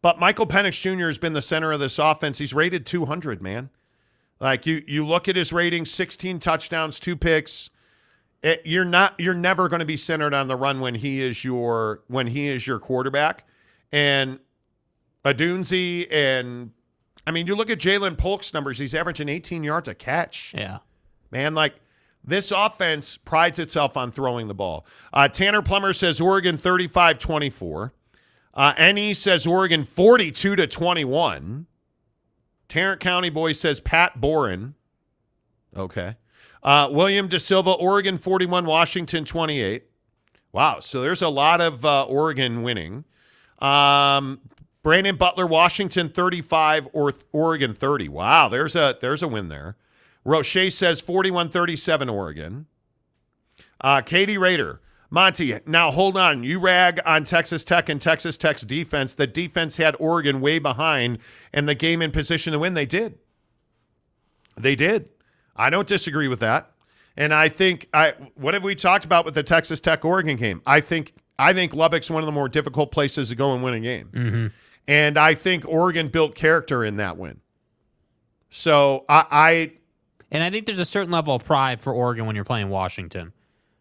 But Michael Penix Jr. has been the center of this offense. He's rated 200, man. Like you look at his rating, 16 touchdowns, 2 picks. You're never going to be centered on the run when he is your quarterback. And Adunzi and I mean, you look at Jalen Polk's numbers, he's averaging 18 yards a catch. Yeah. Man, like this offense prides itself on throwing the ball. Tanner Plummer says Oregon 35-24. NE says Oregon 42-21. Tarrant County Boy says Pat Boren. Okay. William De Silva, Oregon 41, Washington 28. Wow, so there's a lot of Oregon winning. Brandon Butler, Washington 35 or Oregon 30. Wow, there's a win there. Roche says 41-37 Oregon. Katie Rader, Monty, now hold on. You rag on Texas Tech and Texas Tech's defense. The defense had Oregon way behind and the game in position to win. They did. I don't disagree with that. And I think what have we talked about with the Texas Tech Oregon game? I think Lubbock's one of the more difficult places to go and win a game. Mm-hmm. And I think Oregon built character in that win. So I think there's a certain level of pride for Oregon when you're playing Washington.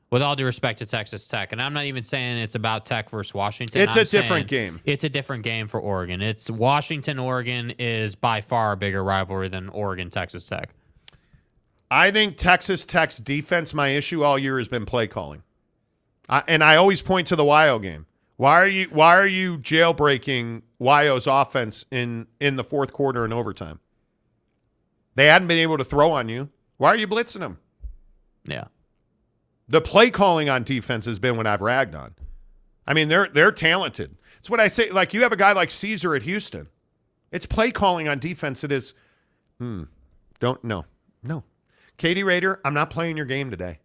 With all due respect to Texas Tech, and I'm not even saying it's about Tech versus Washington. It's a different game. It's a different game for Oregon. It's Washington-Oregon is by far a bigger rivalry than Oregon-Texas Tech. I think Texas Tech's defense, my issue all year has been play calling. And I always point to the Wyo game. Why are you jailbreaking Wyo's offense in the fourth quarter and overtime? They hadn't been able to throw on you. Why are you blitzing them? Yeah. The play calling on defense has been what I've ragged on. I mean, they're talented. It's what I say. Like, you have a guy like Caesar at Houston. It's play calling on defense. It is. No. Katie Rader, I'm not playing your game today.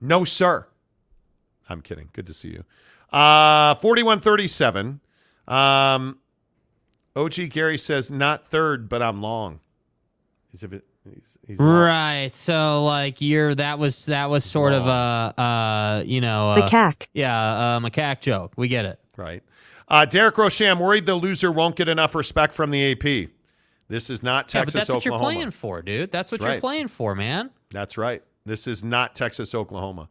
No, sir. I'm kidding. Good to see you. 41-37. OG Gary says, not third, but I'm long. He's long. Right. So like that was sort of macaque. Macaque joke. We get it. Right. Derek Roche, I'm worried the loser won't get enough respect from the AP. This is not Texas, but that's what Oklahoma. you're playing for, dude. That's what you're playing for, man. That's right. This is not Texas, Oklahoma.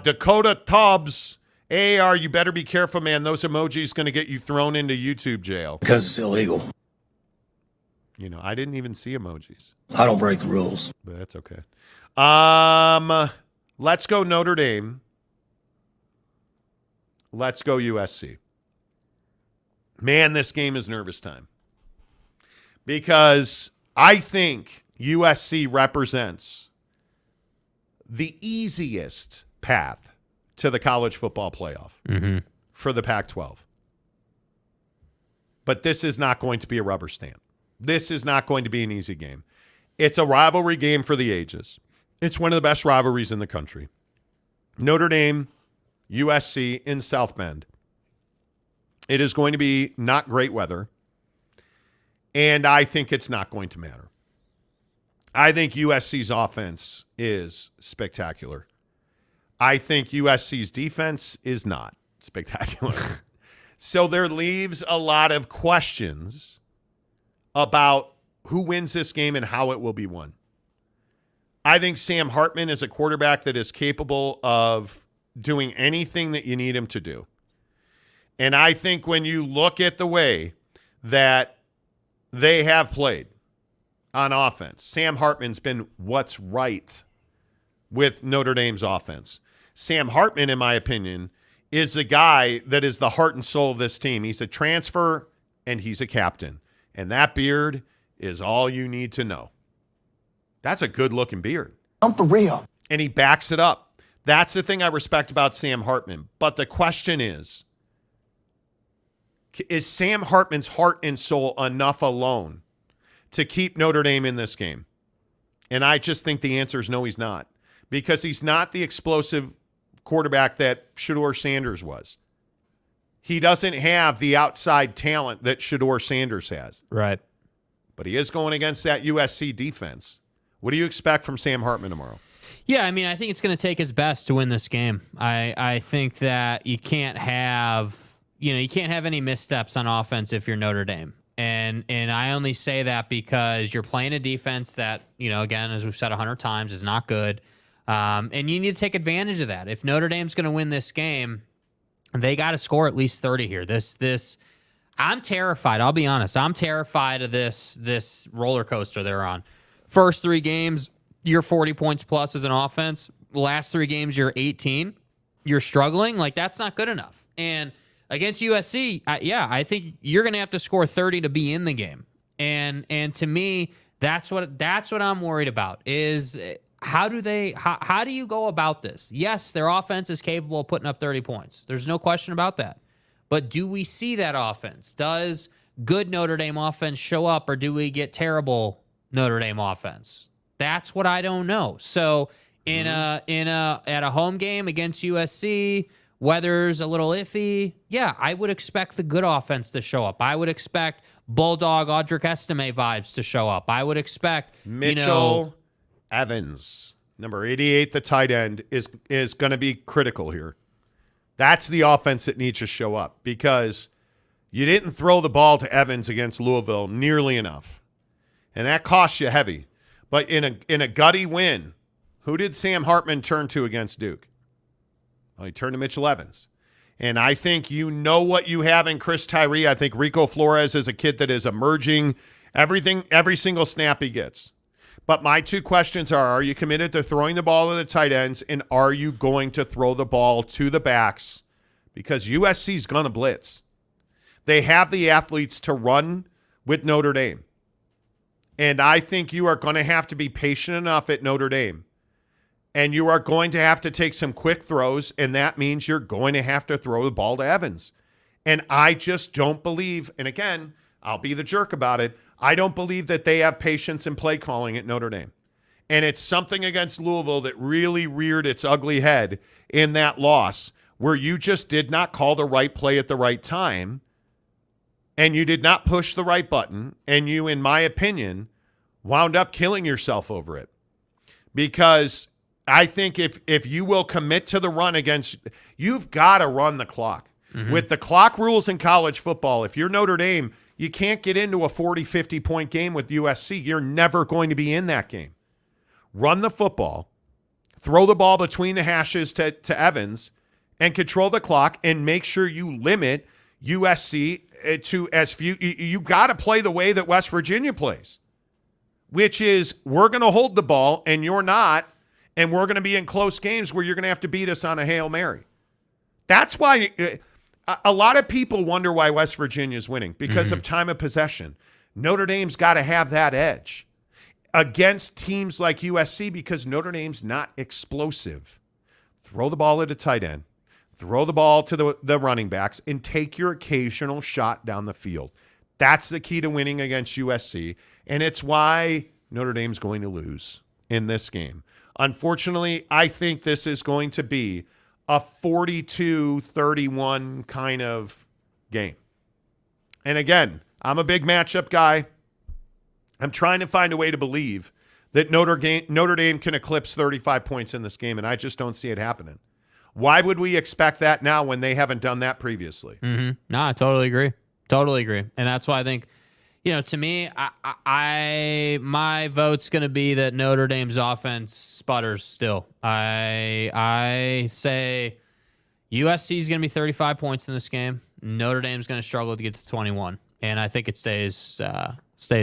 Dakota Tubbs, AAR, you better be careful, man. Those emojis going to get you thrown into YouTube jail. Because it's illegal. I didn't even see emojis. I don't break the rules. But that's okay. Let's go Notre Dame. Let's go USC. Man, this game is nervous time. Because I think USC represents the easiest path to the college football playoff for the Pac-12. But this is not going to be a rubber stamp. This is not going to be an easy game. It's a rivalry game for the ages. It's one of the best rivalries in the country. Notre Dame, USC in South Bend. It is going to be not great weather. And I think it's not going to matter. I think USC's offense is spectacular. I think USC's defense is not spectacular. So there leaves a lot of questions about who wins this game and how it will be won. I think Sam Hartman is a quarterback that is capable of doing anything that you need him to do. And I think when you look at the way that they have played on offense, Sam Hartman's been what's right with Notre Dame's offense. Sam Hartman, in my opinion, is the guy that is the heart and soul of this team. He's a transfer, and he's a captain. And that beard is all you need to know. That's a good-looking beard. I'm for real. And he backs it up. That's the thing I respect about Sam Hartman. But the question is Sam Hartman's heart and soul enough alone to keep Notre Dame in this game? And I just think the answer is no, he's not. Because he's not the explosive quarterback that Shedeur Sanders was. He doesn't have the outside talent that Shedeur Sanders has. Right. But he is going against that USC defense. What do you expect from Sam Hartman tomorrow? Yeah, I mean, I think it's going to take his best to win this game. I think that you can't have any missteps on offense if you're Notre Dame. And I only say that because you're playing a defense that, again, as we've said 100 times, is not good. And you need to take advantage of that. If Notre Dame's going to win this game, they got to score at least 30 here. I'm terrified. I'll be honest. I'm terrified of this roller coaster they're on. First 3 games, you're 40 points plus as an offense. Last 3 games, you're 18. You're struggling. Like, that's not good enough. And against USC, I think you're going to have to score 30 to be in the game. And to me, that's what I'm worried about is how do you go about this? Yes, their offense is capable of putting up 30 points. There's no question about that. But do we see that offense? Does good Notre Dame offense show up, or do we get terrible Notre Dame offense? That's what I don't know. So at a home game against USC, weather's a little iffy. Yeah, I would expect the good offense to show up. I would expect Bulldog Audric Estime vibes to show up. I would expect Mitchell Evans, number 88, the tight end, is going to be critical here. That's the offense that needs to show up because you didn't throw the ball to Evans against Louisville nearly enough. And that cost you heavy. But in a gutty win, who did Sam Hartman turn to against Duke? Well, he turned to Mitchell Evans. And I think you know what you have in Chris Tyree. I think Rico Flores is a kid that is emerging every single snap he gets. But my 2 questions are you committed to throwing the ball to the tight ends, and are you going to throw the ball to the backs? Because USC is going to blitz. They have the athletes to run with Notre Dame. And I think you are going to have to be patient enough at Notre Dame. And you are going to have to take some quick throws, and that means you're going to have to throw the ball to Evans. And I just don't believe, and again, I'll be the jerk about it, I don't believe that they have patience in play calling at Notre Dame. And it's something against Louisville that really reared its ugly head in that loss, where you just did not call the right play at the right time, and you did not push the right button, and you, in my opinion, wound up killing yourself over it. Because I think if you will commit to the run against, you've got to run the clock. Mm-hmm. With the clock rules in college football, if you're Notre Dame, you can't get into a 40, 50-point game with USC. You're never going to be in that game. Run the football, throw the ball between the hashes to Evans, and control the clock, and make sure you limit USC to as few. You got to play the way that West Virginia plays, which is we're going to hold the ball, and you're not, and we're going to be in close games where you're going to have to beat us on a Hail Mary. That's why a lot of people wonder why West Virginia is winning, because of time of possession. Notre Dame's got to have that edge against teams like USC because Notre Dame's not explosive. Throw the ball at a tight end. Throw the ball to the running backs and take your occasional shot down the field. That's the key to winning against USC, and it's why Notre Dame's going to lose in this game. Unfortunately, I think this is going to be a 42-31 kind of game. And again, I'm a big matchup guy. I'm trying to find a way to believe that Notre Dame can eclipse 35 points in this game, and I just don't see it happening. Why would we expect that now when they haven't done that previously? Mm-hmm. No, I totally agree. Totally agree. And that's why I think, to me, my vote's going to be that Notre Dame's offense sputters still. I say USC is going to be 35 points in this game. Notre Dame's going to struggle to get to 21, and I think it stays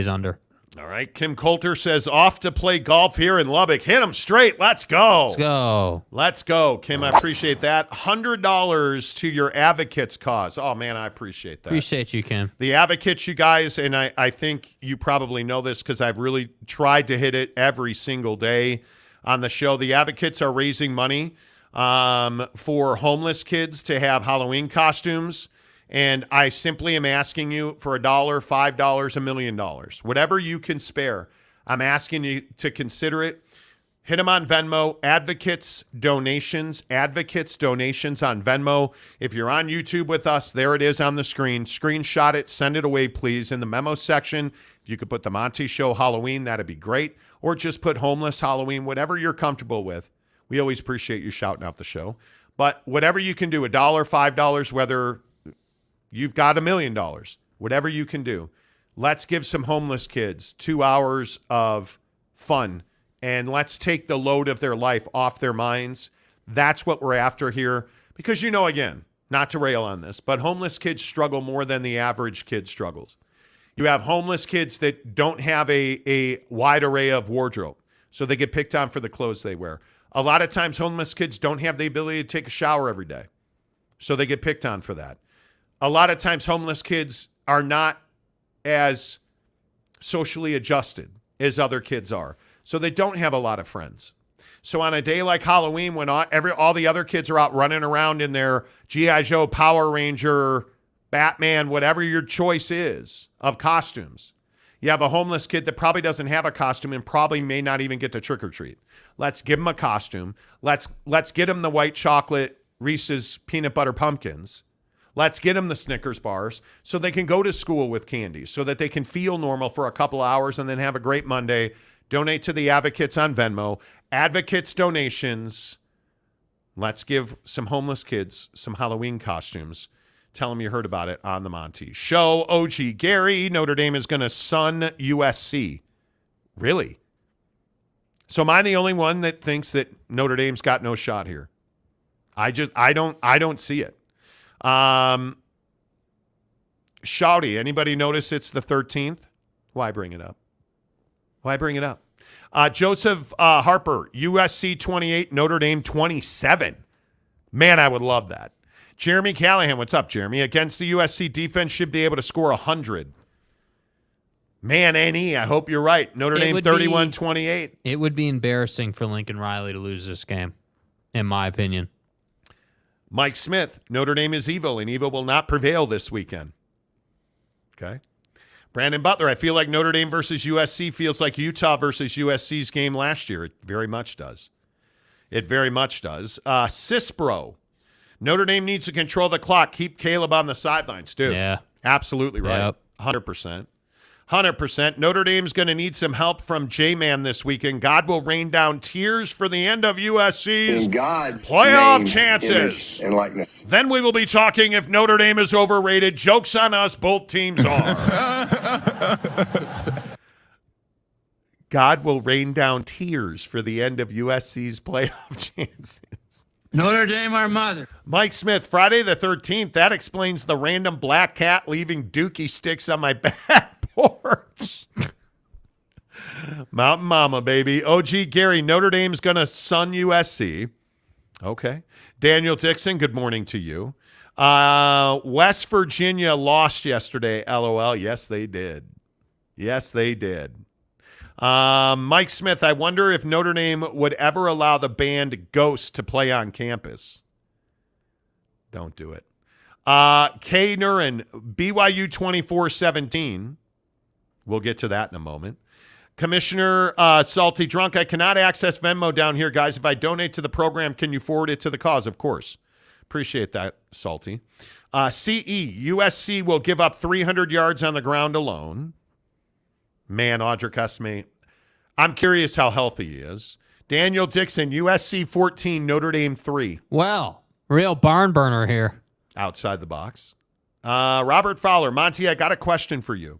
under. All right. Kim Coulter says, off to play golf here in Lubbock. Hit them straight. Let's go. Let's go. Let's go, Kim. I appreciate that. $100 to your Advocates cause. Oh, man, I appreciate that. Appreciate you, Kim. The Advocates, you guys, and I think you probably know this because I've really tried to hit it every single day on the show. The Advocates are raising money for homeless kids to have Halloween costumes. And I simply am asking you for $1, $5, $1 million, whatever you can spare. I'm asking you to consider it. Hit them on Venmo. Advocates donations on Venmo. If you're on YouTube with us, there it is on the screen. Screenshot it. Send it away, please. In the memo section, if you could put the Monty Show Halloween, that'd be great. Or just put homeless Halloween, whatever you're comfortable with. We always appreciate you shouting out the show. But whatever you can do, $1, $5, whether you've got $1 million, whatever you can do. Let's give some homeless kids 2 hours of fun, and let's take the load of their life off their minds. That's what we're after here. Because, again, not to rail on this, but homeless kids struggle more than the average kid struggles. You have homeless kids that don't have a wide array of wardrobe, so they get picked on for the clothes they wear. A lot of times homeless kids don't have the ability to take a shower every day, so they get picked on for that. A lot of times homeless kids are not as socially adjusted as other kids are, so they don't have a lot of friends. So on a day like Halloween, when all the other kids are out running around in their G.I. Joe, Power Ranger, Batman, whatever your choice is of costumes, you have a homeless kid that probably doesn't have a costume and probably may not even get to trick or treat. Let's give him a costume. Let's get him the white chocolate Reese's peanut butter pumpkins. Let's get them the Snickers bars so they can go to school with candy, so that they can feel normal for a couple hours and then have a great Monday. Donate to the Advocates on Venmo. Advocates donations. Let's give some homeless kids some Halloween costumes. Tell them you heard about it on the Monty Show. OG Gary, Notre Dame is going to sun USC. Really? So am I the only one that thinks that Notre Dame's got no shot here? I don't see it. Shouty, anybody notice it's the 13th? Why bring it up? Joseph Harper, USC 28, Notre Dame 27. Man, I would love that. Jeremy Callahan, what's up, Jeremy? Against the USC defense, should be able to score 100. Man, N.E., I hope you're right. Notre Dame 31-28. It would be embarrassing for Lincoln Riley to lose this game, in my opinion. Mike Smith, Notre Dame is evil, and evil will not prevail this weekend. Okay. Brandon Butler, I feel like Notre Dame versus USC feels like Utah versus USC's game last year. It very much does. Cisbro, Notre Dame needs to control the clock. Keep Caleb on the sidelines, too. Yeah. Absolutely right. Yep. 100%. 100%. Notre Dame's going to need some help from J-Man this weekend. God will rain down tears for the end of USC's In God's playoff name, chances. image, and likeness. Then we will be talking if Notre Dame is overrated. Joke's on us. Both teams are. God will rain down tears for the end of USC's playoff chances. Notre Dame, our mother. Mike Smith, Friday the 13th. That explains the random black cat leaving dookie sticks on my back porch. Mountain Mama, baby. OG Gary, Notre Dame's going to sun USC. Okay. Daniel Dixon, good morning to you. West Virginia lost yesterday, LOL. Yes, they did. Mike Smith, I wonder if Notre Dame would ever allow the band Ghost to play on campus. Don't do it. K. Nurin, BYU 24-17. We'll get to that in a moment. Commissioner Salty Drunk, I cannot access Venmo down here, guys. If I donate to the program, can you forward it to the cause? Of course. Appreciate that, Salty. CE, USC will give up 300 yards on the ground alone. Man, Audric Esme, I'm curious how healthy he is. Daniel Dixon, USC 14, Notre Dame 3. Well, real barn burner here. Outside the box. Robert Fowler, Monty, I got a question for you.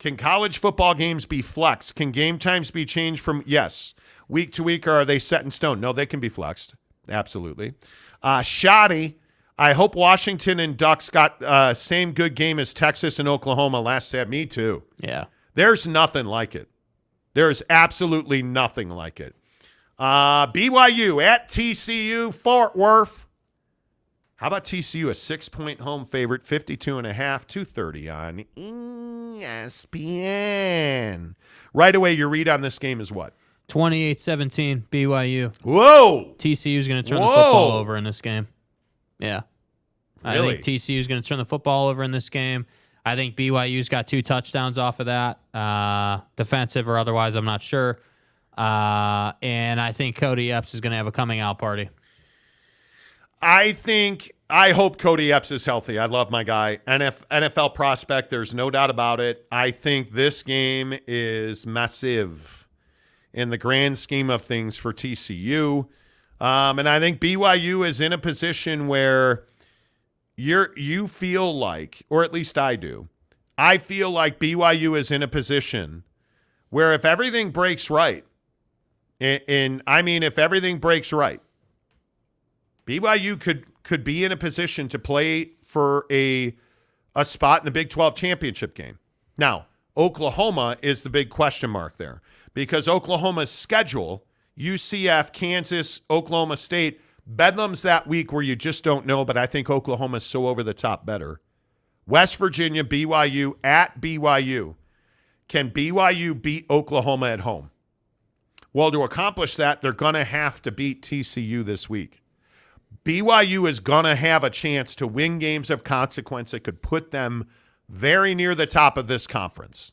Can college football games be flexed? Can game times be changed from, yes, week to week, or are they set in stone? No, they can be flexed. Absolutely. Shoddy, I hope Washington and Ducks got same good game as Texas and Oklahoma last Saturday. Me too. Yeah. There's nothing like it. There's absolutely nothing like it. BYU at TCU, Fort Worth. How about TCU, a 6-point home favorite, 52.5, 230 on ESPN. Right away, your read on this game is what? 28-17 BYU. Whoa! TCU's going to turn the football over in this game. Yeah. Really? I think TCU's going to turn the football over in this game. I think BYU's got 2 touchdowns off of that, defensive or otherwise, I'm not sure. And I think Cody Epps is going to have a coming out party. I hope Cody Epps is healthy. I love my guy. NFL prospect, there's no doubt about it. I think this game is massive in the grand scheme of things for TCU. And I think BYU is in a position where you feel like, or at least I do, I feel like BYU is in a position where if everything breaks right, and I mean if everything breaks right, BYU could be in a position to play for a spot in the Big 12 championship game. Now, Oklahoma is the big question mark there because Oklahoma's schedule, UCF, Kansas, Oklahoma State, Bedlam's that week where you just don't know, but I think Oklahoma's so over the top better. West Virginia, BYU, at BYU. Can BYU beat Oklahoma at home? Well, to accomplish that, they're going to have to beat TCU this week. BYU is going to have a chance to win games of consequence that could put them very near the top of this conference.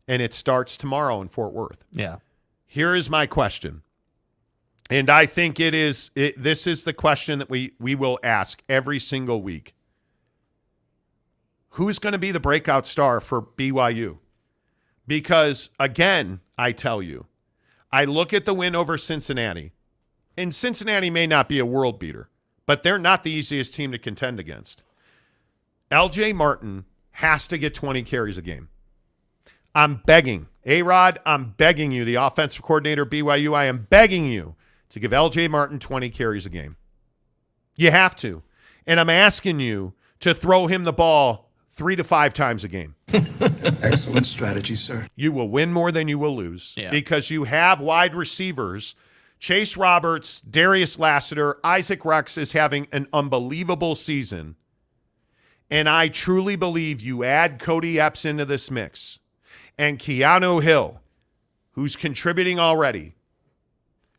And it starts tomorrow in Fort Worth. Yeah. Here is my question. And I think this is the question that we will ask every single week. Who's going to be the breakout star for BYU? Because, again, I tell you, I look at the win over Cincinnati, and Cincinnati may not be a world beater, but they're not the easiest team to contend against. LJ Martin has to get 20 carries a game. I'm begging. A-Rod, I'm begging you, the offensive coordinator BYU, I am begging you to give LJ Martin 20 carries a game. You have to. And I'm asking you to throw him the ball 3 to 5 times a game. Excellent strategy, sir. You will win more than you will lose because you have wide receivers. Chase Roberts, Darius Lassiter, Isaac Rex is having an unbelievable season. And I truly believe you add Cody Epps into this mix and Keanu Hill, who's contributing already.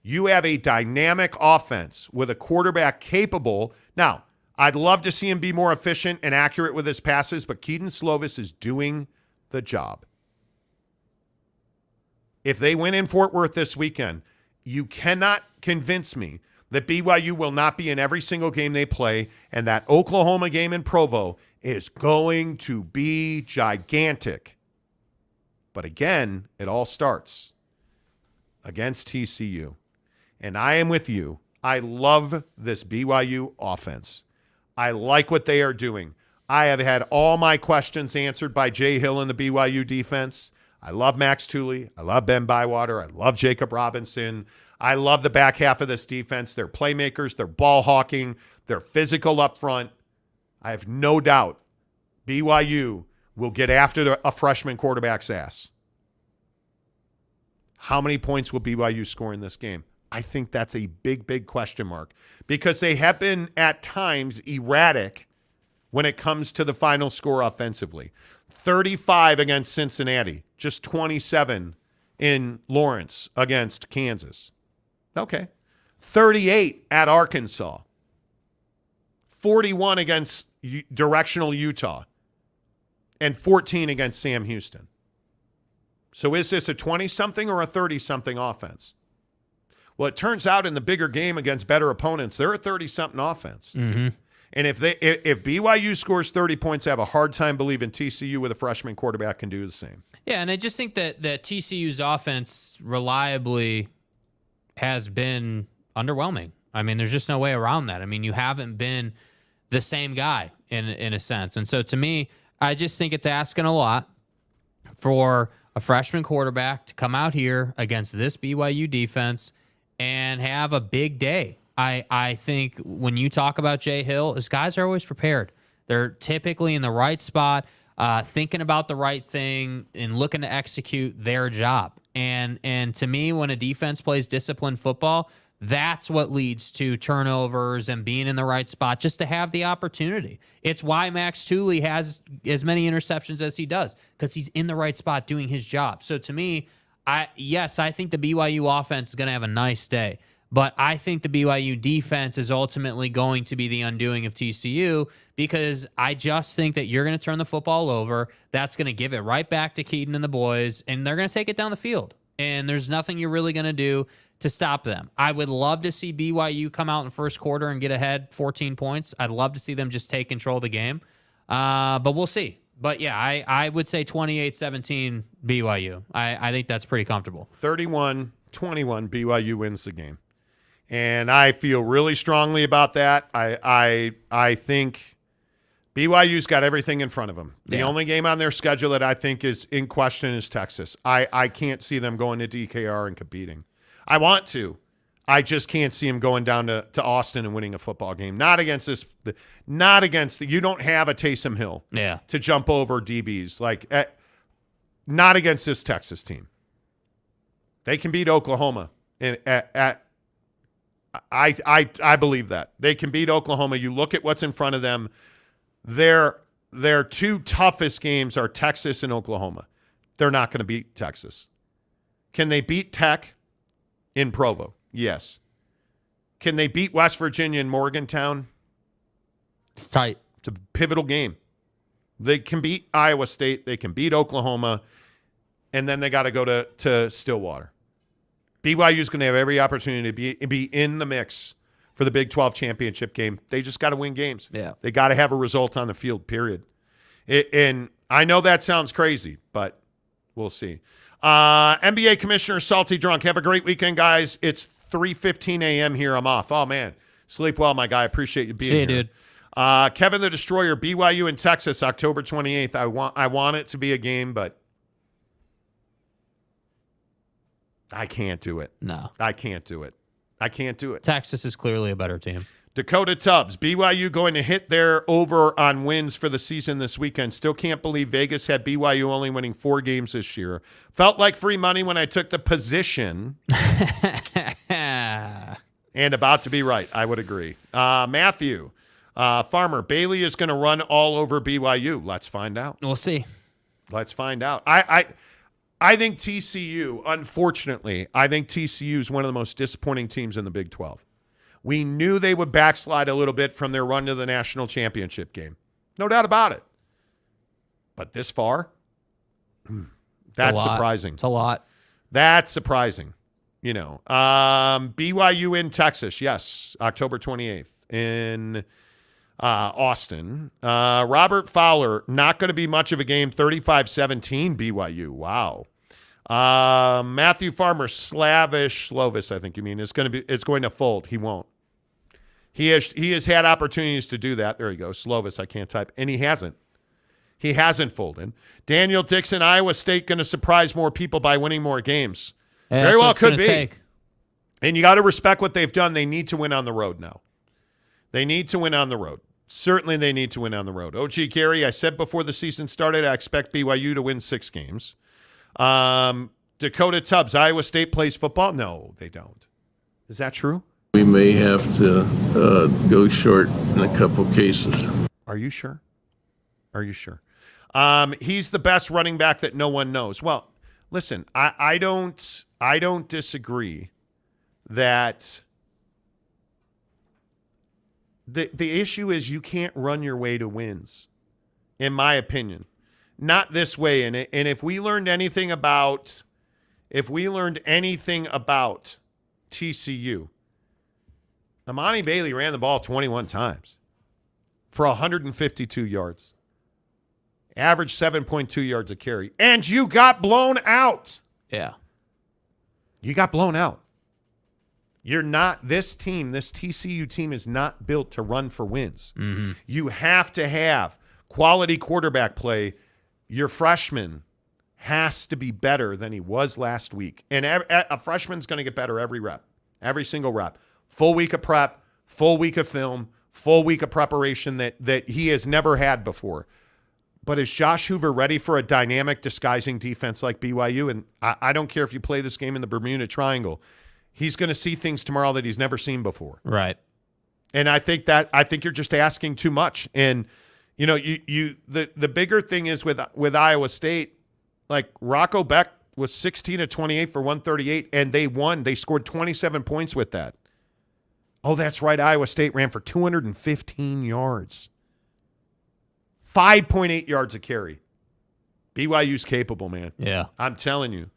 You have a dynamic offense with a quarterback capable. Now, I'd love to see him be more efficient and accurate with his passes, but Keaton Slovis is doing the job. If they win in Fort Worth this weekend, you cannot convince me that BYU will not be in every single game they play, and that Oklahoma game in Provo is going to be gigantic. But again, it all starts against TCU. And I am with you. I love this BYU offense. I like what they are doing. I have had all my questions answered by Jay Hill in the BYU defense. I love Max Tooley. I love Ben Bywater. I love Jacob Robinson. I love the back half of this defense. They're playmakers. They're ball hawking. They're physical up front. I have no doubt BYU will get after a freshman quarterback's ass. How many points will BYU score in this game? I think that's a big, big question mark because they have been at times erratic when it comes to the final score offensively. 35 against Cincinnati, just 27 in Lawrence against Kansas. Okay. 38 at Arkansas. 41 against directional Utah. And 14 against Sam Houston. So is this a 20-something or a 30-something offense? Well, it turns out in the bigger game against better opponents, they're a 30-something offense. Mm-hmm. And if BYU scores 30 points, I have a hard time believing TCU with a freshman quarterback can do the same. Yeah, and I just think that TCU's offense reliably has been underwhelming. I mean, there's just no way around that. I mean, you haven't been the same guy in a sense. And so to me, I just think it's asking a lot for a freshman quarterback to come out here against this BYU defense and have a big day. I think when you talk about Jay Hill, his guys are always prepared. They're typically in the right spot, thinking about the right thing and looking to execute their job. And to me, when a defense plays disciplined football, that's what leads to turnovers and being in the right spot just to have the opportunity. It's why Max Tooley has as many interceptions as he does, because he's in the right spot doing his job. So to me, I think the BYU offense is going to have a nice day. But I think the BYU defense is ultimately going to be the undoing of TCU because I just think that you're going to turn the football over. That's going to give it right back to Keaton and the boys, and they're going to take it down the field. And there's nothing you're really going to do to stop them. I would love to see BYU come out in the first quarter and get ahead 14 points. I'd love to see them just take control of the game. But we'll see. But, yeah, I would say 28-17 BYU. I think that's pretty comfortable. 31-21 BYU wins the game. And I feel really strongly about that. I think BYU's got everything in front of them. The Yeah. only game on their schedule that I think is in question is Texas. I can't see them going to DKR and competing. I want to. I just can't see them going down to Austin and winning a football game. Not against this. Not against you don't have a Taysom Hill to jump over DBs. Not against this Texas team. They can beat Oklahoma. I believe that. They can beat Oklahoma. You look at what's in front of them. Their two toughest games are Texas and Oklahoma. They're not going to beat Texas. Can they beat Tech in Provo? Yes. Can they beat West Virginia in Morgantown? It's tight. It's a pivotal game. They can beat Iowa State. They can beat Oklahoma. And then they got to go to Stillwater. BYU is going to have every opportunity to be in the mix for the Big 12 championship game. They just got to win games. Yeah. They got to have a result on the field, period. And I know that sounds crazy, but we'll see. NBA Commissioner Salty Drunk. Have a great weekend, guys. It's 3:15 a.m. here. I'm off. Oh, man. Sleep well, my guy. Appreciate you being here. See you, dude. Kevin the Destroyer, BYU in Texas, October 28th. I want it to be a game, but I can't do it. No. I can't do it. I can't do it. Texas is clearly a better team. Dakota Tubbs, BYU going to hit their over on wins for the season this weekend. Still can't believe Vegas had BYU only winning 4 games this year. Felt like free money when I took the position. And about to be right. I would agree. Matthew, Farmer, Bailey is going to run all over BYU. Let's find out. We'll see. Let's find out. I think TCU, unfortunately, TCU is one of the most disappointing teams in the Big 12. We knew they would backslide a little bit from their run to the national championship game. No doubt about it. But this far, that's surprising. It's a lot. That's surprising. BYU in Texas, yes, October 28th in Austin. Robert Fowler, not going to be much of a game, 35-17 BYU. Wow. Matthew Farmer, Slovis, I think you mean, it's going to fold. He won't. He has had opportunities to do that. There you go. Slovis, I can't type. And he hasn't. He hasn't folded. Daniel Dixon, Iowa State going to surprise more people by winning more games. Yeah, very well could be. Take. And you got to respect what they've done. They need to win on the road now. They need to win on the road. Certainly they need to win on the road. OG Gary, I said before the season started, I expect BYU to win 6 games. Dakota Tubbs, Iowa State plays football? No, they don't. Is that true? We may have to go short in a couple cases. Are you sure? Are you sure? He's the best running back that no one knows. Well, listen, I don't disagree that the issue is you can't run your way to wins, in my opinion. Not this way. And if we learned anything about TCU, Amani Bailey ran the ball 21 times for 152 yards. Average 7.2 yards a carry. And you got blown out. Yeah. You got blown out. You're not, this TCU team is not built to run for wins. Mm-hmm. You have to have quality quarterback play. Your freshman has to be better than he was last week. And a freshman's going to get better every rep, every single rep. Full week of prep, full week of film, full week of preparation that he has never had before. But is Josh Hoover ready for a dynamic disguising defense like BYU? And I don't care if you play this game in the Bermuda Triangle. He's going to see things tomorrow that he's never seen before. Right. And I think you're just asking too much. And the bigger thing is with Iowa State, like Rocco Beck was 16 of 28 for 138, and they won. They scored 27 points with that. Oh, that's right. Iowa State ran for 215 yards. 5.8 yards a carry. BYU's capable, man. Yeah. I'm telling you.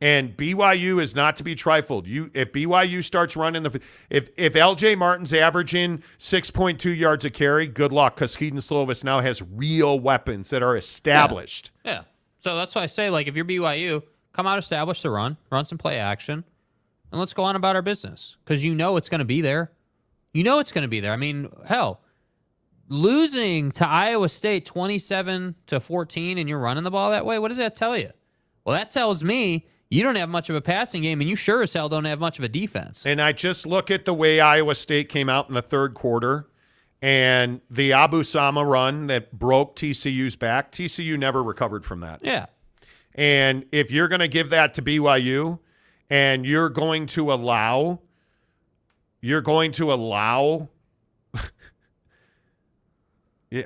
And BYU is not to be trifled. If BYU starts running if LJ Martin's averaging 6.2 yards a carry, good luck, because Keaton Slovis now has real weapons that are established. Yeah. So that's why I say, like, if you're BYU, come out, establish the run some play action, and let's go on about our business, because you know it's going to be there. You know it's going to be there. I mean, hell, losing to Iowa State 27-14 and you're running the ball that way, what does that tell you? Well, that tells me you don't have much of a passing game, and you sure as hell don't have much of a defense. And I just look at the way Iowa State came out in the third quarter and the Abu Sama run that broke TCU's back. TCU never recovered from that. Yeah. And if you're going to give that to BYU and you're going to allow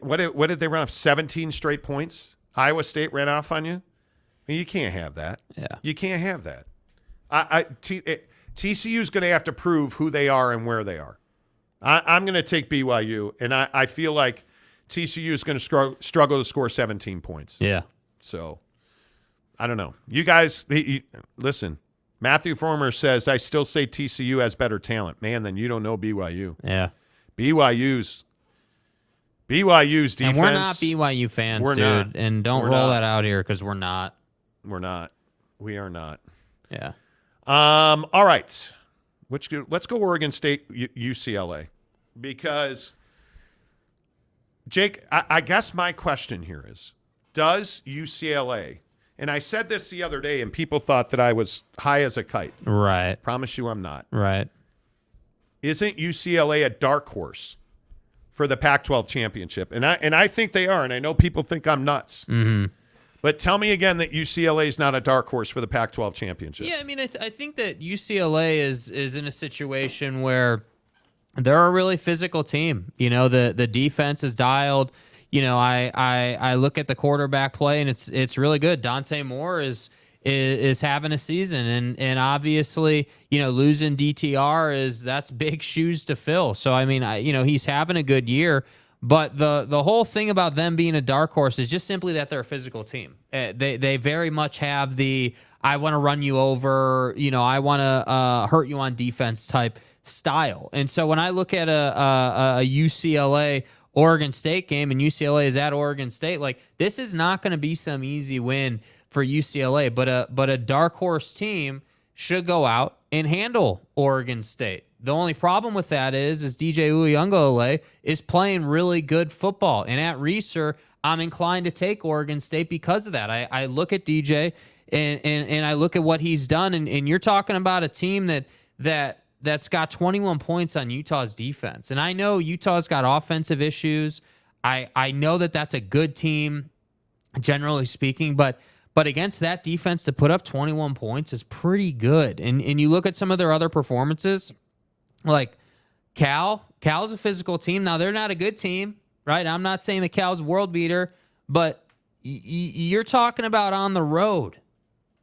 what did they run off? 17 straight points? Iowa State ran off on you? You can't have that. Yeah. You can't have that. TCU is going to have to prove who they are and where they are. I'm going to take BYU, and I feel like TCU is going to struggle to score 17 points. Yeah. So, I don't know. You guys, listen, Matthew Former says, I still say TCU has better talent. Man, then you don't know BYU. Yeah. BYU's defense. And we're not BYU fans, dude. Not. And don't roll that out here because we're not. We're not. We are not. Yeah. All right. Let's go Oregon State, UCLA. Because, Jake, I guess my question here is, does UCLA, and I said this the other day and people thought that I was high as a kite. Right. Promise you I'm not. Right. Isn't UCLA a dark horse for the Pac-12 championship? And I think they are, and I know people think I'm nuts. Mm-hmm. But tell me again that UCLA is not a dark horse for the Pac-12 championship. Yeah, I mean, I think that UCLA is in a situation where they're a really physical team. You know, the defense is dialed. You know, I look at the quarterback play, and it's really good. Dante Moore is having a season, and obviously, you know, losing DTR that's big shoes to fill. So I mean, he's having a good year. But the whole thing about them being a dark horse is just simply that they're a physical team. They very much have the I want to run you over, you know, I want to hurt you on defense type style. And so when I look at a UCLA Oregon State game and UCLA is at Oregon State, like this is not going to be some easy win for UCLA, but a dark horse team should go out and handle Oregon State. The only problem with that is DJ Uiagalelei is playing really good football. And at Reser, I'm inclined to take Oregon State because of that. I look at DJ and I look at what he's done, and you're talking about a team that's got 21 points on Utah's defense. And I know Utah's got offensive issues. I know that's a good team, generally speaking, but against that defense to put up 21 points is pretty good. And you look at some of their other performances, like Cal's a physical team. Now, they're not a good team, right? I'm not saying that Cal's a world beater, but you're talking about on the road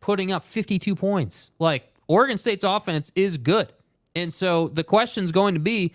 putting up 52 points. Like, Oregon State's offense is good. And so the question's going to be,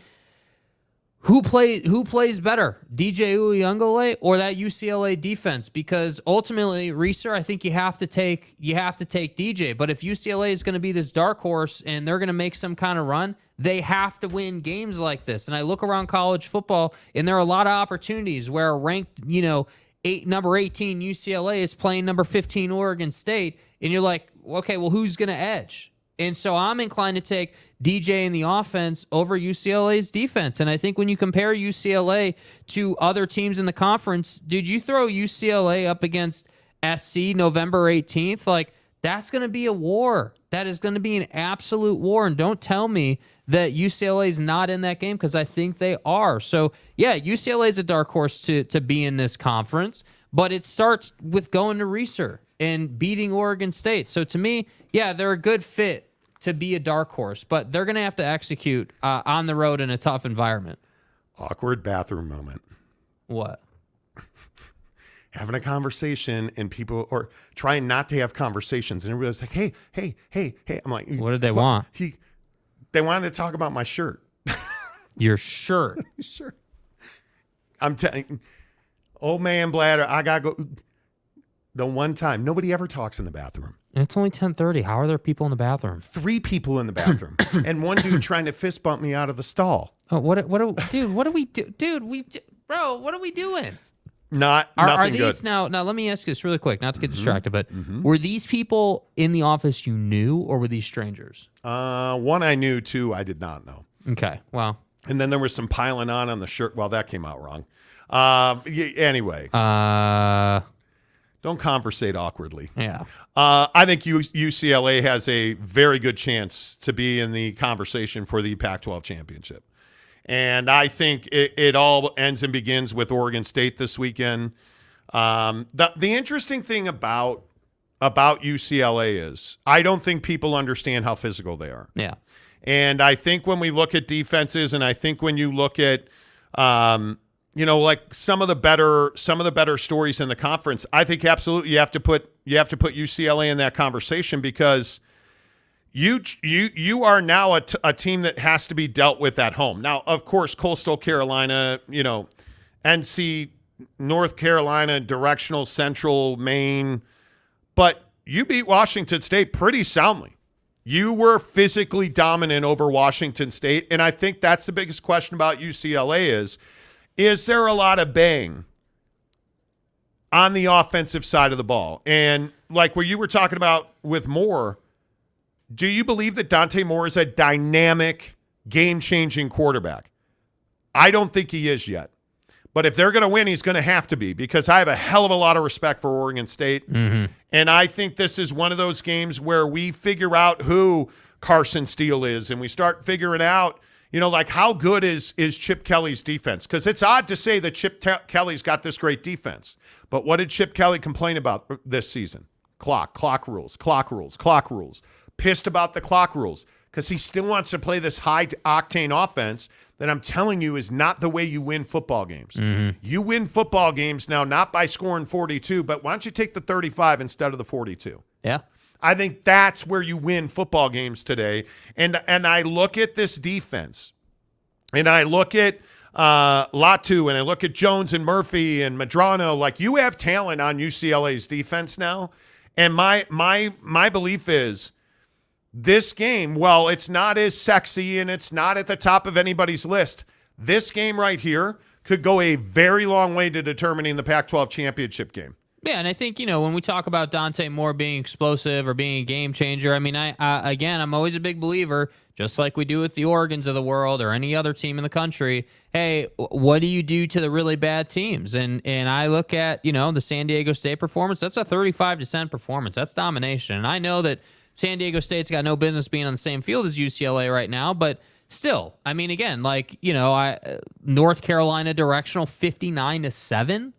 who plays better, DJ Uiagalelei or that UCLA defense? Because ultimately, Reser, I think you have to take DJ. But if UCLA is going to be this dark horse and they're going to make some kind of run, they have to win games like this. And I look around college football, and there are a lot of opportunities where a ranked, number 18 UCLA is playing number 15 Oregon State, and you're like, okay, well, who's going to edge? And so I'm inclined to take DJ in the offense over UCLA's defense. And I think when you compare UCLA to other teams in the conference, did you throw UCLA up against SC November 18th? Like, that's going to be a war. That is going to be an absolute war. And don't tell me that UCLA is not in that game, because I think they are. So, yeah, UCLA is a dark horse to be in this conference, but it starts with going to Reser and beating Oregon State. So to me, yeah, they're a good fit to be a dark horse, but they're going to have to execute on the road in a tough environment. Awkward bathroom moment. What? Having a conversation and people, or trying not to have conversations, and everybody's like, hey. I'm like, what did they want? They wanted to talk about my shirt. Your shirt? Sure. I'm telling old man bladder, I got to go. The one time, nobody ever talks in the bathroom. And it's only 10:30. How are there people in the bathroom? 3 people in the bathroom, and one dude trying to fist bump me out of the stall. Oh, dude, what do we do? Dude, bro, what are we doing? Nothing are these good. Now let me ask you this really quick, not to get distracted, but were these people in the office you knew, or were these strangers? One I knew, 2 I did not know. Okay, well. And then there was some piling on the shirt. Well, that came out wrong. Anyway. Don't conversate awkwardly. Yeah. I think UCLA has a very good chance to be in the conversation for the Pac-12 championship. And I think it all ends and begins with Oregon State this weekend. The interesting thing about UCLA is I don't think people understand how physical they are. Yeah. And I think when we look at defenses, and I think when you look at like some of the better stories in the conference, I think absolutely you have to put UCLA in that conversation because you are now a team that has to be dealt with at home. Now, of course, Coastal Carolina, NC, North Carolina, directional, Central, Maine, but you beat Washington State pretty soundly. You were physically dominant over Washington State, and I think that's the biggest question about UCLA is there a lot of bang on the offensive side of the ball? And like what you were talking about with Moore, do you believe that Dante Moore is a dynamic, game-changing quarterback? I don't think he is yet. But if they're going to win, he's going to have to be because I have a hell of a lot of respect for Oregon State. Mm-hmm. And I think this is one of those games where we figure out who Carson Steele is and we start figuring out, how good is Chip Kelly's defense? Because it's odd to say that Chip Kelly's got this great defense. But what did Chip Kelly complain about this season? Clock rules. Pissed about the clock rules because he still wants to play this high-octane offense that I'm telling you is not the way you win football games. Mm-hmm. You win football games now not by scoring 42, but why don't you take the 35 instead of the 42? Yeah. I think that's where you win football games today. And I look at this defense, and I look at Latu, and I look at Jones and Murphy and Medrano. Like, you have talent on UCLA's defense now. And my belief is this game, while it's not as sexy and it's not at the top of anybody's list, this game right here could go a very long way to determining the Pac-12 championship game. Yeah, and I think, when we talk about Dante Moore being explosive or being a game changer, I mean, I'm always a big believer, just like we do with the Oregons of the world or any other team in the country. Hey, what do you do to the really bad teams? And I look at, the San Diego State performance. That's a 35-10 performance. That's domination. And I know that San Diego State's got no business being on the same field as UCLA right now, but still, I mean, again, North Carolina directional 59-7.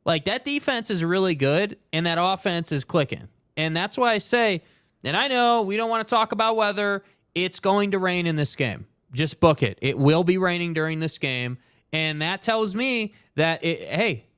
Like, that defense is really good, and that offense is clicking. And that's why I say, and I know we don't want to talk about weather, it's going to rain in this game. Just book it. It will be raining during this game. And that tells me that,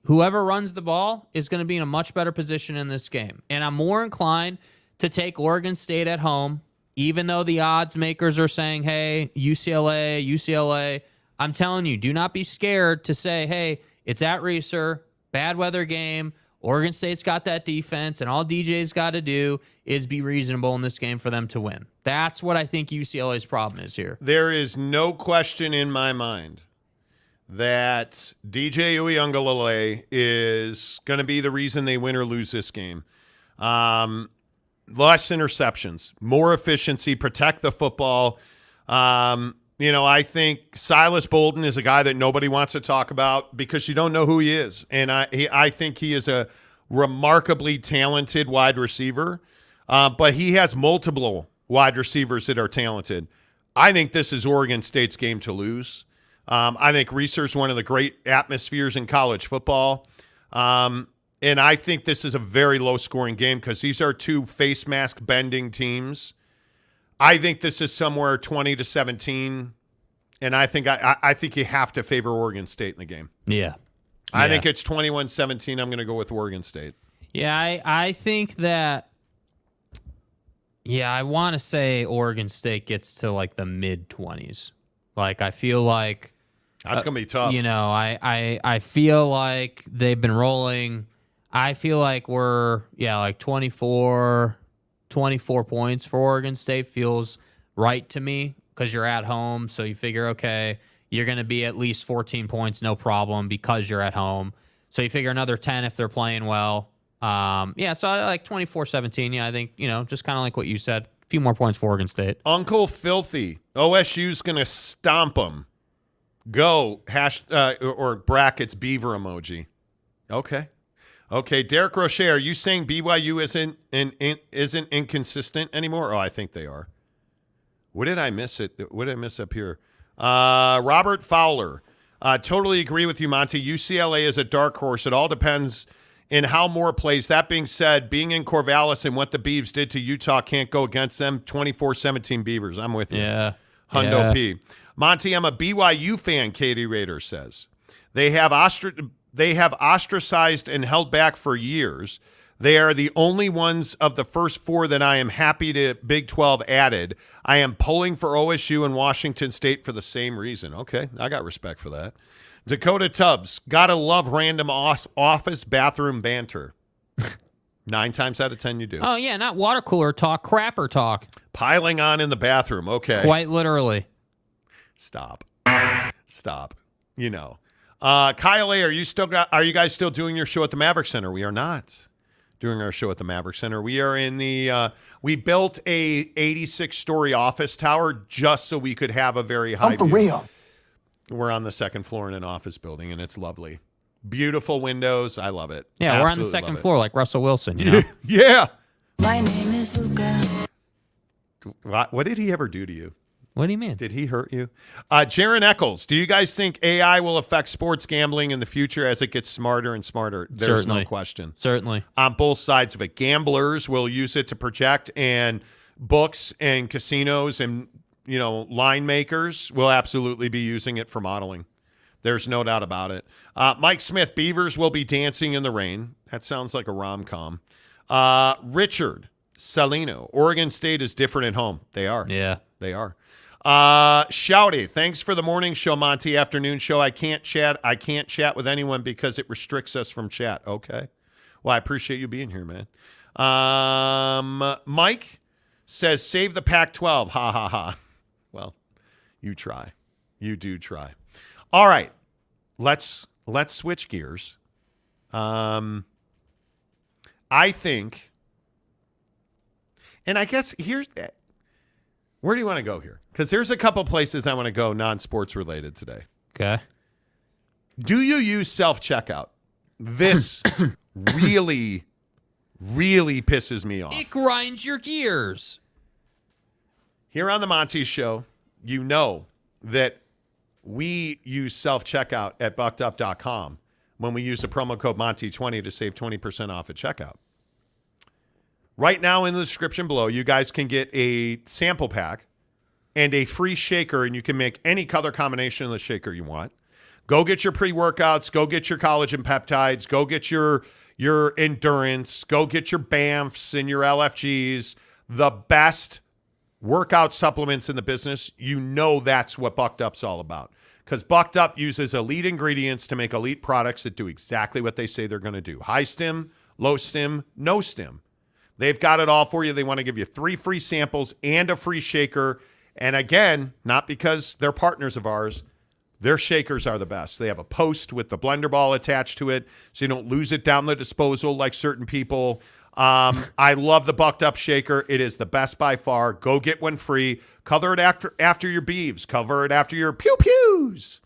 whoever runs the ball is going to be in a much better position in this game. And I'm more inclined to take Oregon State at home, even though the odds makers are saying, hey, UCLA. I'm telling you, do not be scared to say, hey, it's at Reeser. Bad weather game. Oregon State's got that defense, and all DJ's got to do is be reasonable in this game for them to win. That's what I think UCLA's problem is here. There is no question in my mind that DJ Uiagalelei is going to be the reason they win or lose this game. Less interceptions, more efficiency, protect the football. I think Silas Bolden is a guy that nobody wants to talk about because you don't know who he is. And I think he is a remarkably talented wide receiver, but he has multiple wide receivers that are talented. I think this is Oregon State's game to lose. I think Reeser's one of the great atmospheres in college football. And I think this is a very low-scoring game because these are two face mask bending teams. I think this is somewhere 20-17, and I think you have to favor Oregon State in the game. Yeah. I think it's 21-17. I'm going to go with Oregon State. Yeah, I think that, I want to say Oregon State gets to like the mid-20s. Like, I feel like that's going to be tough. I feel like they've been rolling. I feel like we're, like 24 points for Oregon State feels right to me because you're at home. So you figure, okay, you're going to be at least 14 points, no problem, because you're at home. So you figure another 10 if they're playing well. So I like 24-17. Yeah, I think, just kind of like what you said, a few more points for Oregon State. Uncle Filthy. OSU's going to stomp them. Go or brackets beaver emoji. Okay. Derek Roche, are you saying BYU isn't inconsistent anymore? Oh, I think they are. What did I miss up here? Robert Fowler. Totally agree with you, Monty. UCLA is a dark horse. It all depends in how Moore plays. That being said, being in Corvallis and what the Beavs did to Utah can't go against them. 24-17 Beavers. I'm with you. Yeah. Hundo P. Monty, I'm a BYU fan, Katie Rader says. They have ostracized and held back for years. They are the only ones of the first four that I am happy to Big 12 added. I am pulling for OSU and Washington State for the same reason. Okay, I got respect for that. Dakota Tubbs, gotta love random office bathroom banter. 9 times out of 10 you do. Oh, yeah, not water cooler talk, crapper talk. Piling on in the bathroom, okay. Quite literally. Stop. You know. Kyle A., are you guys still doing your show at the Maverick Center? We are not doing our show at the Maverick Center. We are in we built a 86-story office tower just so we could have a very high view. real. We're on the second floor in an office building, and it's lovely. Beautiful windows. I love it. Yeah, we're on the second floor like Russell Wilson, you know? Yeah. My name is Luca. What did he ever do to you? What do you mean? Did he hurt you? Jaron Eccles, do you guys think AI will affect sports gambling in the future as it gets smarter and smarter? There's Certainly. no question. Certainly. On both sides of it. Gamblers will use it to project, and books and casinos and, line makers will absolutely be using it for modeling. There's no doubt about it. Mike Smith, Beavers will be dancing in the rain. That sounds like a rom-com. Richard Salino, Oregon State is different at home. They are. Yeah. They are. Shouty, thanks for the morning show, Monty. Afternoon show. I can't chat with anyone because it restricts us from chat. Okay. Well, I appreciate you being here, man. Mike says, save the Pac-12. Ha, ha, ha. Well, you try. You do try. All right. Let's switch gears. I think, and I guess here's, where do you want to go here? Because there's a couple places I want to go non-sports related today. Okay. Do you use self-checkout? This really, really pisses me off. It grinds your gears. Here on the Monty Show, you know that we use self-checkout at buckedup.com when we use the promo code Monty20 to save 20% off at checkout. Right now in the description below, you guys can get a sample pack and a free shaker, and you can make any color combination of the shaker you want. Go get your pre-workouts. Go get your collagen peptides. Go get your endurance. Go get your BAMFs and your LFGs. The best workout supplements in the business. You know that's what Bucked Up's all about. Because Bucked Up uses elite ingredients to make elite products that do exactly what they say they're going to do. High stim, low stim, no stim. They've got it all for you. They want to give you 3 free samples and a free shaker. And again, not because they're partners of ours, their shakers are the best. They have a post with the blender ball attached to it so you don't lose it down the disposal like certain people. I love the Bucked Up shaker. It is the best by far. Go get one free. Cover it after your beeves. Cover it after your pew-pews.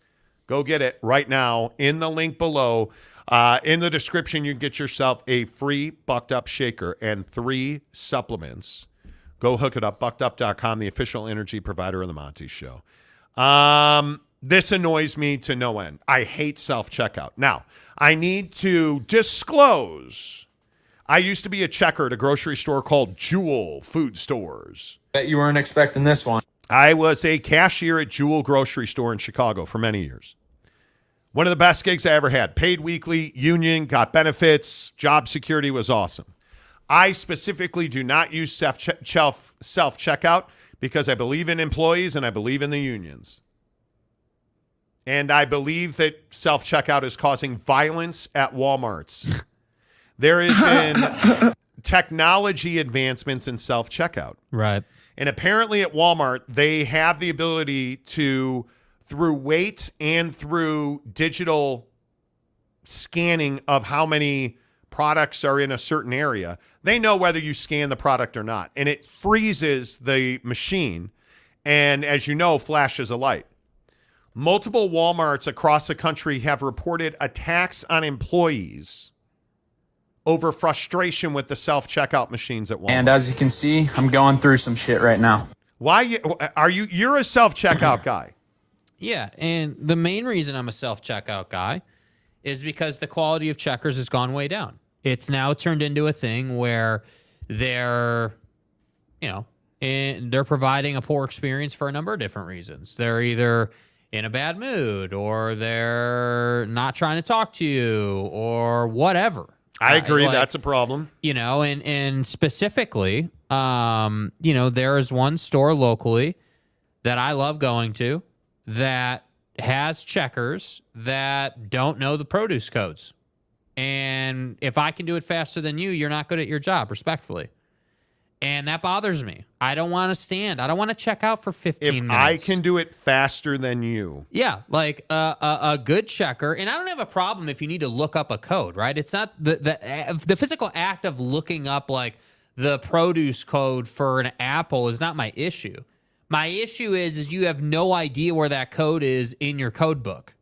Go get it right now in the link below. In the description, you can get yourself a free Bucked Up shaker and 3 supplements. Go hook it up. Buckedup.com, the official energy provider of the Monty Show. This annoys me to no end. I hate self-checkout. Now, I need to disclose, I used to be a checker at a grocery store called Jewel Food Stores. Bet you weren't expecting this one. I was a cashier at Jewel Grocery Store in Chicago for many years. One of the best gigs I ever had. Paid weekly, union, got benefits, job security was awesome. I specifically do not use self-checkout because I believe in employees and I believe in the unions. And I believe that self-checkout is causing violence at Walmarts. There has been technology advancements in self-checkout. Right. And apparently at Walmart, they have the ability to, through weight and through digital scanning of how many products are in a certain area, they know whether you scan the product or not. And it freezes the machine and, as you know, flashes a light. Multiple Walmarts across the country have reported attacks on employees over frustration with the self-checkout machines at Walmart. And as you can see, I'm going through some shit right now. Why are you? You're a self-checkout guy. Yeah, and the main reason I'm a self-checkout guy is because the quality of checkers has gone way down. It's now turned into a thing where they're, they're providing a poor experience for a number of different reasons. They're either in a bad mood, or they're not trying to talk to you, or whatever. I agree. That's a problem. And specifically, there is one store locally that I love going to that has checkers that don't know the produce codes. And if I can do it faster than you, you're not good at your job, respectfully. And that bothers me. I don't want to stand. I don't want to check out for 15 minutes. I can do it faster than you. Yeah, like a good checker. And I don't have a problem if you need to look up a code, right? It's not the physical act of looking up like the produce code for an apple is not my issue. My issue is you have no idea where that code is in your code book.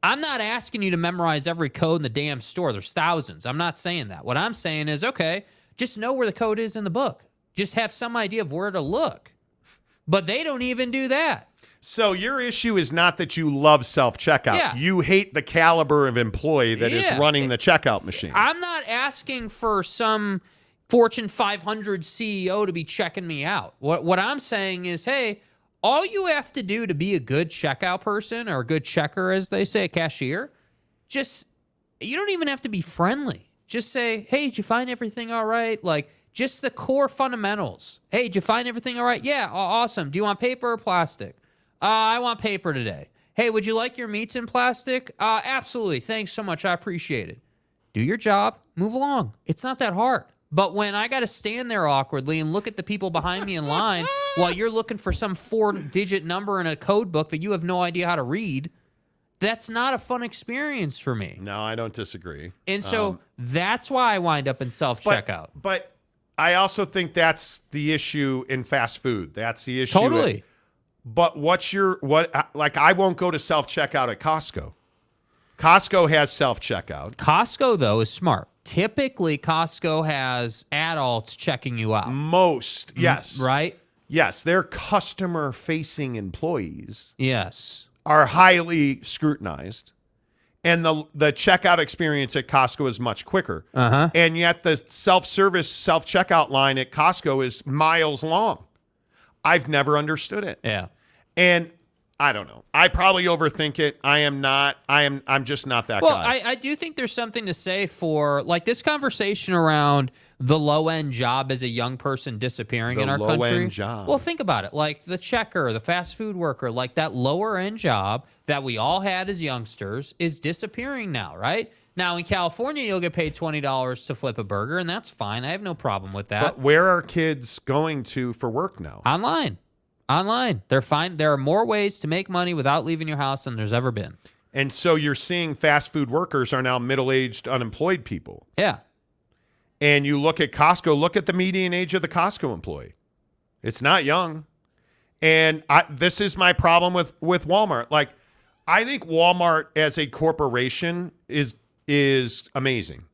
I'm not asking you to memorize every code in the damn store. There's thousands. I'm not saying that. What I'm saying is, okay, just know where the code is in the book. Just have some idea of where to look. But they don't even do that. So your issue is not that you love self-checkout. Yeah. You hate the caliber of employee that is running the checkout machine. I'm not asking for some Fortune 500 CEO to be checking me out. What I'm saying is, hey, all you have to do to be a good checkout person, or a good checker, as they say, a cashier, you don't even have to be friendly. Just say, hey, did you find everything all right? Like, just the core fundamentals. Hey, did you find everything all right? Yeah, awesome. Do you want paper or plastic? I want paper today. Hey, would you like your meats in plastic? Absolutely. Thanks so much. I appreciate it. Do your job. Move along. It's not that hard. But when I got to stand there awkwardly and look at the people behind me in line while you're looking for some 4-digit number in a code book that you have no idea how to read, that's not a fun experience for me. No, I don't disagree. And so that's why I wind up in self-checkout. But I also think that's the issue in fast food. That's the issue. Totally. But I won't go to self-checkout at Costco. Costco has self-checkout. Costco, though, is smart. Typically, Costco has adults checking you out. Most, yes. Right? Yes, their customer-facing employees. Yes. Are highly scrutinized, and the checkout experience at Costco is much quicker. And yet the self-service self-checkout line at Costco is miles long. I've never understood it. Yeah. And I don't know. I probably overthink it. I'm just not that guy. Well, I do think there's something to say for like this conversation around the low-end job as a young person disappearing in our country. The low-end job. Well, think about it. Like the checker, the fast food worker, like that lower-end job that we all had as youngsters is disappearing now, right? Now, in California, you'll get paid $20 to flip a burger, and that's fine. I have no problem with that. But where are kids going to for work now? Online. They're fine. There are more ways to make money without leaving your house than there's ever been. And so you're seeing fast food workers are now middle-aged, unemployed people. Yeah. And you look at Costco, look at the median age of the Costco employee. It's not young. And this is my problem with Walmart. Like, I think Walmart as a corporation is amazing.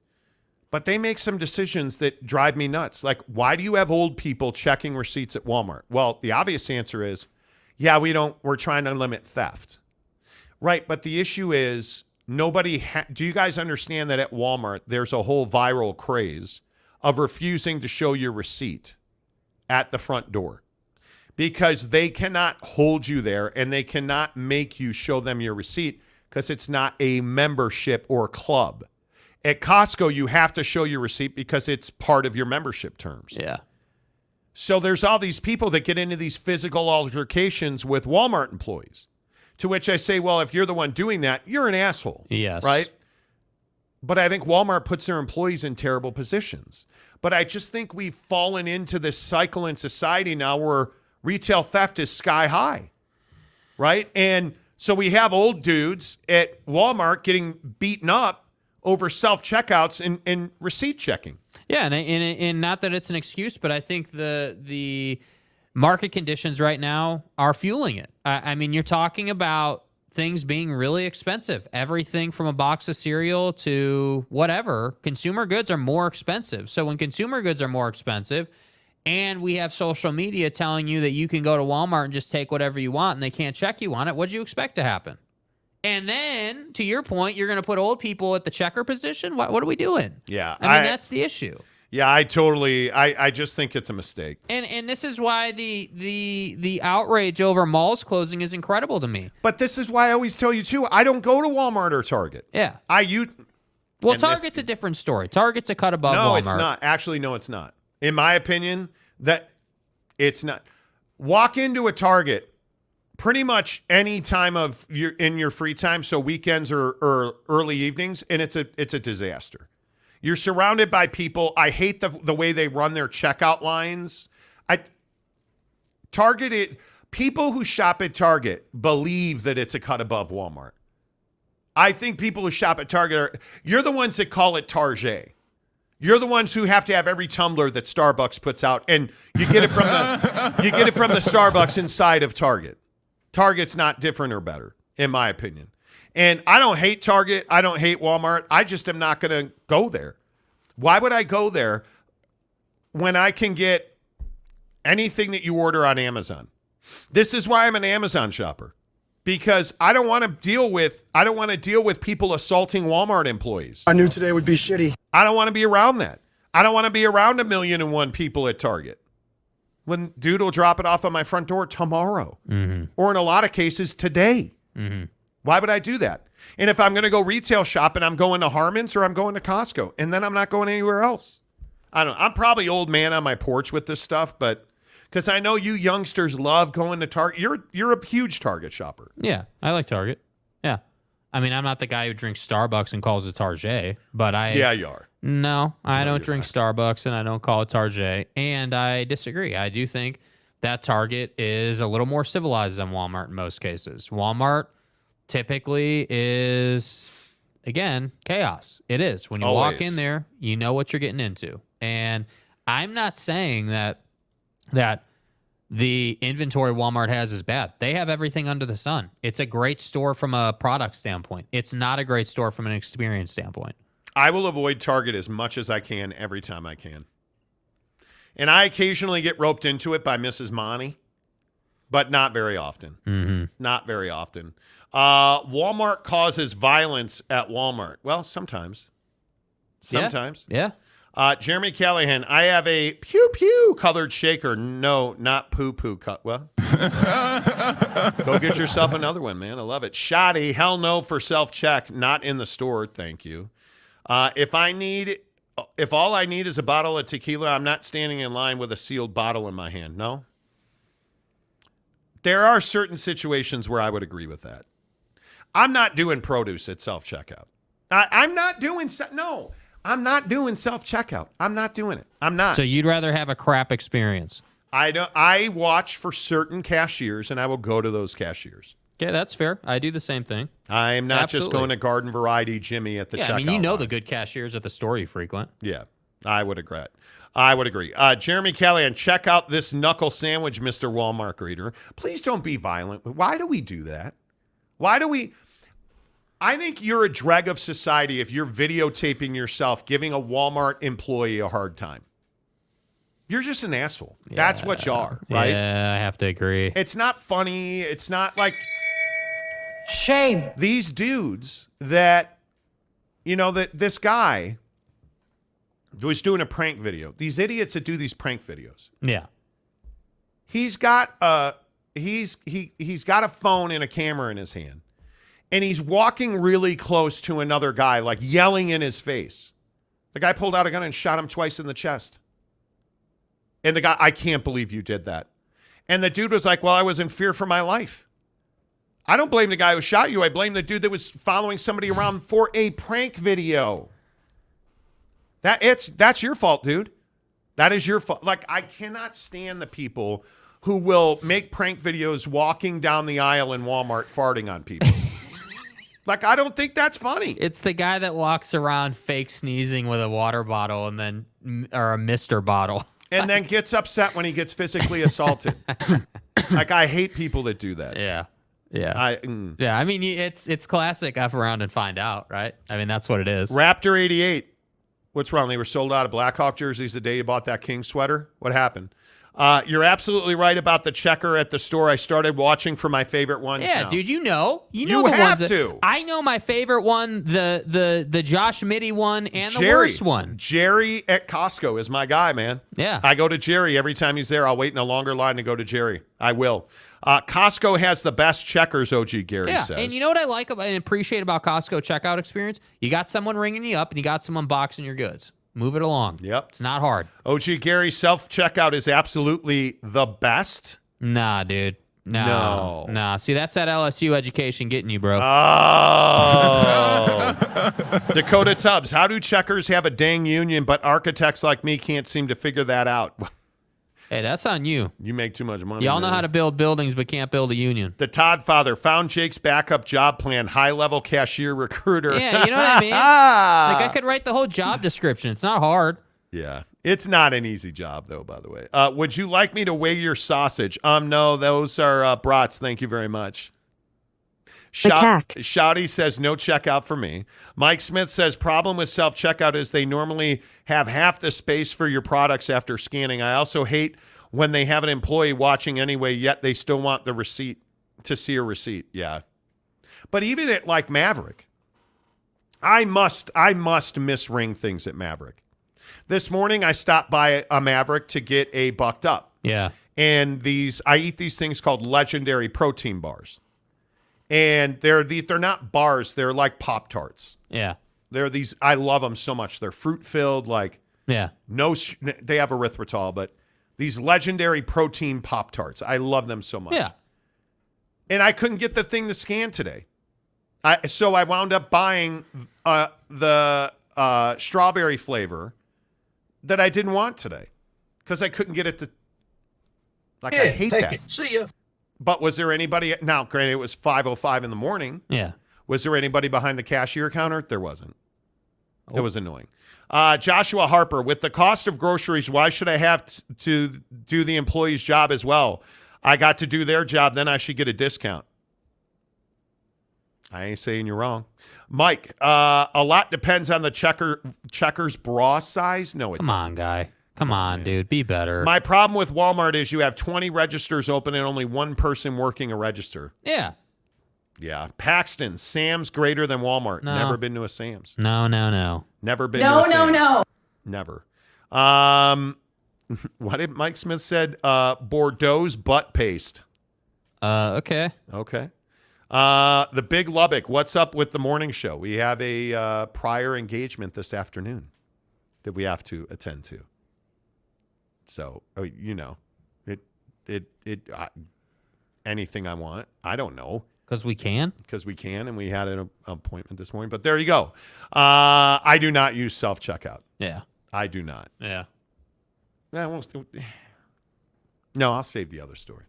But they make some decisions that drive me nuts. Like, why do you have old people checking receipts at Walmart? Well, the obvious answer is, yeah, we're trying to limit theft. Right, but the issue is do you guys understand that at Walmart there's a whole viral craze of refusing to show your receipt at the front door because they cannot hold you there and they cannot make you show them your receipt because it's not a membership or club. At Costco, you have to show your receipt because it's part of your membership terms. Yeah. So there's all these people that get into these physical altercations with Walmart employees. To which I say, well, if you're the one doing that, you're an asshole. Yes. Right? But I think Walmart puts their employees in terrible positions. But I just think we've fallen into this cycle in society now where retail theft is sky high. Right? And so we have old dudes at Walmart getting beaten up over self-checkouts and receipt checking. Yeah, and not that it's an excuse, but I think the market conditions right now are fueling it. I mean, you're talking about things being really expensive. Everything from a box of cereal to whatever, consumer goods are more expensive. So when consumer goods are more expensive and we have social media telling you that you can go to Walmart and just take whatever you want and they can't check you on it, what do you expect to happen? And then, to your point, you're going to put old people at the checker position? What are we doing? Yeah. I mean, that's the issue. Yeah, I just think it's a mistake. And this is why the outrage over malls closing is incredible to me. But this is why I always tell you, too, I don't go to Walmart or Target. Yeah. Well, Target's a different story. Target's a cut above Walmart. No, it's not. Actually, no, it's not. In my opinion, that it's not. Walk into a Target pretty much any time of your free time, so weekends or early evenings, and it's a disaster. You're surrounded by people. I hate the way they run their checkout lines. People who shop at Target believe that it's a cut above Walmart. I think people who shop at Target you're the ones that call it Target. You're the ones who have to have every tumbler that Starbucks puts out, and you get it from the Starbucks inside of Target. Target's not different or better, in my opinion. And I don't hate Target. I don't hate Walmart. I just am not going to go there. Why would I go there when I can get anything that you order on Amazon? This is why I'm an Amazon shopper, because I don't want to deal with people assaulting Walmart employees. I knew today would be shitty. I don't want to be around that. I don't want to be around 1,000,001 people at Target. When dude will drop it off on my front door tomorrow, or in a lot of cases today. Why would I do that? And if I'm going to go retail shopping, I'm going to Harmon's or I'm going to Costco, and then I'm not going anywhere else. I don't know. I'm probably old man on my porch with this stuff, but because I know you youngsters love going to Target. You're a huge Target shopper. Yeah, I like Target. Yeah. I mean, I'm not the guy who drinks Starbucks and calls it Target, but Yeah, you are. No, I don't drink Starbucks and I don't call it Target, and I disagree. I do think that Target is a little more civilized than Walmart in most cases. Walmart typically is, again, chaos. It is. When you walk in there, you know what you're getting into. And I'm not saying that the inventory Walmart has is bad. They have everything under the sun. It's a great store from a product standpoint. It's not a great store from an experience standpoint. I will avoid Target as much as I can every time I can. And I occasionally get roped into it by Mrs. Monty, but not very often. Not very often. Walmart causes violence at Walmart. Well, sometimes. Sometimes. Yeah. Jeremy Callahan, I have a pew-pew colored shaker. No, not poo-poo. Well, go get yourself another one, man. I love it. Shoddy, hell no for self-check. Not in the store, thank you. If all I need is a bottle of tequila, I'm not standing in line with a sealed bottle in my hand. No. There are certain situations where I would agree with that. I'm not doing produce at self-checkout. I'm not doing self-checkout. I'm not doing it. I'm not. So you'd rather have a crap experience? I watch for certain cashiers, and I will go to those cashiers. Okay, that's fair. I do the same thing. I'm not just going to Garden Variety Jimmy at the checkout. I mean, you know line. the good cashiers at the store you frequent. Yeah, I would agree. Jeremy Callahan, check out this knuckle sandwich, Mr. Walmart greeter. Please don't be violent. Why do we do that? I think you're a dreg of society if you're videotaping yourself giving a Walmart employee a hard time. You're just an asshole. Yeah, that's what you are, right? Yeah, I have to agree. It's not funny. It's not like... Shame. These dudes that, this guy was doing a prank video. These idiots that do these prank videos. Yeah. He's got a phone and a camera in his hand. And he's walking really close to another guy, like yelling in his face. The guy pulled out a gun and shot him twice in the chest. And the guy, I can't believe you did that. And the dude was like, well, I was in fear for my life. I don't blame the guy who shot you. I blame the dude that was following somebody around for a prank video. That's your fault, dude. That is your fault. Like, I cannot stand the people who will make prank videos walking down the aisle in Walmart farting on people. Like, I don't think that's funny. It's the guy that walks around fake sneezing with a water bottle or a Mr. bottle. And then gets upset when he gets physically assaulted. Like, I hate people that do that. Yeah. Yeah. I mean, it's classic F around and find out, right? I mean, that's what it is. Raptor 88. What's wrong? They were sold out of Blackhawk jerseys the day you bought that King sweater. What happened? You're absolutely right about the checker at the store. I started watching for my favorite ones. Yeah, now. Dude, you know the have ones to. I know my favorite one, the Josh Mitty one, and the worst one. Jerry at Costco is my guy, man. Yeah, I go to Jerry every time he's there. I'll wait in a longer line to go to Jerry. I will. Costco has the best checkers. OG Gary says. And you know what I like about and appreciate about Costco checkout experience? You got someone ringing you up, and you got someone boxing your goods. Move it along. Yep. It's not hard. OG Gary, self-checkout is absolutely the best. Nah, dude. No. Nah. See, that's that LSU education getting you, bro. Oh. Dakota Tubbs, how do checkers have a dang union, but architects like me can't seem to figure that out? Hey, that's on you. You make too much money. Y'all know how to build buildings, but can't build a union. The Todd father found Jake's backup job plan, high-level cashier recruiter. Yeah, you know what I mean? Like, I could write the whole job description. It's not hard. Yeah. It's not an easy job, though, by the way. Would you like me to weigh your sausage? No, those are brats. Thank you very much. Shouty says no checkout for me. Mike Smith says problem with self-checkout is they normally have half the space for your products after scanning. I also hate when they have an employee watching anyway, yet they still want the receipt to see a receipt. Yeah. But even at like Maverick, I must misring things at Maverick. This morning I stopped by a Maverick to get a bucked up. Yeah. And I eat these things called Legendary protein bars. And they're not bars, they're like Pop-Tarts. Yeah. They're these, I love them so much. They're fruit-filled, like, yeah. They have erythritol, but these Legendary protein Pop-Tarts, I love them so much. Yeah. And I couldn't get the thing to scan today. So I wound up buying the strawberry flavor that I didn't want today because I couldn't get it to, I hate that. It. See ya. But was there anybody? Now, granted, it was 5:05 in the morning. Yeah. Was there anybody behind the cashier counter? There wasn't. It was annoying. Joshua Harper, with the cost of groceries, why should I have to do the employee's job as well? I got to do their job, then I should get a discount. I ain't saying you're wrong. Mike, a lot depends on the checker's bra size. No, it Come on, guy. Come on, dude. Be better. My problem with Walmart is you have 20 registers open and only one person working a register. Yeah. Yeah. Paxton, Sam's greater than Walmart. No. Never been to a Sam's. No. Never been to a Sam's. No. Never. What did Mike Smith said? Bordeaux's butt paste. Okay. Okay. The Big Lubbock, what's up with the morning show? We have a prior engagement this afternoon that we have to attend to. So, anything I want. I don't know. Because we can? Because we can, and we had an appointment this morning. But there you go. I do not use self-checkout. Yeah. I do not. Yeah. No, I'll save the other story.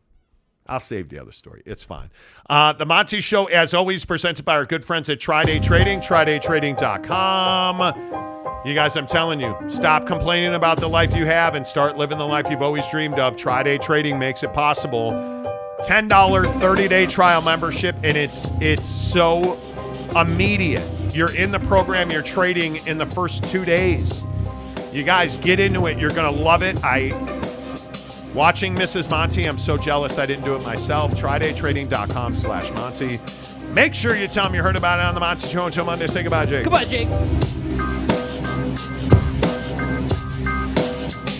It's fine. The Monty Show, as always, presented by our good friends at Tri-Day Trading, TriDayTrading.com. You guys, I'm telling you, stop complaining about the life you have and start living the life you've always dreamed of. Tri-Day Trading makes it possible. $10 30-day trial membership, and it's so immediate. You're in the program, you're trading in the first 2 days. You guys, get into it. You're going to love it. Watching Mrs. Monty, I'm so jealous I didn't do it myself. TriDayTrading.com/Monty. Make sure you tell them you heard about it on the Monty Show. Until Monday, say goodbye, Jake. Goodbye, Jake.